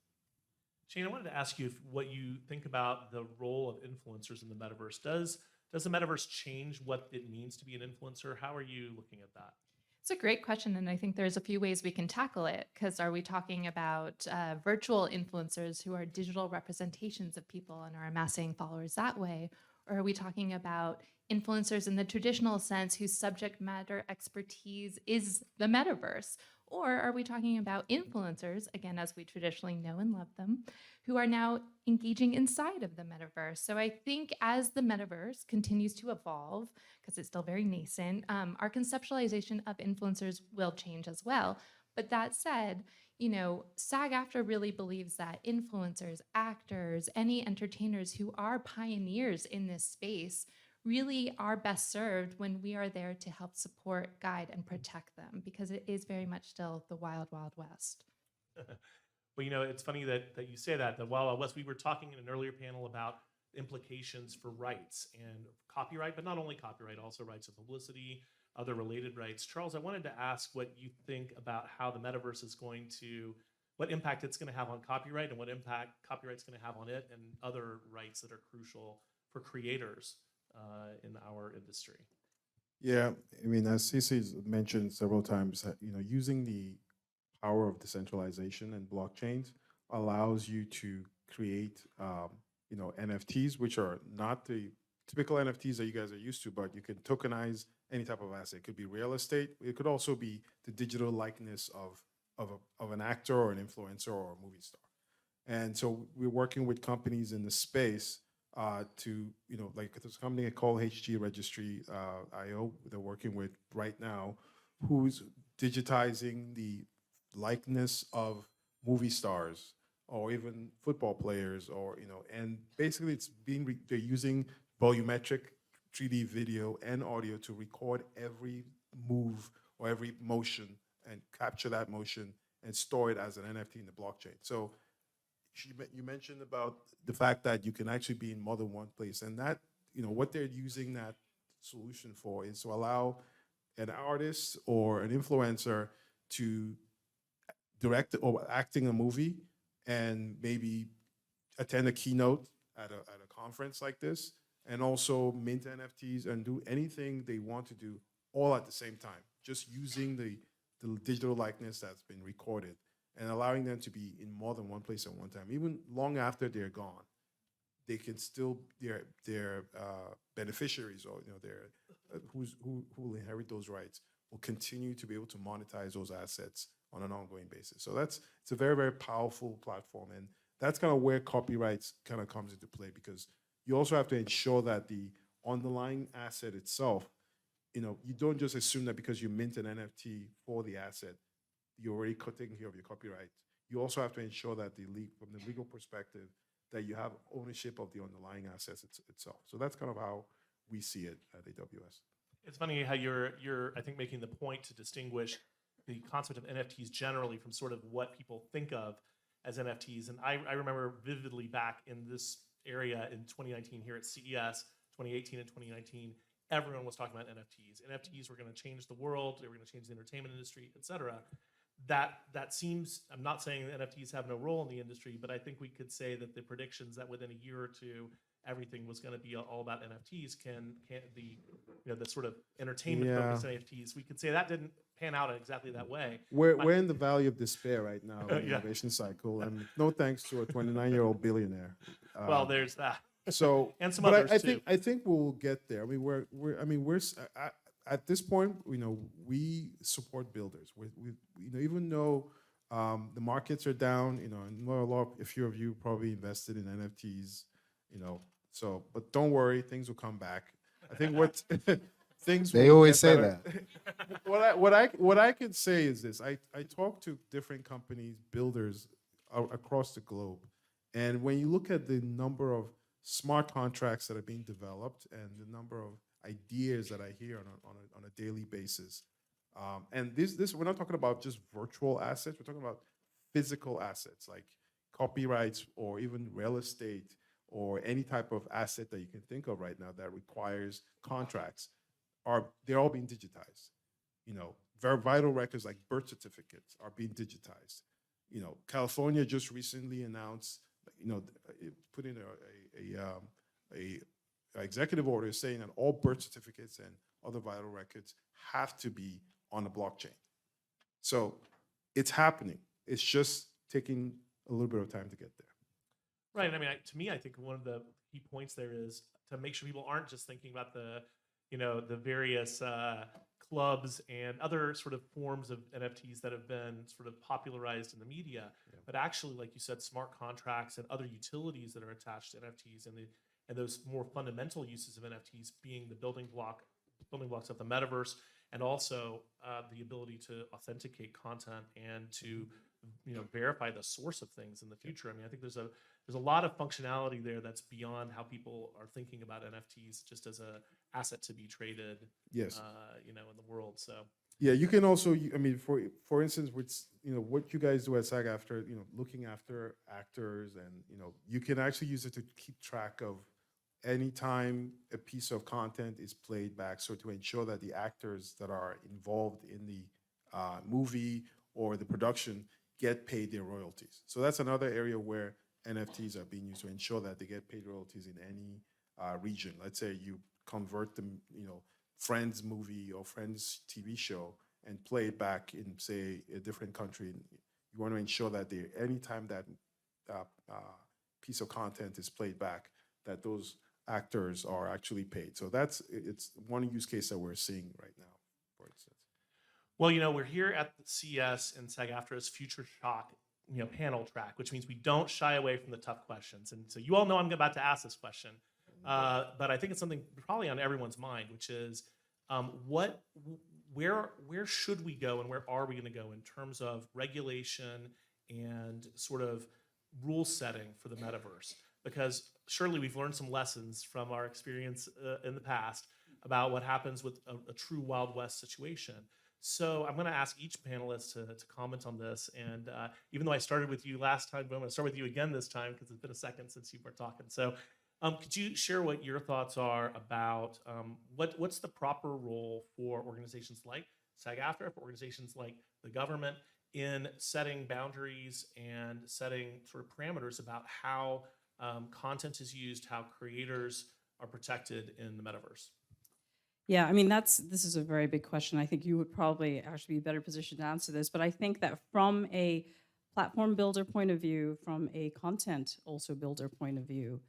Shane, I wanted to ask you what you think about the role of influencers in the metaverse. Does the metaverse change what it means to be an influencer? How are you looking at that? It's a great question, and I think there's a few ways we can tackle it, because are we talking about virtual influencers who are digital representations of people and are amassing followers that way? Or are we talking about influencers in the traditional sense whose subject matter expertise is the metaverse? Or are we talking about influencers, again, as we traditionally know and love them, who are now engaging inside of the metaverse? So I think as the metaverse continues to evolve, because it's still very nascent, our conceptualization of influencers will change as well. But that said, you know, SAG-AFTRA really believes that influencers, actors, any entertainers who are pioneers in this space really are best served when we are there to help support, guide, and protect them, because it is very much still the wild, wild west. Well, you know, it's funny that you say that. The Wild Wild West. We were talking in an earlier panel about implications for rights and copyright, but not only copyright, also rights of publicity, other related rights. Charles, I wanted to ask what you think about how the metaverse is going to, what impact it's going to have on copyright and what impact copyright's going to have on it and other rights that are crucial for creators in our industry. Yeah, I mean, as Cece's mentioned several times, you know, using the power of decentralization and blockchains allows you to create, you know, NFTs, which are not the typical NFTs that you guys are used to, but you can tokenize any type of asset. It could be real estate. It could also be the digital likeness of an actor or an influencer or a movie star. And so we're working with companies in the space to, you know, like there's a company called HG Registry IO they're working with right now, who's digitizing the likeness of movie stars or even football players, or, you know, and basically it's being they're using volumetric 3D video and audio to record every move or every motion and capture that motion and store it as an NFT in the blockchain. So you mentioned about the fact that you can actually be in more than one place, and that, you know, what they're using that solution for is to allow an artist or an influencer to direct or acting a movie and maybe attend a keynote at a conference like this, and also mint NFTs and do anything they want to do all at the same time, just using the digital likeness that's been recorded and allowing them to be in more than one place at one time. Even long after they're gone, they can still, their beneficiaries, or, you know, their who will inherit those rights will continue to be able to monetize those assets on an ongoing basis. So it's a very, very powerful platform. And that's kind of where copyrights kind of comes into play, because you also have to ensure that the underlying asset itself, you know, you don't just assume that because you mint an NFT for the asset, you're already taking care of your copyright. You also have to ensure that from the legal perspective, that you have ownership of the underlying assets itself. So that's kind of how we see it at AWS. It's funny how you're I think making the point to distinguish the concept of NFTs generally from sort of what people think of as NFTs. And I remember vividly back in this area in 2019 here at CES, 2018 and 2019, everyone was talking about NFTs. NFTs were going to change the world. They were going to change the entertainment industry, et cetera. That seems, I'm not saying that NFTs have no role in the industry, but I think we could say that the predictions that within a year or two, everything was going to be all about NFTs the sort of entertainment focused NFTs. We could say that didn't pan out exactly that way. We're in the valley of despair right now, in the innovation cycle, and no thanks to a 29-year-old billionaire. Well, there's that. So, and some but others too. I think we'll get there. I mean, we're at this point, you know, we support builders. We you know, even though the markets are down, you know, and a few of you probably invested in NFTs, you know. So, but don't worry, things will come back. I think what things they will always get say better. that. What I can say is this: I talk to different companies, builders across the globe, and when you look at the number of smart contracts that are being developed and the number of ideas that I hear on a daily basis, and this we're not talking about just virtual assets. We're talking about physical assets like copyrights or even real estate, or any type of asset that you can think of right now that requires contracts, they're all being digitized. You know, very vital records like birth certificates are being digitized. You know, California just recently announced, you know, put in a executive order saying that all birth certificates and other vital records have to be on a blockchain. So it's happening. It's just taking a little bit of time to get there. Right. I mean, to me, I think one of the key points there is to make sure people aren't just thinking about the various clubs and other sort of forms of NFTs that have been sort of popularized in the media, but actually, like you said, smart contracts and other utilities that are attached to NFTs, and those more fundamental uses of NFTs being the building blocks of the metaverse, and also the ability to authenticate content and to verify the source of things in the future. I mean, I think there's a lot of functionality there that's beyond how people are thinking about NFTs just as a asset to be traded. Yes. In the world. So. Yeah, you can also. I mean, for instance, with what you guys do at SAG-AFTRA, looking after actors, and you can actually use it to keep track of anytime a piece of content is played back, so to ensure that the actors that are involved in the movie or the production get paid their royalties. So that's another area where NFTs are being used to ensure that they get paid royalties in any region. Let's say you convert them, Friends movie or Friends TV show and play it back in, say, a different country. You want to ensure that anytime that piece of content is played back, that those actors are actually paid. So it's one use case that we're seeing right now, for instance. Well, we're here at the CES and SAG-AFTRA's Future Shock, panel track, which means we don't shy away from the tough questions. And so you all know I'm about to ask this question, but I think it's something probably on everyone's mind, which is where should we go and where are we going to go in terms of regulation and sort of rule setting for the metaverse? Because surely we've learned some lessons from our experience in the past about what happens with a true Wild West situation. So I'm going to ask each panelist to comment on this. And even though I started with you last time, but I'm going to start with you again this time because it's been a second since you were talking. So could you share what your thoughts are about what's the proper role for organizations like SAG-AFTRA, for organizations like the government in setting boundaries and setting sort of parameters about how content is used, how creators are protected in the metaverse? Yeah, I mean, this is a very big question. I think you would probably actually be better positioned to answer this, but I think that from a platform builder point of view, from a content also builder point of view,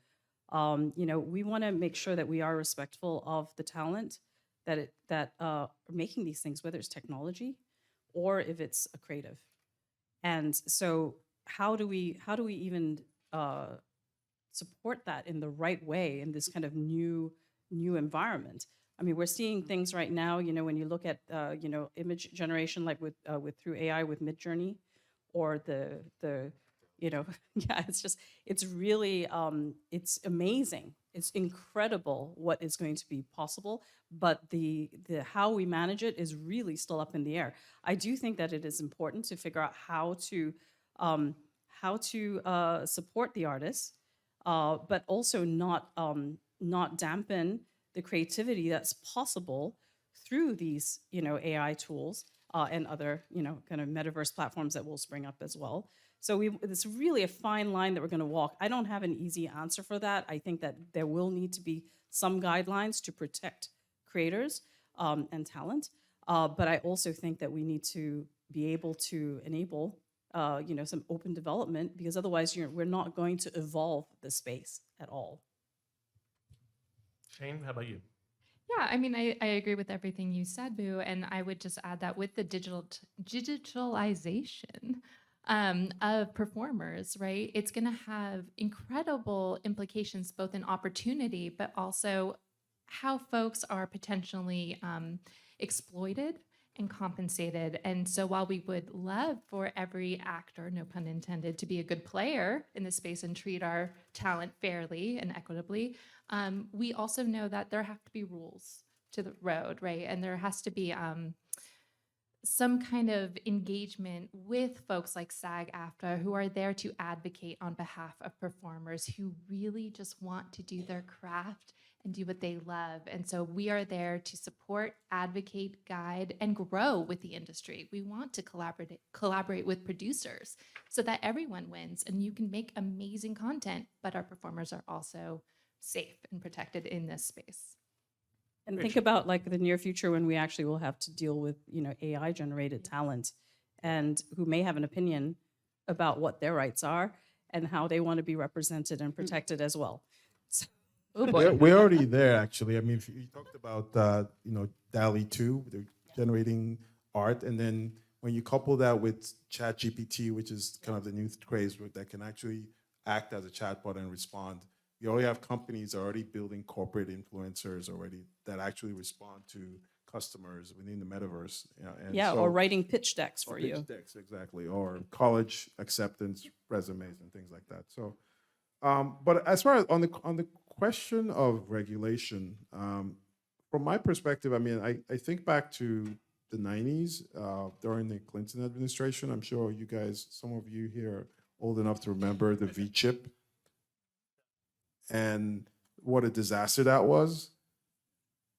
we want to make sure that we are respectful of the talent that are making these things, whether it's technology or if it's a creative. And so how do we even support that in the right way in this kind of new environment? I mean, we're seeing things right now, when you look at, image generation, like with through AI with Midjourney, or yeah, it's really, it's amazing. It's incredible what is going to be possible, but the how we manage it is really still up in the air. I do think that it is important to figure out how to support the artists, but also not dampen the creativity that's possible through these, AI tools and other, kind of metaverse platforms that will spring up as well. So it's really a fine line that we're going to walk. I don't have an easy answer for that. I think that there will need to be some guidelines to protect creators and talent. But I also think that we need to be able to enable, some open development, because otherwise we're not going to evolve the space at all. Shane, how about you? Yeah, I mean, I agree with everything you said, Boo, and I would just add that with the digitalization of performers, right, it's going to have incredible implications, both in opportunity, but also how folks are potentially exploited and compensated. And so while we would love for every actor, no pun intended, to be a good player in this space and treat our talent fairly and equitably, we also know that there have to be rules to the road, right? And there has to be some kind of engagement with folks like SAG-AFTRA who are there to advocate on behalf of performers who really just want to do their craft and do what they love. And so we are there to support, advocate, guide, and grow with the industry. We want to collaborate with producers so that everyone wins and you can make amazing content, but our performers are also safe and protected in this space. And think about like the near future when we actually will have to deal with, AI generated talent and who may have an opinion about what their rights are and how they want to be represented and protected as well. So, We're already there, actually. I mean, if you talked about, DALL-E 2, they're generating art. And then when you couple that with ChatGPT, which is kind of the new craze that can actually act as a chatbot and respond, you already have companies already building corporate influencers already that actually respond to customers within the metaverse. And Yeah, so- or writing pitch decks or for pitch you. decks, exactly, or college acceptance resumes and things like that. So, but as far as on the question of regulation, from my perspective, I mean, I think back to the 90s during the Clinton administration. I'm sure you guys, some of you here, are old enough to remember the V chip and what a disaster that was.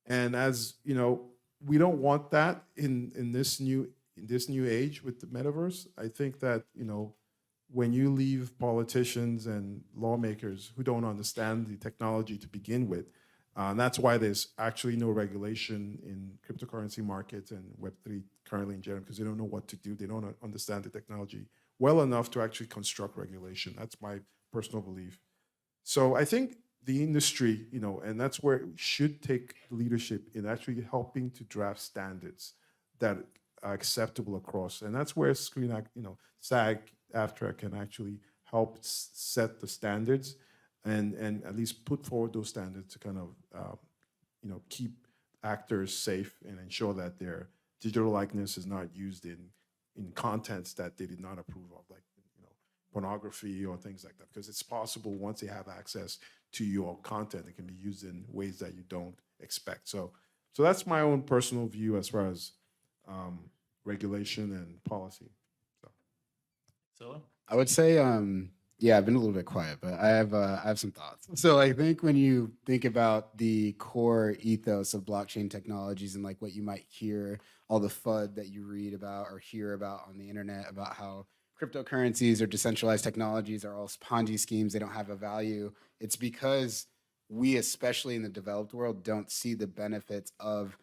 And as you know, we don't want that in this new age with the metaverse. I think that, you know, when you leave politicians and lawmakers who don't understand the technology to begin with, that's why there's actually no regulation in cryptocurrency markets and Web3 currently in general, because they don't know what to do. They don't understand the technology well enough to actually construct regulation. That's my personal belief. So I think the industry, you know, and that's where it should take leadership in actually helping to draft standards that are acceptable across. And that's where SAG-AFTRA can actually help set the standards and at least put forward those standards to kind of, you know, keep actors safe and ensure that their digital likeness is not used in contents that they did not approve of, like, you know, pornography or things like that. Because it's possible once they have access to your content, it can be used in ways that you don't expect. So that's my own personal view as far as regulation and policy. So I would say, yeah, I've been a little bit quiet, but I have some thoughts. So I think when you think about the core ethos of blockchain technologies and like what you might hear, all the FUD that you read about or hear about on the internet about how cryptocurrencies or decentralized technologies are all Ponzi schemes, they don't have a value. It's because we, especially in the developed world, don't see the benefits of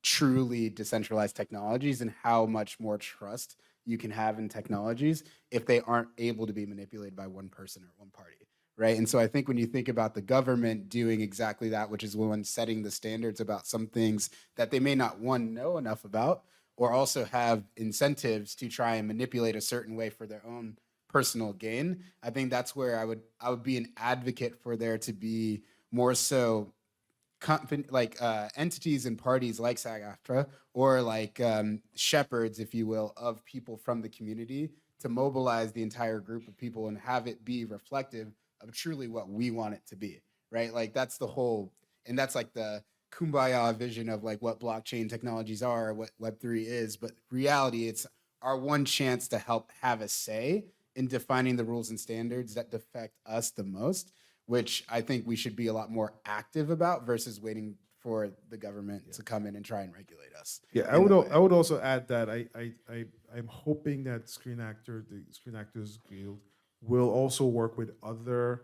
truly decentralized technologies and how much more trust you can have in technologies if they aren't able to be manipulated by one person or one party, right? And so I think when you think about the government doing exactly that, which is one setting the standards about some things that they may not, one, know enough about, or also have incentives to try and manipulate a certain way for their own personal gain, I think that's where I would be an advocate for there to be more so entities and parties like SAG-AFTRA or like shepherds, if you will, of people from the community to mobilize the entire group of people and have it be reflective of truly what we want it to be, right? Like that's the whole, and that's like the kumbaya vision of like what blockchain technologies are, what Web3 is, but reality, it's our one chance to help have a say in defining the rules and standards that affect us the most, which I think we should be a lot more active about versus waiting for the government to come in and try and regulate us. Yeah, I would also add that I'm hoping that the Screen Actors Guild will also work with other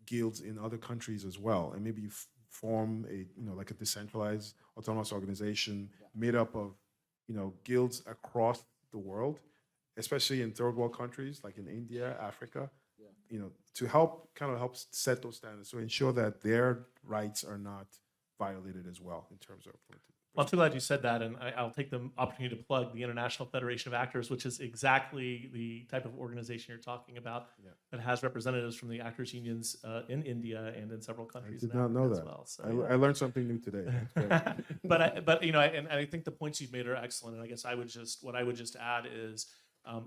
guilds in other countries as well, and maybe form a like a decentralized autonomous organization made up of guilds across the world, especially in third world countries like in India, Africa. To help set those standards to ensure that their rights are not violated as well in terms of. Well, I'm too glad you said that, and I'll take the opportunity to plug the International Federation of Actors, which is exactly the type of organization you're talking about that has representatives from the actors unions in India and in several countries. I did not know that. Well, so, I learned something new today. but I think the points you've made are excellent, and I guess what I would just add is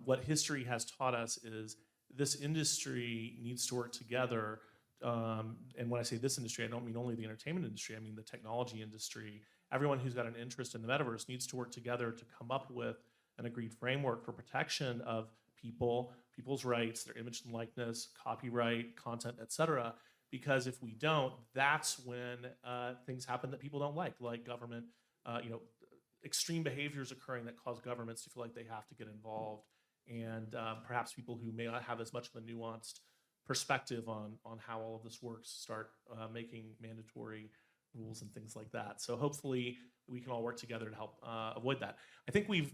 what history has taught us is this industry needs to work together. And when I say this industry, I don't mean only the entertainment industry, I mean the technology industry. Everyone who's got an interest in the metaverse needs to work together to come up with an agreed framework for protection of people's rights, their image and likeness, copyright, content, et cetera. Because if we don't, that's when things happen that people don't like government, extreme behaviors occurring that cause governments to feel like they have to get involved. And perhaps people who may not have as much of a nuanced perspective on how all of this works start making mandatory rules and things like that. So hopefully we can all work together to help avoid that. I think we've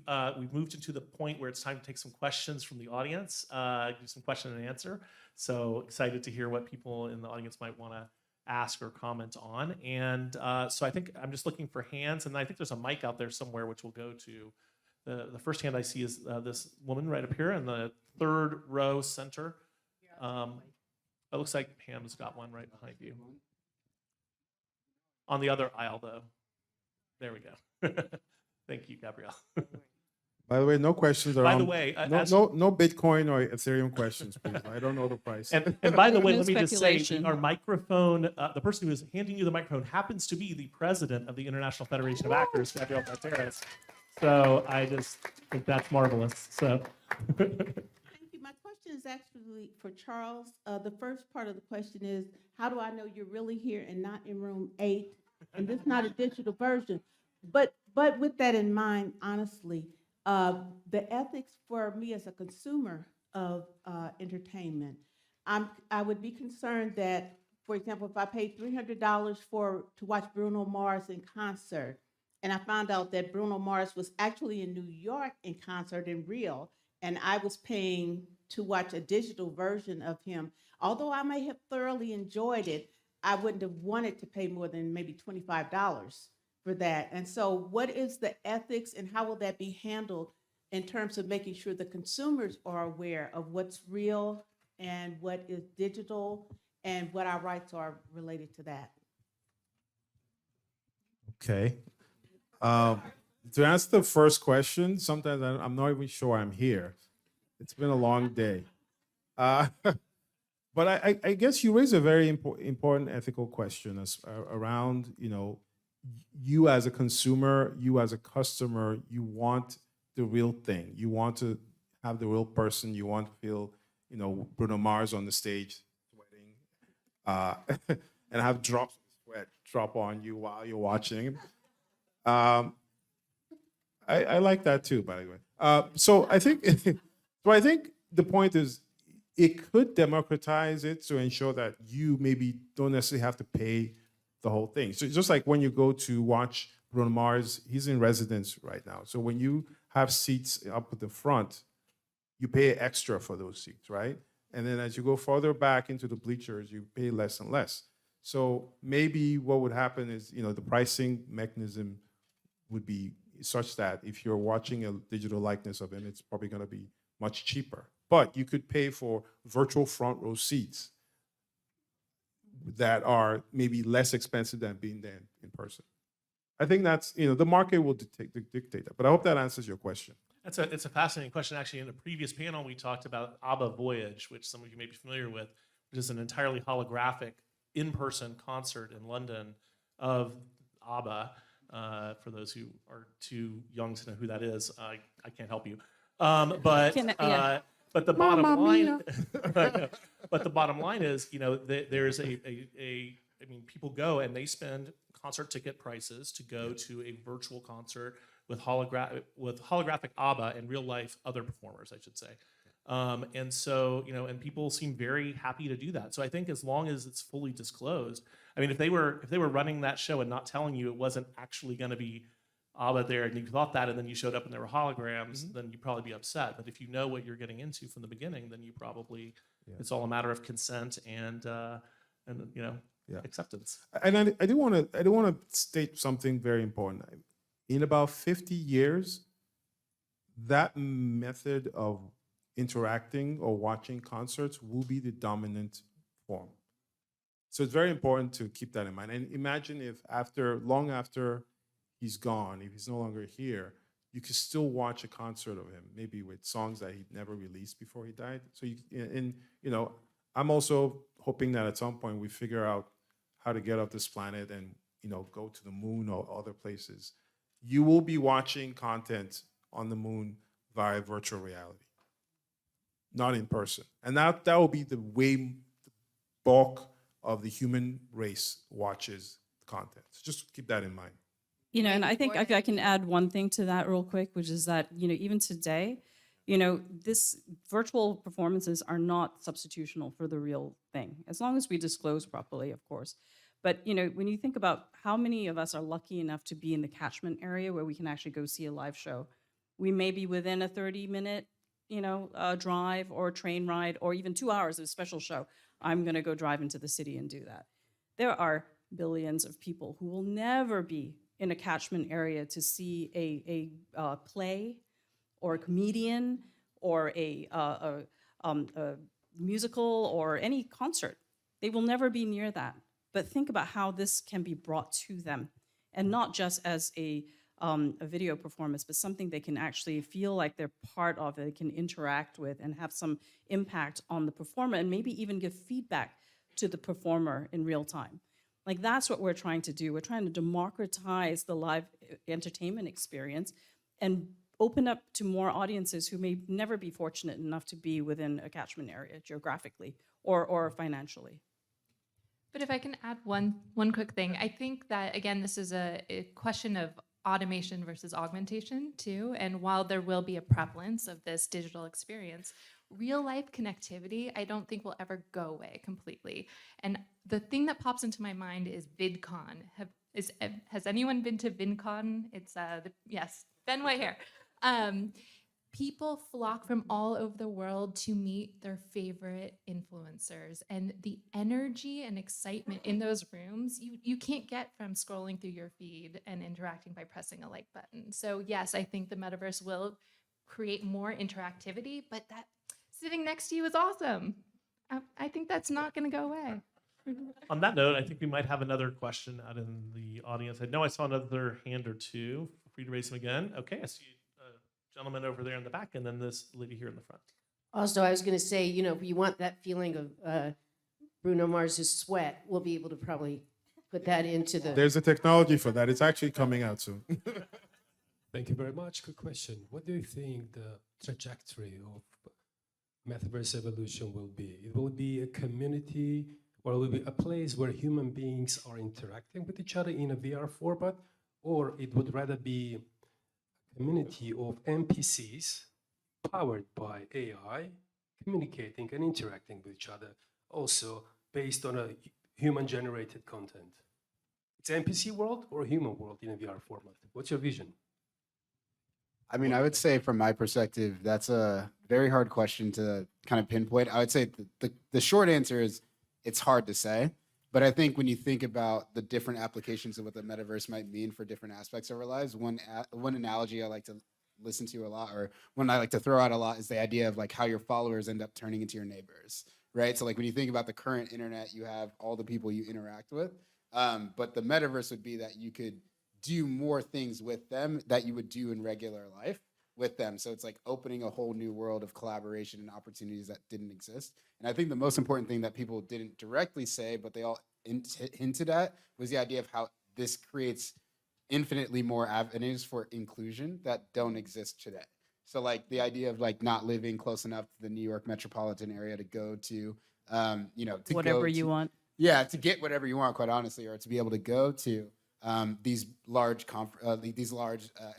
moved into the point where it's time to take some questions from the audience, do some question and answer. So excited to hear what people in the audience might want to ask or comment on. And so I think I'm just looking for hands, and I think there's a mic out there somewhere which we'll go to. The first hand I see is this woman right up here in the third row center. It looks like Pam's got one right behind you. On the other aisle, though. There we go. Thank you, Gabrielle. By the way, no questions By the around. way, no Bitcoin or Ethereum questions, please. I don't know the price. And by the way, No let me just say, speculation. our microphone, the person who is handing you the microphone happens to be the president of the International Federation of Actors, Gabrielle Carteras. So I just think that's marvelous. So. Thank you. My question is actually for Charles. The first part of the question is, how do I know you're really here and not in room 8? And this is not a digital version. But with that in mind, honestly, the ethics for me as a consumer of entertainment, I would be concerned that, for example, if I paid $300 to watch Bruno Mars in concert, and I found out that Bruno Mars was actually in New York in concert in Rio, and I was paying to watch a digital version of him, although I may have thoroughly enjoyed it, I wouldn't have wanted to pay more than maybe $25 for that. And so what is the ethics and how will that be handled in terms of making sure the consumers are aware of what's real and what is digital and what our rights are related to that? Okay. To answer the first question, sometimes I'm not even sure I'm here. It's been a long day. But I guess you raise a very important ethical question around, you as a consumer, you as a customer, you want the real thing. You want to have the real person. You want to feel, Bruno Mars on the stage sweating and have drops of sweat drop on you while you're watching. I like that too, by the way. So I think the point is it could democratize it to ensure that you maybe don't necessarily have to pay the whole thing. So just like when you go to watch Bruno Mars, he's in residence right now. So when you have seats up at the front, you pay extra for those seats, right? And then as you go further back into the bleachers, you pay less and less. So maybe what would happen is, the pricing mechanism would be such that if you're watching a digital likeness of him, it's probably going to be much cheaper. But you could pay for virtual front row seats that are maybe less expensive than being there in person. I think that's, the market will dictate that. But I hope that answers your question. It's a fascinating question. Actually, in a previous panel, we talked about ABBA Voyage, which some of you may be familiar with, which is an entirely holographic in-person concert in London of ABBA. For those who are too young to know who that is, I can't help you. But the bottom line, but the bottom line is, there's people go and they spend concert ticket prices to go to a virtual concert with holographic ABBA and real life other performers, I should say. And so, and people seem very happy to do that. So I think as long as it's fully disclosed, if they were running that show and not telling you it wasn't actually going to be ABBA there, and you thought that, and then you showed up and there were holograms, then you'd probably be upset. But if you know what you're getting into from the beginning, then you probably, it's all a matter of consent and acceptance. And I do want to state something very important. In about 50 years, that method of interacting or watching concerts will be the dominant form. So it's very important to keep that in mind. And imagine if long after he's gone, if he's no longer here, you could still watch a concert of him, maybe with songs that he never released before he died. So I'm also hoping that at some point we figure out how to get off this planet and go to the moon or other places. You will be watching content on the moon via virtual reality, not in person. And that will be the bulk of the human race watches content. So just keep that in mind. And I think if I can add one thing to that real quick, which is that, even today, this virtual performances are not substitutional for the real thing, as long as we disclose properly, of course. But, when you think about how many of us are lucky enough to be in the catchment area where we can actually go see a live show, we may be within a 30-minute, drive or train ride, or even 2 hours of a special show. I'm going to go drive into the city and do that. There are billions of people who will never be in a catchment area to see a play or a comedian or a musical or any concert. They will never be near that. But think about how this can be brought to them and not just as a video performance, but something they can actually feel like they're part of, they can interact with and have some impact on the performer, and maybe even give feedback to the performer in real time. Like, that's what we're trying to do. We're trying to democratize the live entertainment experience and open up to more audiences who may never be fortunate enough to be within a catchment area geographically or financially. But if I can add one quick thing, I think that, again, this is a question of automation versus augmentation too. And while there will be a prevalence of this digital experience, real life connectivity, I don't think will ever go away completely. And the thing that pops into my mind is VidCon. Has anyone been to VidCon? It's yes, Ben White here. People flock from all over the world to meet their favorite influencers, and the energy and excitement in those rooms you can't get from scrolling through your feed and interacting by pressing a like button. So yes, I think the metaverse will create more interactivity, but that sitting next to you is awesome. I think that's not going to go away. On that note, I think we might have another question out in the audience. I know I saw another hand or two. Feel free to raise them again. Okay, I see a gentleman over there in the back, and then this lady here in the front. Also, I was going to say, you know, if you want that feeling of Bruno Mars's sweat, we'll be able to probably put that into the... There's a technology for that. It's actually coming out soon. Thank you very much. Good question. What do you think the trajectory of Metaverse evolution will be? It will be a community, or it will be a place where human beings are interacting with each other in a VR format, or it would rather be a community of NPCs powered by AI, communicating and interacting with each other, also based on a human-generated content. It's NPC world or human world in a VR format? What's your vision? I mean, I would say from my perspective, that's a very hard question to kind of pinpoint. I would say the short answer is it's hard to say. But I think when you think about the different applications of what the metaverse might mean for different aspects of our lives, one analogy I like to listen to a lot, or one I like to throw out a lot, is the idea of like how your followers end up turning into your neighbors, right? So like when you think about the current internet, you have all the people you interact with, but the metaverse would be that you could do more things with them that you would do in regular life with them. So it's like opening a whole new world of collaboration and opportunities that didn't exist. And I think the most important thing that people didn't directly say, but they all hinted at, was the idea of how this creates infinitely more avenues for inclusion that don't exist today. So like the idea of like not living close enough to the New York metropolitan area to go to, you know, to Whatever go you to, want. Yeah, to get whatever you want, quite honestly, or to be able to go to these large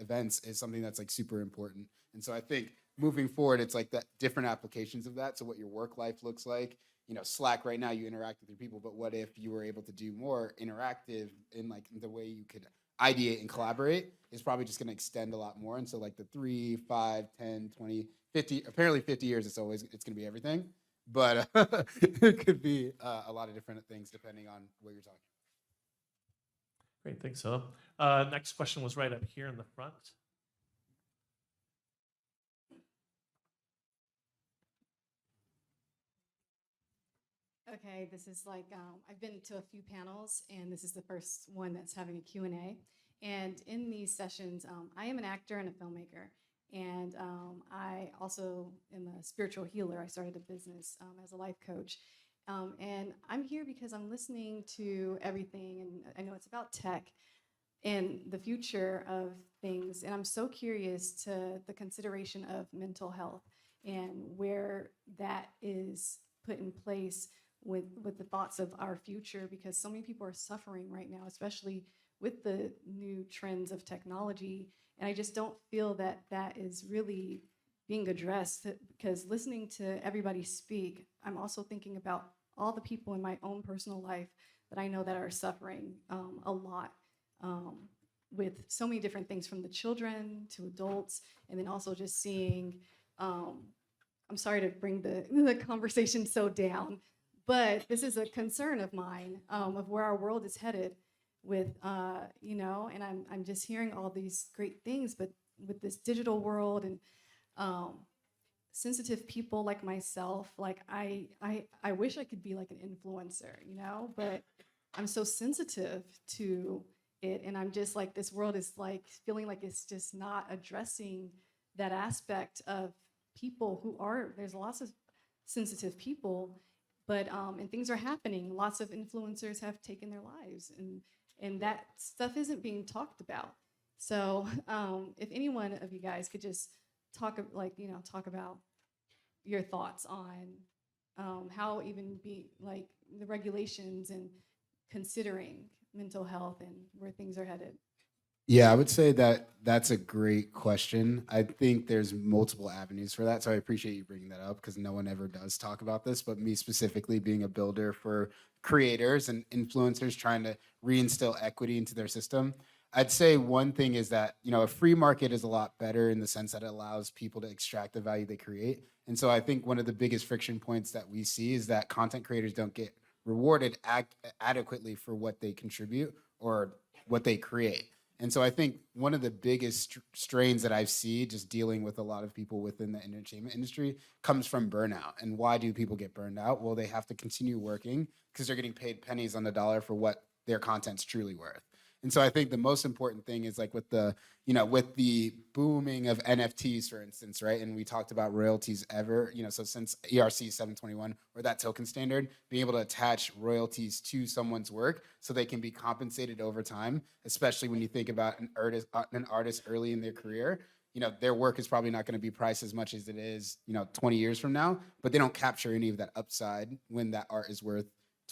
events is something that's like super important. And so I think moving forward, it's like that different applications of that. So what your work life looks like, you know, Slack right now, you interact with your people, but what if you were able to do more interactive in like the way you could ideate and collaborate is probably just going to extend a lot more. And so like the 3, 5, 10, 20, 50, apparently 50 years, it's going to be everything. But it could be a lot of different things depending on what you're talking about. Great, thanks, Hilla. Next question was right up here in the front. Okay, this is like, I've been to a few panels, and this is the first one that's having a Q&A. And in these sessions, I am an actor and a filmmaker. And I also am a spiritual healer. I started a business as a life coach. And I'm here because I'm listening to everything, and I know it's about tech and the future of things. And I'm so curious to the consideration of mental health and where that is put in place with the thoughts of our future, because so many people are suffering right now, especially with the new trends of technology. And I just don't feel that that is really being addressed, because listening to everybody speak, I'm also thinking about all the people in my own personal life that I know that are suffering a lot with so many different things, from the children to adults, and then also just seeing, I'm sorry to bring the conversation so down, but this is a concern of mine, of where our world is headed with, you know, and I'm just hearing all these great things, but with this digital world and sensitive people like myself, like I wish I could be like an influencer, you know, but I'm so sensitive to it. And I'm just like, this world is like feeling like it's just not addressing that aspect of people who are, there's lots of sensitive people, but, and things are happening. Lots of influencers have taken their lives, and that stuff isn't being talked about. So if any one of you guys could just talk about your thoughts on how even be like the regulations and considering mental health and where things are headed. Yeah, I would say that that's a great question. I think there's multiple avenues for that. So I appreciate you bringing that up because no one ever does talk about this. But me specifically being a builder for creators and influencers trying to reinstill equity into their system, I'd say one thing is that, a free market is a lot better in the sense that it allows people to extract the value they create. And so I think one of the biggest friction points that we see is that content creators don't get rewarded adequately for what they contribute or what they create. And so I think one of the biggest strains that I see just dealing with a lot of people within the entertainment industry comes from burnout. And why do people get burned out? Well, they have to continue working because they're getting paid pennies on the dollar for what their content's truly worth. And so I think the most important thing is like with the booming of NFTs, for instance, right? And we talked about royalties so since ERC 721 or that token standard, being able to attach royalties to someone's work so they can be compensated over time, especially when you think about an artist early in their career. Their work is probably not going to be priced as much as it is, 20 years from now, but they don't capture any of that upside when that art is worth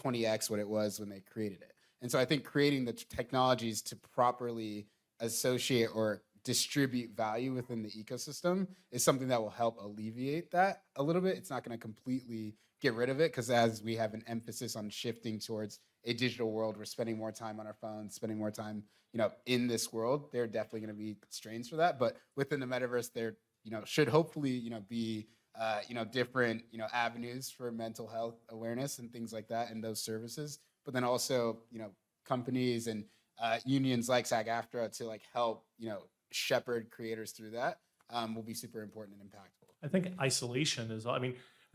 20x what it was when they created it. And so I think creating the technologies to properly associate or distribute value within the ecosystem is something that will help alleviate that a little bit. It's not going to completely get rid of it because as we have an emphasis on shifting towards a digital world, we're spending more time on our phones, spending more time, in this world. There are definitely going to be strains for that. But within the metaverse, there, should hopefully, be different, avenues for mental health awareness and things like that and those services. But then also, companies and unions like SAG-AFTRA to like help, shepherd creators through that will be super important and impactful. I think isolation is, I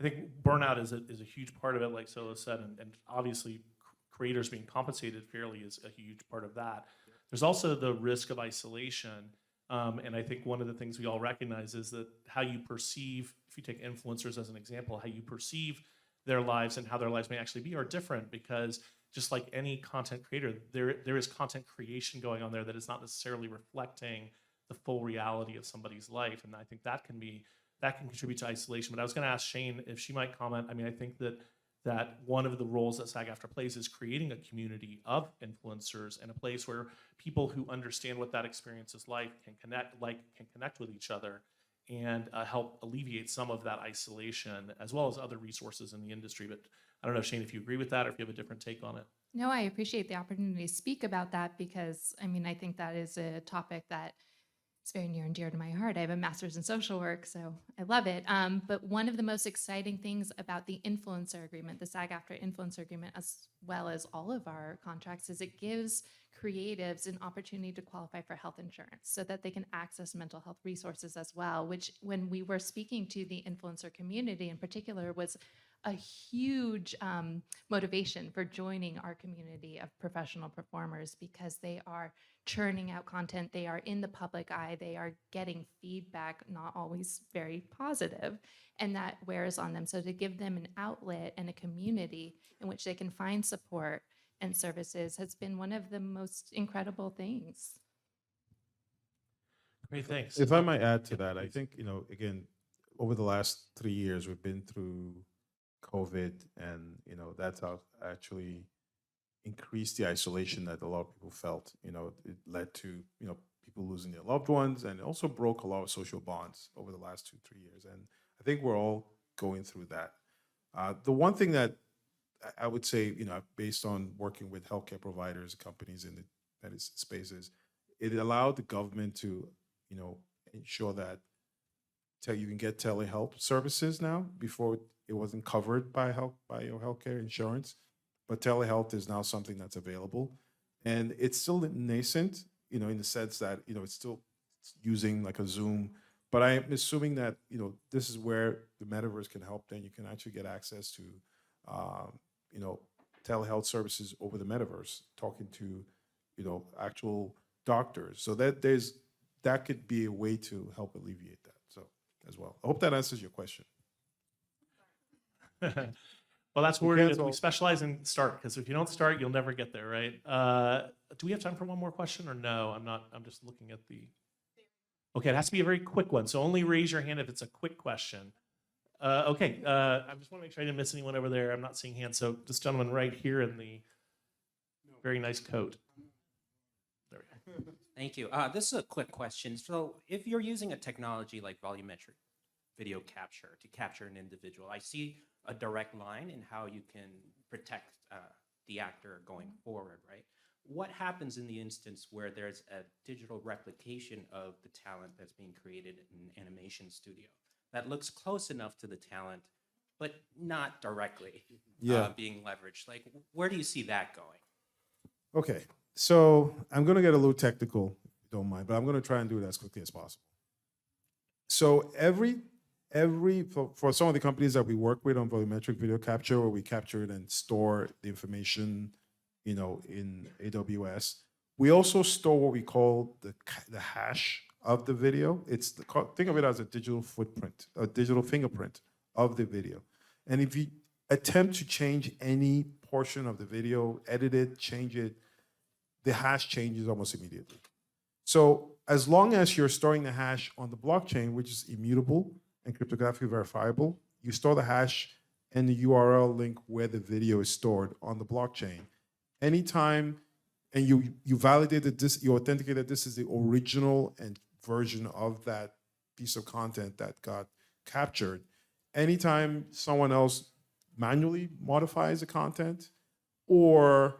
think burnout is a huge part of it, like Solo said, and obviously creators being compensated fairly is a huge part of that. There's also the risk of isolation. And I think one of the things we all recognize is that how you perceive, if you take influencers as an example, how you perceive their lives and how their lives may actually be are different because just like any content creator, there is content creation going on there that is not necessarily reflecting the full reality of somebody's life. And I think that can contribute to isolation. But I was going to ask Shane if she might comment. I think that one of the roles that SAG-AFTRA plays is creating a community of influencers and a place where people who understand what that experience is like can connect with each other and help alleviate some of that isolation, as well as other resources in the industry. But I don't know, Shane, if you agree with that or if you have a different take on it. No, I appreciate the opportunity to speak about that because, I think that is a topic that is very near and dear to my heart. I have a master's in social work, so I love it. But one of the most exciting things about the influencer agreement, the SAG-AFTRA influencer agreement, as well as all of our contracts, is it gives creatives an opportunity to qualify for health insurance so that they can access mental health resources as well, which when we were speaking to the influencer community in particular was a huge motivation for joining our community of professional performers because they are churning out content, they are in the public eye, they are getting feedback, not always very positive, and that wears on them. So to give them an outlet and a community in which they can find support and services has been one of the most incredible things. Great, thanks. If I might add to that, I think, again, over the last 3 years, we've been through COVID, and, that's how actually increased the isolation that a lot of people felt. It led to, people losing their loved ones, and it also broke a lot of social bonds over the last 2-3 years. And I think we're all going through that. The one thing that I would say, based on working with healthcare providers, companies in the spaces, it allowed the government to, ensure that you can get telehealth services now. Before it wasn't covered by your healthcare insurance, but telehealth is now something that's available, and it's still nascent, in the sense that it's still using like a Zoom. But I am assuming that this is where the metaverse can help. Then you can actually get access to telehealth services over the metaverse, talking to actual doctors. So that could be a way to help alleviate that. So as well, I hope that answers your question. Well, that's what we specialize in start, because if you don't start, you'll never get there, right? Do we have time for one more question or no? I'm just looking at the. Okay, it has to be a very quick one. So only raise your hand if it's a quick question. Okay, I just want to make sure I didn't miss anyone over there. I'm not seeing hands. So this gentleman right here in the very nice coat. There we go. Thank you. This is a quick question. So if you're using a technology like volumetric video capture to capture an individual, I see a direct line in how you can protect the actor going forward, right? What happens in the instance where there's a digital replication of the talent that's being created in an animation studio that looks close enough to the talent, but not directly being leveraged? Like, where do you see that going? Okay, so I'm going to get a little technical, if you don't mind, but I'm going to try and do it as quickly as possible. So for some of the companies that we work with on volumetric video capture, where we capture it and store the information, in AWS, we also store what we call the hash of the video. Think of it as a digital footprint, a digital fingerprint of the video. And if you attempt to change any portion of the video, edit it, change it, the hash changes almost immediately. So as long as you're storing the hash on the blockchain, which is immutable and cryptographically verifiable, you store the hash and the URL link where the video is stored on the blockchain. Anytime, and you validate that you authenticate that this is the original and version of that piece of content that got captured. Anytime someone else manually modifies the content, or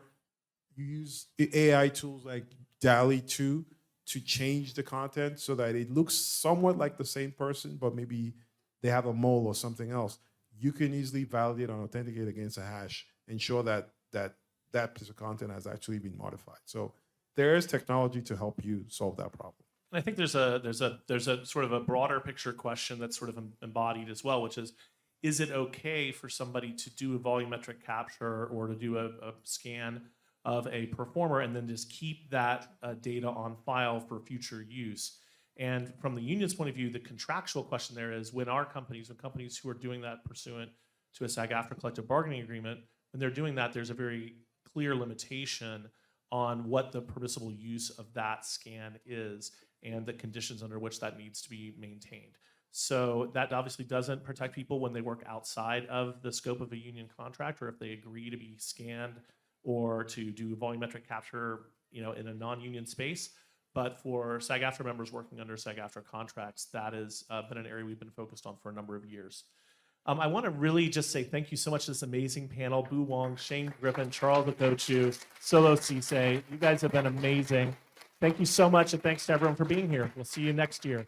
you use the AI tools like DALL-E 2 to change the content so that it looks somewhat like the same person, but maybe they have a mole or something else, you can easily validate and authenticate against a hash, ensure that piece of content has actually been modified. So there is technology to help you solve that problem. And I think there's a sort of a broader picture question that's sort of embodied as well, which is it okay for somebody to do a volumetric capture or to do a scan of a performer and then just keep that data on file for future use? And from the union's point of view, the contractual question there is when companies who are doing that pursuant to a SAG-AFTRA collective bargaining agreement, when they're doing that, there's a very clear limitation on what the permissible use of that scan is and the conditions under which that needs to be maintained. So that obviously doesn't protect people when they work outside of the scope of a union contract, or if they agree to be scanned or to do volumetric capture, in a non-union space. But for SAG-AFTRA members working under SAG-AFTRA contracts, that has been an area we've been focused on for a number of years. I want to really just say thank you so much to this amazing panel: Boo Wong, Shane Griffin, Charles Okochu, Solo Cisse. You guys have been amazing. Thank you so much, and thanks to everyone for being here. We'll see you next year.